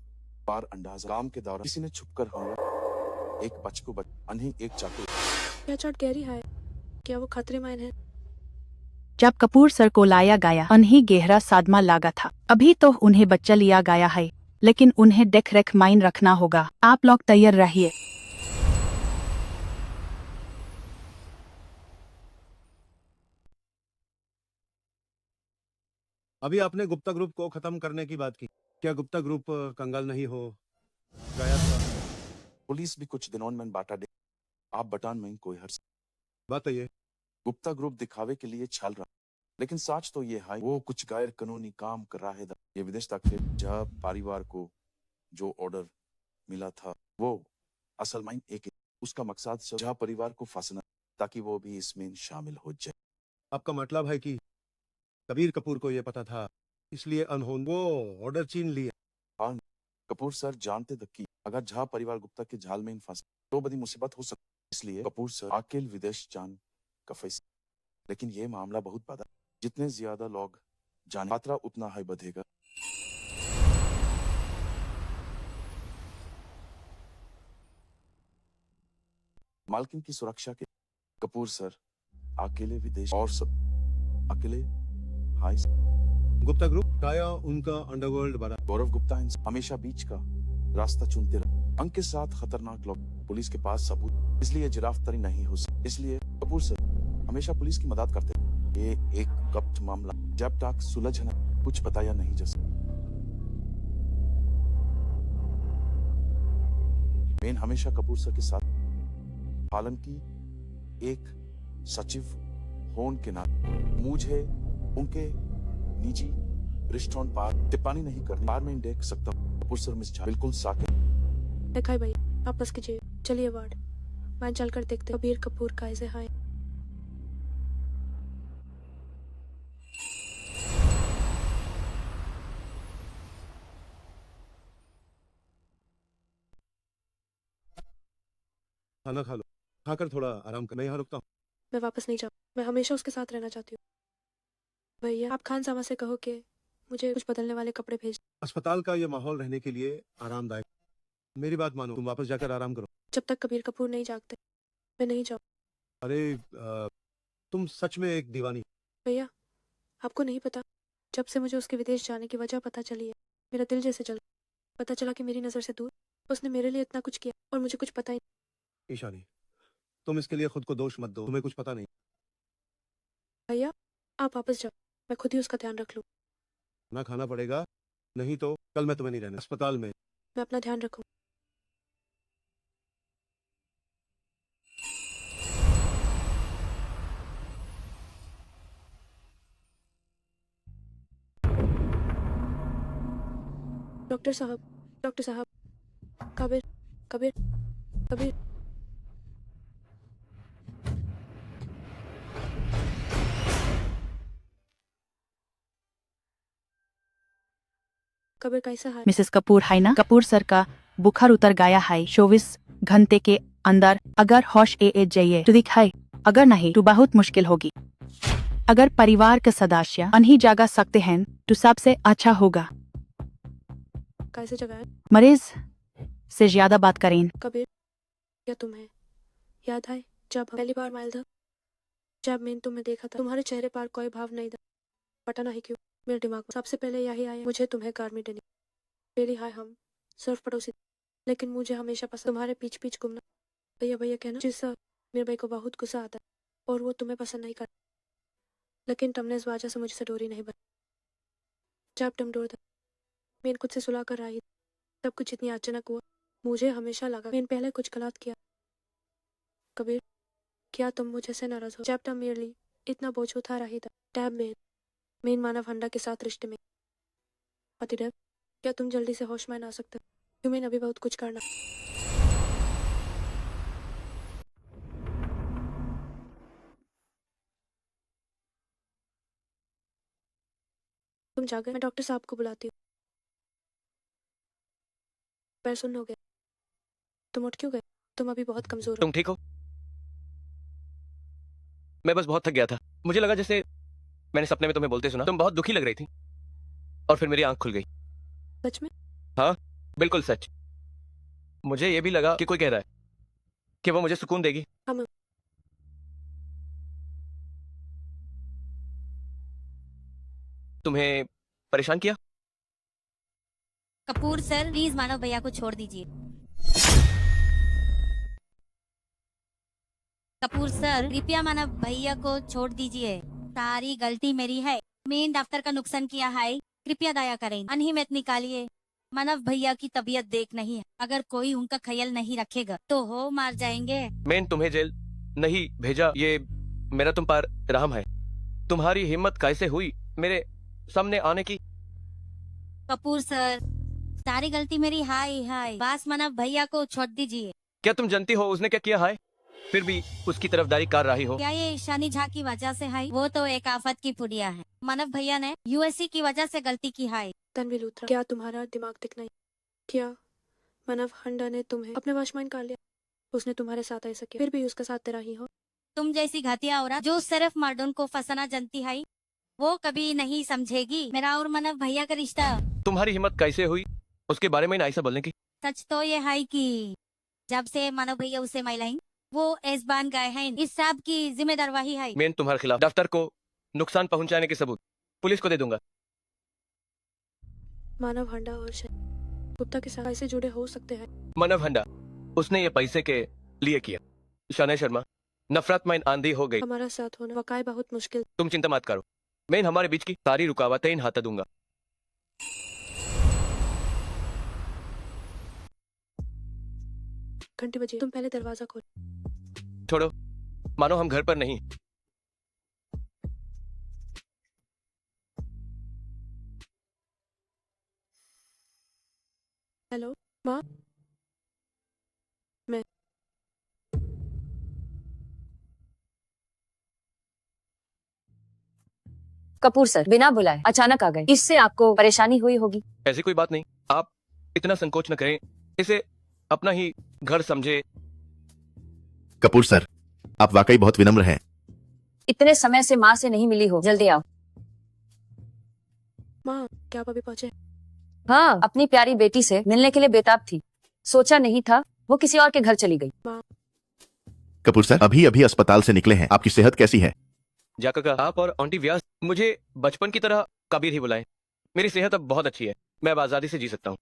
बार अंदाजा काम के दौरान किसी ने छुपकर हमला। एक बच्चे को अनही एक चाकू।
क्या चोट गहरी है? क्या वो खतरे में है?
जब कपूर सर को लाया गया उन्हें गहरा सदमा लगा था। अभी तो उन्हें बच्चा लिया गया है लेकिन उन्हें देख रेख माइन रखना होगा। आप लोग तैयार रहिए।
अभी आपने गुप्ता ग्रुप को खत्म करने की बात की। क्या गुप्ता ग्रुप कंगाल नहीं हो गया था?
पुलिस भी कुछ दिनों में बाटा दे। आप बटान में कोई हर्ष
बात ये
गुप्ता ग्रुप दिखावे के लिए छल रहा, लेकिन सच तो ये है वो कुछ गैर कानूनी काम कर रहा है। ये विदेश तक फिर जब परिवार को जो ऑर्डर मिला था वो असल में एक उसका मकसद जहाँ परिवार को फंसना ताकि वो भी इसमें शामिल हो जाए।
आपका मतलब है कि कबीर कपूर को ये पता था इसलिए अनहोनी वो ऑर्डर छीन लिया।
हाँ, कपूर सर जानते थे कि अगर झा परिवार गुप्ता के जाल में फंस तो बड़ी मुसीबत हो सकती। इसलिए कपूर सर अकेले विदेश जान का फैसला। लेकिन ये मामला बहुत बड़ा, जितने ज्यादा लोग जाने खतरा उतना ही बढ़ेगा। मालकिन की सुरक्षा के कपूर सर अकेले विदेश और सब अकेले हाई
गुप्ता ग्रुप काया उनका अंडरवर्ल्ड बना।
गौरव गुप्ता हमेशा बीच का रास्ता चुनते रहे। अंक के साथ खतरनाक लोग पुलिस के पास सबूत इसलिए गिरफ्तारी नहीं हो सकती। इसलिए कपूर सर हमेशा पुलिस की मदद करते हैं। ये एक कब्ज मामला जब तक सुलझना कुछ बताया नहीं जा सकता। मैंने हमेशा कपूर सर के साथ पालन की एक सचिव होने के नाते मुझे उनके निजी रिश्तों पर टिप्पणी नहीं करनी। बार में देख सकता हूँ कपूर सर मिस झा बिल्कुल साके।
दिखाई भाई आप बस कीजिए, चलिए वार्ड मैं चलकर देखते कबीर कपूर कैसे है।
खाना खा लो, खाकर थोड़ा आराम कर। मैं यहाँ रुकता हूँ।
मैं वापस नहीं जाऊँ, मैं हमेशा उसके साथ रहना चाहती हूँ। भैया आप खान सामा से कहो कि मुझे कुछ बदलने वाले कपड़े भेज।
अस्पताल का ये माहौल रहने के लिए आरामदायक। मेरी बात मानो, तुम वापस जाकर आराम करो।
जब तक कबीर कपूर नहीं जागते मैं नहीं जाऊँ।
अरे तुम सच में एक दीवानी।
भैया आपको नहीं पता, जब से मुझे उसके विदेश जाने की वजह पता चली है मेरा दिल जैसे जल। पता चला कि मेरी नज़र से दूर उसने मेरे लिए इतना कुछ किया और मुझे कुछ पता ही नहीं।
ईशानी, तुम इसके लिए खुद को दोष मत दो, तुम्हें कुछ पता नहीं।
भैया आप वापस जाओ, मैं खुद ही उसका ध्यान रख लूँ।
ना खाना पड़ेगा, नहीं तो कल मैं तुम्हें नहीं रहना अस्पताल में।
मैं अपना ध्यान रखूँ। डॉक्टर साहब कबीर कबीर कबीर कबीर कैसा है?
मिसेस कपूर है ना? कपूर सर का बुखार उतर गया है 24 घंटे के अंदर। अगर होश ए जाइए तो दिखाई, अगर नहीं तो बहुत मुश्किल होगी। अगर परिवार के सदस्य नहीं जागा सकते हैं तो सबसे अच्छा होगा
कैसे जगह है?
मरीज से ज्यादा बात करें।
कबीर क्या तुम्हें याद है जब हम पहली बार मिले थे? जब मैंने तुम्हें देखा था तुम्हारे चेहरे पर कोई भाव नहीं था। पता नहीं क्यों मेरे दिमाग में सबसे पहले यही आया, मुझे तुम्हें कार में देनी। पहली है हम सिर्फ पड़ोसी, लेकिन मुझे हमेशा पसंद तुम्हारे पीछ पीछ घूमना। भैया भैया कहना जिससे मेरे भाई को बहुत गुस्सा आता है और वो तुम्हें पसंद नहीं करता, लेकिन तुमने इस वजह से मुझसे दूरी नहीं बनी। जब तुम दूर था मैंने खुद से सुलह कर रही, सब कुछ इतनी अचानक हुआ। मुझे हमेशा लगा मैंने पहले कुछ गलत किया। कबीर क्या तुम मुझे से नाराज हो? जब तुम मेरे लिए इतना बोझ उठा रही था तब मैं मानव हंडा के साथ रिश्ते में। पतिदेव क्या तुम जल्दी से होश में आ सकते? तुम्हें अभी बहुत कुछ करना। तुम जागे, मैं डॉक्टर साहब को बुलाती हूँ। पैर सुन्न हो गया, तुम उठ क्यों गए? तुम अभी बहुत कमजोर हो।
तुम ठीक हो? मैं बस बहुत थक गया था। मुझे लगा जैसे मैंने सपने में तुम्हें बोलते सुना। तुम बहुत दुखी लग रही थी और फिर मेरी आंख खुल गई।
सच में?
हाँ बिल्कुल सच। मुझे ये भी लगा कि कोई कह रहा है कि वो मुझे सुकून देगी।
हम
तुम्हें परेशान किया?
कपूर सर प्लीज मानव भैया को छोड़ दीजिए। कपूर सर कृपया मानव भैया को छोड़ दीजिए। सारी गलती मेरी है, मेन दफ्तर का नुकसान किया है, कृपया दया करें, अनहिमत निकालिए। मानव भैया की तबीयत देख नहीं है, अगर कोई उनका ख्याल नहीं रखेगा तो हो मार जाएंगे।
मैंने तुम्हें जेल नहीं भेजा, ये मेरा तुम पर रहम है। तुम्हारी हिम्मत कैसे हुई मेरे सामने आने की?
कपूर सर सारी गलती मेरी हाय बस मानव भैया को छोड़ दीजिए।
क्या तुम जानती हो उसने क्या किया है? फिर भी उसकी तरफदारी कर रही हो?
क्या ये ईशानी झा की वजह से है? वो तो एक आफत की पुड़िया है। मानव भैया ने यूएससी की वजह से गलती की है।
तनवी लूथरा क्या तुम्हारा दिमाग दिख नहीं? क्या मानव हंडा ने तुम्हें अपने वश में कर लिया? उसने तुम्हारे साथ ऐसा किया, फिर भी उसका साथ तेरा ही हो।
तुम जैसी घातिया औरत जो सिर्फ मर्दों को फंसाना जानती है वो कभी नहीं समझेगी मेरा और मानव भैया का रिश्ता।
तुम्हारी हिम्मत कैसे हुई उसके बारे में ऐसा बोलने की?
सच तो ये है कि जब से मानव भैया उसे मिलाई वो ऐज़बान गए हैं। इस सब की जिम्मेदार वही है।
मैं तुम्हारे खिलाफ दफ्तर को नुकसान पहुंचाने के सबूत पुलिस को दे दूंगा।
मानव हंडा और गुप्ता के साथ कैसे जुड़े हो सकते हैं?
मानव हंडा उसने ये पैसे के लिए किया। शाने शर्मा नफरत में आंधी हो गई।
हमारा साथ होना वाकई बहुत मुश्किल।
तुम चिंता मत करो, मैं हमारे बीच की सारी रुकावटें इन हटा दूंगा।
घंटी बजी, तुम पहले दरवाजा खोल।
छोड़ो, मानो हम घर पर नहीं।
हेलो माँ, मैं
कपूर सर बिना बुलाए अचानक आ गए, इससे आपको परेशानी हुई होगी।
ऐसी कोई बात नहीं, आप इतना संकोच न करें, इसे अपना ही घर समझे।
कपूर सर, आप वाकई बहुत विनम्र हैं।
इतने समय से माँ से नहीं मिली हो, जल्दी आओ।
माँ, क्या आप अभी पहुँचे?
हाँ, अपनी प्यारी बेटी से मिलने के लिए बेताब थी, सोचा नहीं था वो किसी और के घर चली गई।
माँ,
कपूर सर अभी अभी अस्पताल से निकले हैं, आपकी सेहत कैसी है?
जाकर का आप और आंटी व्यास मुझे बचपन की तरह कबीर ही बुलाएं। मेरी सेहत अब बहुत अच्छी है, मैं अब आजादी से जी सकता हूँ।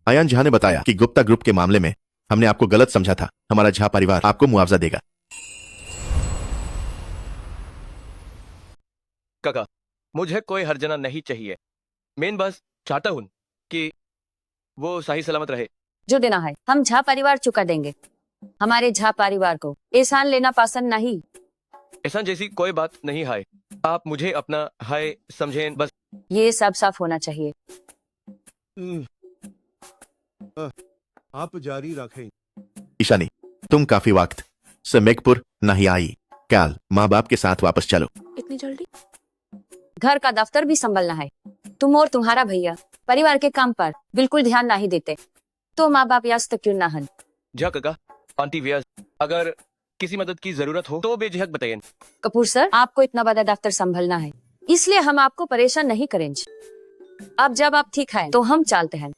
आयान झा ने बताया कि गुप्ता ग्रुप के मामले में हमने आपको गलत समझा था। हमारा झा परिवार आपको मुआवजा देगा।
काका, मुझे कोई हर्जना नहीं चाहिए, मैं बस चाहता हूँ कि वो सही सलामत रहे।
जो देना है हम झा परिवार चुका देंगे। हमारे झा परिवार को एहसान लेना पसंद नहीं।
ऐसा जैसी कोई बात नहीं है, आप मुझे अपना है समझें बस।
ये सब साफ होना चाहिए।
आप जारी रखें।
ईशानी, तुम काफी वक्त से मेघपुर नहीं आई, कल माँ बाप के साथ वापस चलो।
इतनी जल्दी?
घर का दफ्तर भी संभलना है। तुम और तुम्हारा भैया परिवार के काम पर बिल्कुल ध्यान नहीं देते, तो माँ बाप याद तक क्यों ना हन।
जा काका, आंटी व्यास, अगर किसी मदद की जरूरत हो तो बेझिझक बताइए।
कपूर सर, आपको इतना बड़ा दफ्तर संभलना है, इसलिए हम आपको परेशान नहीं करेंगे। अब जब आप ठीक हैं तो हम चलते हैं।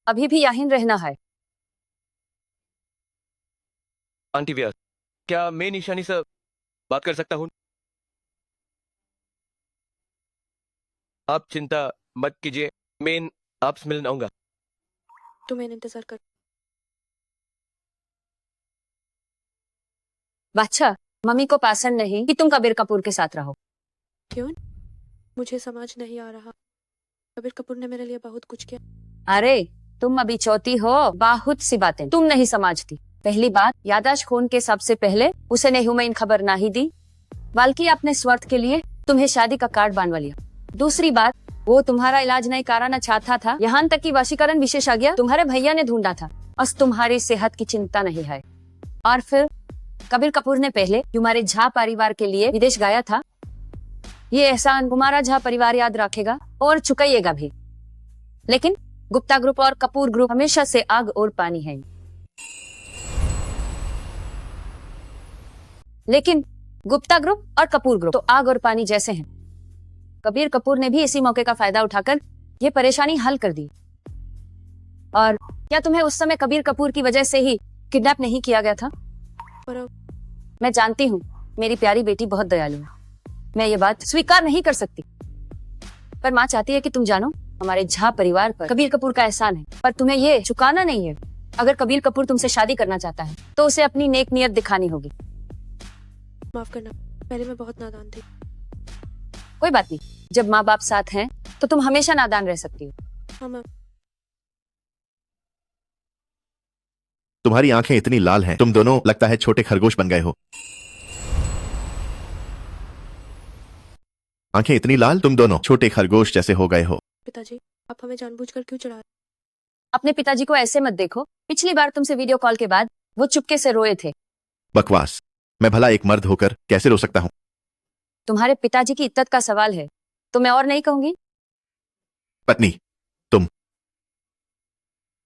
अभी भी यहीं रहना है।
आंटी व्यास, क्या मैं ईशानी से बात कर सकता हूँ? आप चिंता मत कीजिए, मैं आपसे मिलने आऊंगा।
तुम्हें इंतजार कर।
बादशाह, मम्मी को पसंद नहीं कि तुम कबीर कपूर के साथ रहो।
क्यों? मुझे समझ नहीं आ रहा। कबीर कपूर ने मेरे लिए बहुत कुछ किया।
अरे तुम अभी छोटी हो, बहुत सी बातें तुम नहीं समझती। पहली बात, यादाश्त खोने के सबसे पहले उसने ह्यूमन खबर नहीं दी, बल्कि अपने स्वार्थ के लिए तुम्हें शादी का कार्ड बनवा लिया। दूसरी बात, वो तुम्हारा इलाज नहीं कराना चाहता था, यहाँ तक कि वशीकरण विशेषज्ञ तुम्हारे भैया ने ढूंढा था, बस तुम्हारी सेहत की चिंता नहीं है। और फिर कबीर कपूर ने पहले तुम्हारे झा परिवार के लिए विदेश गया था। ये एहसान तुम्हारा झा परिवार याद रखेगा और चुकाइएगा भी। लेकिन गुप्ता ग्रुप और कपूर ग्रुप हमेशा से आग और पानी है। लेकिन गुप्ता ग्रुप और कपूर ग्रुप तो आग और पानी जैसे हैं। कबीर कपूर ने भी इसी मौके का फायदा उठाकर ये परेशानी हल कर दी। और क्या तुम्हें उस समय कबीर कपूर की वजह से ही किडनैप नहीं किया गया था? मैं जानती हूँ मेरी प्यारी बेटी बहुत दयालु है, मैं ये बात स्वीकार नहीं कर सकती, पर माँ चाहती है कि तुम जानो हमारे झा परिवार पर कबीर कपूर का एहसान है, पर तुम्हें ये चुकाना नहीं है। अगर कबीर कपूर तुमसे शादी करना चाहता है तो उसे अपनी नेक नियत दिखानी होगी।
माफ करना, पहले मैं बहुत नादान थी।
कोई बात नहीं, जब माँ बाप साथ हैं तो तुम हमेशा नादान रह सकती हो।
हाँ माँ।
तुम्हारी आंखें इतनी लाल हैं, तुम दोनों लगता है छोटे खरगोश बन गए हो। आंखें इतनी लाल, तुम दोनों छोटे खरगोश जैसे हो गए हो।
पिताजी, आप हमें जानबूझकर क्यों चढ़ा रहे?
अपने पिताजी को ऐसे मत देखो। पिछली बार तुमसे वीडियो कॉल के बाद वो चुपके से रोए थे।
बकवास, मैं भला एक मर्द होकर कैसे रो सकता हूँ?
तुम्हारे पिताजी की इज्जत का सवाल है तो मैं और नहीं कहूंगी।
पत्नी, तुम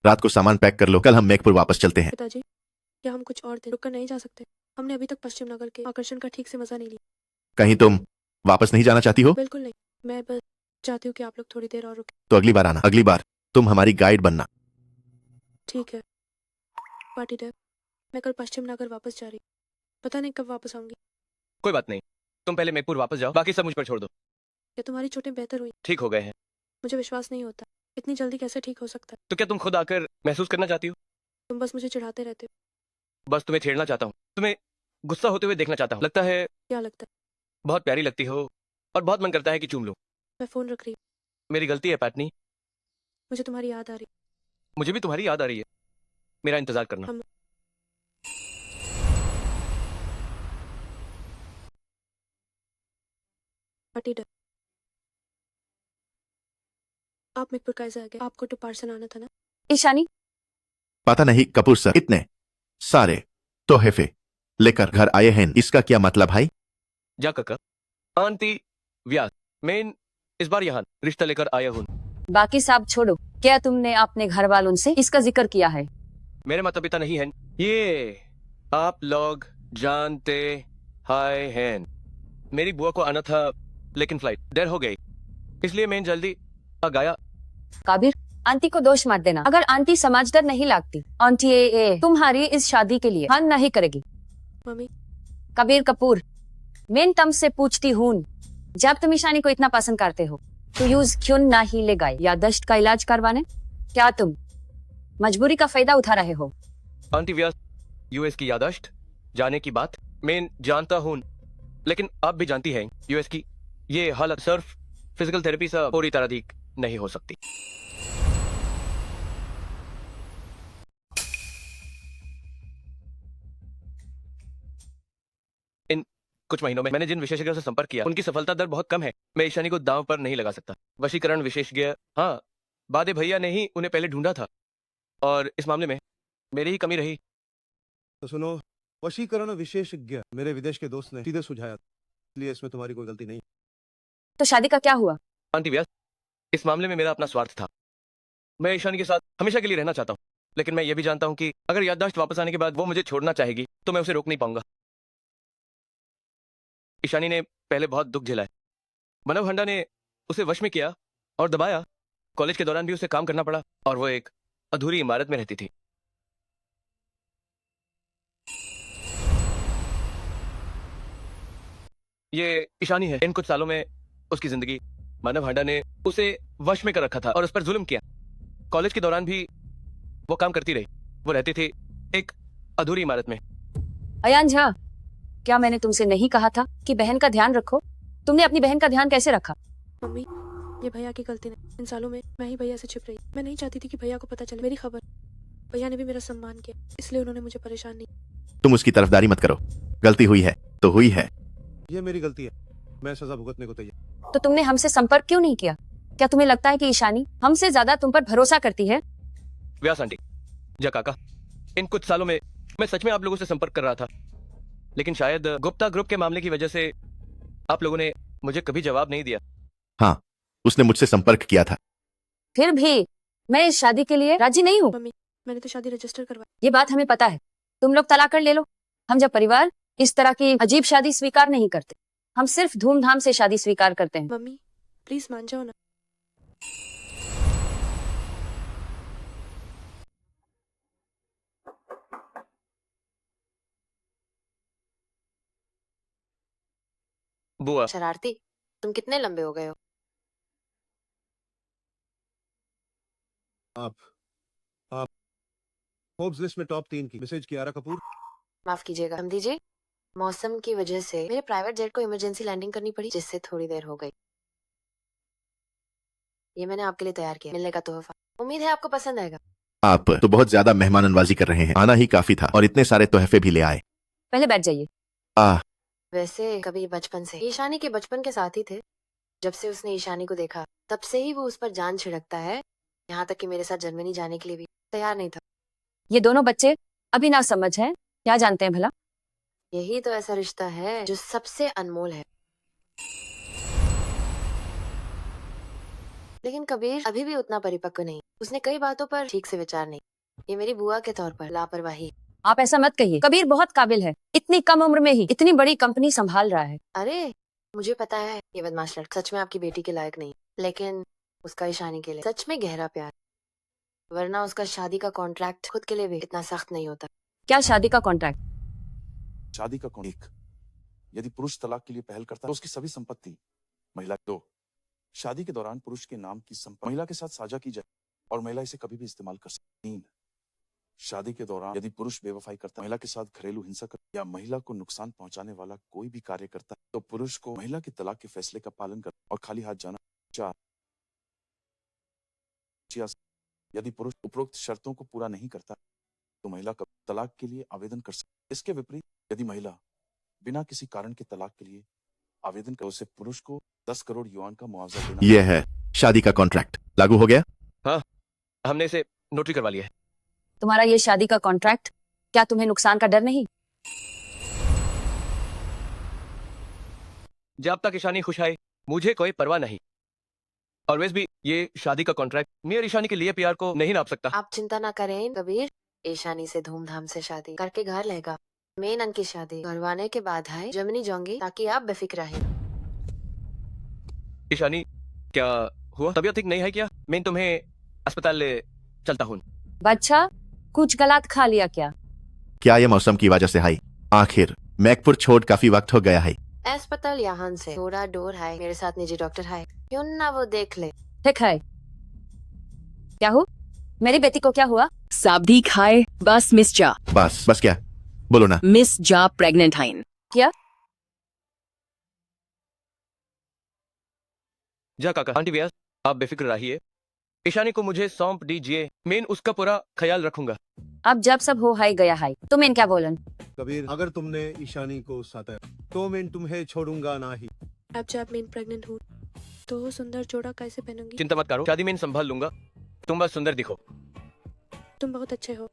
रात को सामान पैक कर लो, कल हम मेघपुर वापस चलते हैं।
पिताजी, क्या हम कुछ और दिन रुककर नहीं जा सकते? हमने अभी तक पश्चिम नगर के आकर्षण का ठीक से मजा नहीं लिया।
कहीं तुम वापस नहीं जाना चाहती हो?
बिल्कुल नहीं, मैं बस चाहती हूँ कि आप लोग थोड़ी देर और रुके।
तो अगली बार आना, अगली बार तुम हमारी गाइड बनना।
ठीक है पार्टी डे, मैं कल पश्चिम नगर वापस जा रही, पता नहीं कब वापस आऊंगी।
कोई बात नहीं, तुम पहले मेघपुर वापस जाओ, बाकी सब मुझ पर छोड़ दो।
क्या तुम्हारी चोटें बेहतर हुई?
ठीक हो गए हैं।
मुझे विश्वास नहीं होता, इतनी जल्दी कैसे ठीक हो सकता है?
तो क्या तुम खुद आकर महसूस करना चाहती हो?
तुम बस मुझे चिढ़ाते रहते हो।
बस तुम्हें छेड़ना चाहता हूँ, तुम्हें गुस्सा होते हुए देखना चाहता हूँ। लगता है
क्या लगता है?
बहुत प्यारी लगती हो और बहुत मन करता है कि चूम लूं।
मैं फोन रख रही हूँ।
मेरी गलती है पैटनी,
मुझे तुम्हारी याद आ रही।
मुझे भी तुम्हारी याद आ रही है। मेरा इंतजार करना।
हम पार्टी डन। आप मिरपुर कैसे आ गए? आपको तो पार्सल आना था ना?
ईशानी,
पता नहीं कपूर सर इतने सारे तोहफे लेकर घर आए हैं, इसका क्या मतलब है?
जा काका, आंटी व्यास, मैं इस बार यहाँ रिश्ता लेकर आया हूँ।
बाकी सब छोड़ो, क्या तुमने अपने घर वालों से इसका जिक्र किया है?
मेरे माता पिता नहीं हैं, ये आप लोग जानते हैं। मेरी बुआ को आना था लेकिन फ्लाइट देर हो गई, इसलिए मैं जल्दी आ गया।
काबिर, आंटी को दोष मत देना। अगर आंटी समझदार नहीं लगती, आंटी तुम्हारी इस शादी के लिए हाँ नहीं करेगी।
मम्मी,
कबीर कपूर, मैं तुमसे पूछती हूँ, जब तुम ईशानी को इतना पसंद करते हो तो यूज क्यों नहीं ले गए याददाश्त का इलाज करवाने? क्या तुम मजबूरी का फायदा उठा रहे हो?
आंटी व्यास, यूएस की याददाश्त जाने की बात मैं जानता हूँ, लेकिन आप भी जानती हैं यूएस की ये हालत सिर्फ फिजिकल थेरेपी से पूरी तरह ठीक नहीं हो सकती। इन कुछ महीनों में मैंने जिन विशेषज्ञों से संपर्क किया उनकी सफलता दर बहुत कम है। मैं ईशानी को दांव पर नहीं लगा सकता। वशीकरण विशेषज्ञ, हाँ, बादे भैया ने ही उन्हें पहले ढूंढा था और इस मामले में मेरी ही कमी रही।
तो सुनो, वशीकरण विशेषज्ञ मेरे विदेश के दोस्त ने सीधे सुझाया, इसलिए इसमें तुम्हारी कोई गलती नहीं।
तो शादी का क्या हुआ?
आंटी व्यास, इस मामले में मेरा अपना स्वार्थ था। मैं ईशानी के साथ हमेशा के लिए रहना चाहता हूँ, लेकिन मैं ये भी जानता हूँ कि अगर याददाश्त वापस आने के बाद वो मुझे छोड़ना चाहेगी तो मैं उसे रोक नहीं पाऊंगा। ईशानी ने पहले बहुत दुख झेला है। मानव हंडा ने उसे वश में किया और दबाया। कॉलेज के दौरान भी उसे काम करना पड़ा और वो एक अधूरी इमारत में रहती थी। ये ईशानी है। इन कुछ सालों में उसकी जिंदगी मानव हांडा ने उसे वश में कर रखा था और उस पर जुल्म किया। कॉलेज के दौरान भी वो काम करती रही। वो रहती थी एक अधूरी इमारत में।
अयान झा, क्या मैंने तुमसे नहीं कहा था कि बहन का ध्यान रखो? तुमने अपनी बहन का ध्यान कैसे रखा?
मम्मी, ये भैया की गलती नहीं। इन सालों में मैं ही भैया से छिप रही। मैं नहीं चाहती थी कि भैया को पता चले मेरी खबर। भैया ने भी मेरा सम्मान किया, इसलिए उन्होंने मुझे परेशान नहीं।
तुम उसकी तरफदारी मत करो, गलती हुई है तो हुई है।
ये मेरी गलती है, मैं सजा भुगतने को तैयार।
तो तुमने हमसे संपर्क क्यों नहीं किया? क्या तुम्हें लगता है कि ईशानी हमसे ज्यादा तुम पर भरोसा करती है?
व्यास आंटी, जा काका, इन कुछ सालों में मैं सच में आप लोगों से संपर्क कर रहा था, लेकिन शायद गुप्ता ग्रुप के मामले की वजह से आप लोगों ने मुझे कभी जवाब नहीं दिया।
हाँ, उसने मुझसे संपर्क किया था।
फिर भी मैं इस शादी के लिए राजी नहीं हूँ।
मम्मी, मैंने तो शादी रजिस्टर करवाई।
ये बात हमें पता है। तुम लोग तलाक कर ले लो। हम जब परिवार इस तरह की अजीब शादी स्वीकार नहीं करते। हम सिर्फ धूमधाम से शादी स्वीकार करते हैं।
मम्मी, प्लीज मान जाओ ना।
बुआ,
शरारती, तुम कितने लंबे हो गए हो?
आप फोर्ब्स लिस्ट में टॉप 3 की मैसेज कियारा कपूर।
माफ कीजिएगा समधी जी, मौसम की वजह से मेरे प्राइवेट जेट को इमरजेंसी लैंडिंग करनी पड़ी, जिससे थोड़ी देर हो गई। ये मैंने आपके लिए तैयार किया, मिलने का तोहफा। उम्मीद है आपको पसंद आएगा।
आप तो बहुत ज्यादा मेहमान नवाजी कर रहे हैं, आना ही काफी था और इतने सारे तोहफे भी ले आए।
पहले बैठ जाइए।
वैसे कभी बचपन से ईशानी के बचपन के साथी थे। जब से उसने ईशानी को देखा तब से ही वो उस पर जान छिड़कता है, यहाँ तक कि मेरे साथ जर्मनी जाने के लिए भी तैयार नहीं था।
ये दोनों बच्चे अभी ना समझ है, क्या जानते हैं भला?
यही तो ऐसा रिश्ता है जो सबसे अनमोल है। लेकिन कबीर अभी भी उतना परिपक्व नहीं। उसने कई बातों पर ठीक से विचार नहीं। ये मेरी बुआ के तौर पर लापरवाही।
आप ऐसा मत कहिए। कबीर बहुत काबिल है, इतनी कम उम्र में ही इतनी बड़ी कंपनी संभाल रहा है।
अरे मुझे पता है ये बदमाश लड़का सच में आपकी बेटी के लायक नहीं, लेकिन उसका ईशानी के लिए सच में गहरा प्यार, वरना उसका शादी का कॉन्ट्रैक्ट खुद के लिए भी इतना सख्त नहीं होता।
क्या शादी का कॉन्ट्रैक्ट?
शादी का कॉन्ट्रैक्ट, यदि पुरुष तलाक के लिए पहल करता है तो उसकी सभी संपत्ति महिला। 2, शादी के दौरान पुरुष के नाम की संपत्ति महिला के साथ साझा की जाए और महिला इसे कभी भी इस्तेमाल कर सकती। 3, शादी के दौरान यदि पुरुष बेवफाई करता है, महिला के साथ घरेलू हिंसा करता या महिला को नुकसान पहुंचाने वाला कोई भी कार्य करता है, तो पुरुष को महिला के तलाक के फैसले का पालन करना और खाली हाथ जाना। 4 यदि पुरुष उपरोक्त शर्तों को पूरा नहीं करता तो महिला का तलाक के लिए आवेदन कर सकती है। इसके विपरीत यदि महिला बिना किसी कारण के तलाक के लिए आवेदन करे, उसे पुरुष को 10 करोड़ युआन का मुआवजा देना।
ये है शादी का कॉन्ट्रैक्ट, लागू हो गया?
हाँ, हमने इसे नोटरी करवा लिया है।
तुम्हारा ये शादी का कॉन्ट्रैक्ट, क्या तुम्हें नुकसान का डर नहीं?
जब तक ईशानी खुश है मुझे कोई परवाह नहीं। और वैसे भी ये शादी का कॉन्ट्रैक्ट मैं और ईशानी के लिए प्यार को नहीं नाप सकता।
आप चिंता ना करें कबीर, ईशानी से धूमधाम से शादी करके घर लेगा। मैं नन की शादी करवाने के बाद है जर्मनी जाऊंगी ताकि आप बेफिक्र रहें।
ईशानी, क्या हुआ? तबीयत ठीक नहीं है क्या? मैं तुम्हें अस्पताल ले चलता हूँ।
बच्चा, कुछ गलत खा लिया क्या?
क्या ये मौसम की वजह से है? आखिर मैकपुर छोड़ काफी वक्त हो गया है।
अस्पताल यहाँ से थोड़ा दूर है, मेरे साथ निजी डॉक्टर है, क्यों ना वो देख ले।
ठीक है। क्या हुआ? मेरी बेटी को क्या हुआ?
साबधी खाए बस मिस जा।
बस क्या? बोलो ना।
मिस जा प्रेग्नेंट हाइन।
क्या?
जा काका। आंटी व्यास, आप बेफिक्र रहिए। ईशानी को मुझे सौंप दीजिए, मैं उसका पूरा ख्याल रखूंगा।
अब जब सब हो हाई गया है तो मैं क्या बोलन?
कबीर, अगर तुमने ईशानी को सताया तो मैं तुम्हें छोड़ूंगा ना ही।
अब जब मैं प्रेग्नेंट हूँ तो सुंदर जोड़ा कैसे पहनूंगी?
चिंता मत करो, शादी में संभाल लूंगा। तुम बस सुंदर दिखो।
तुम बहुत अच्छे हो।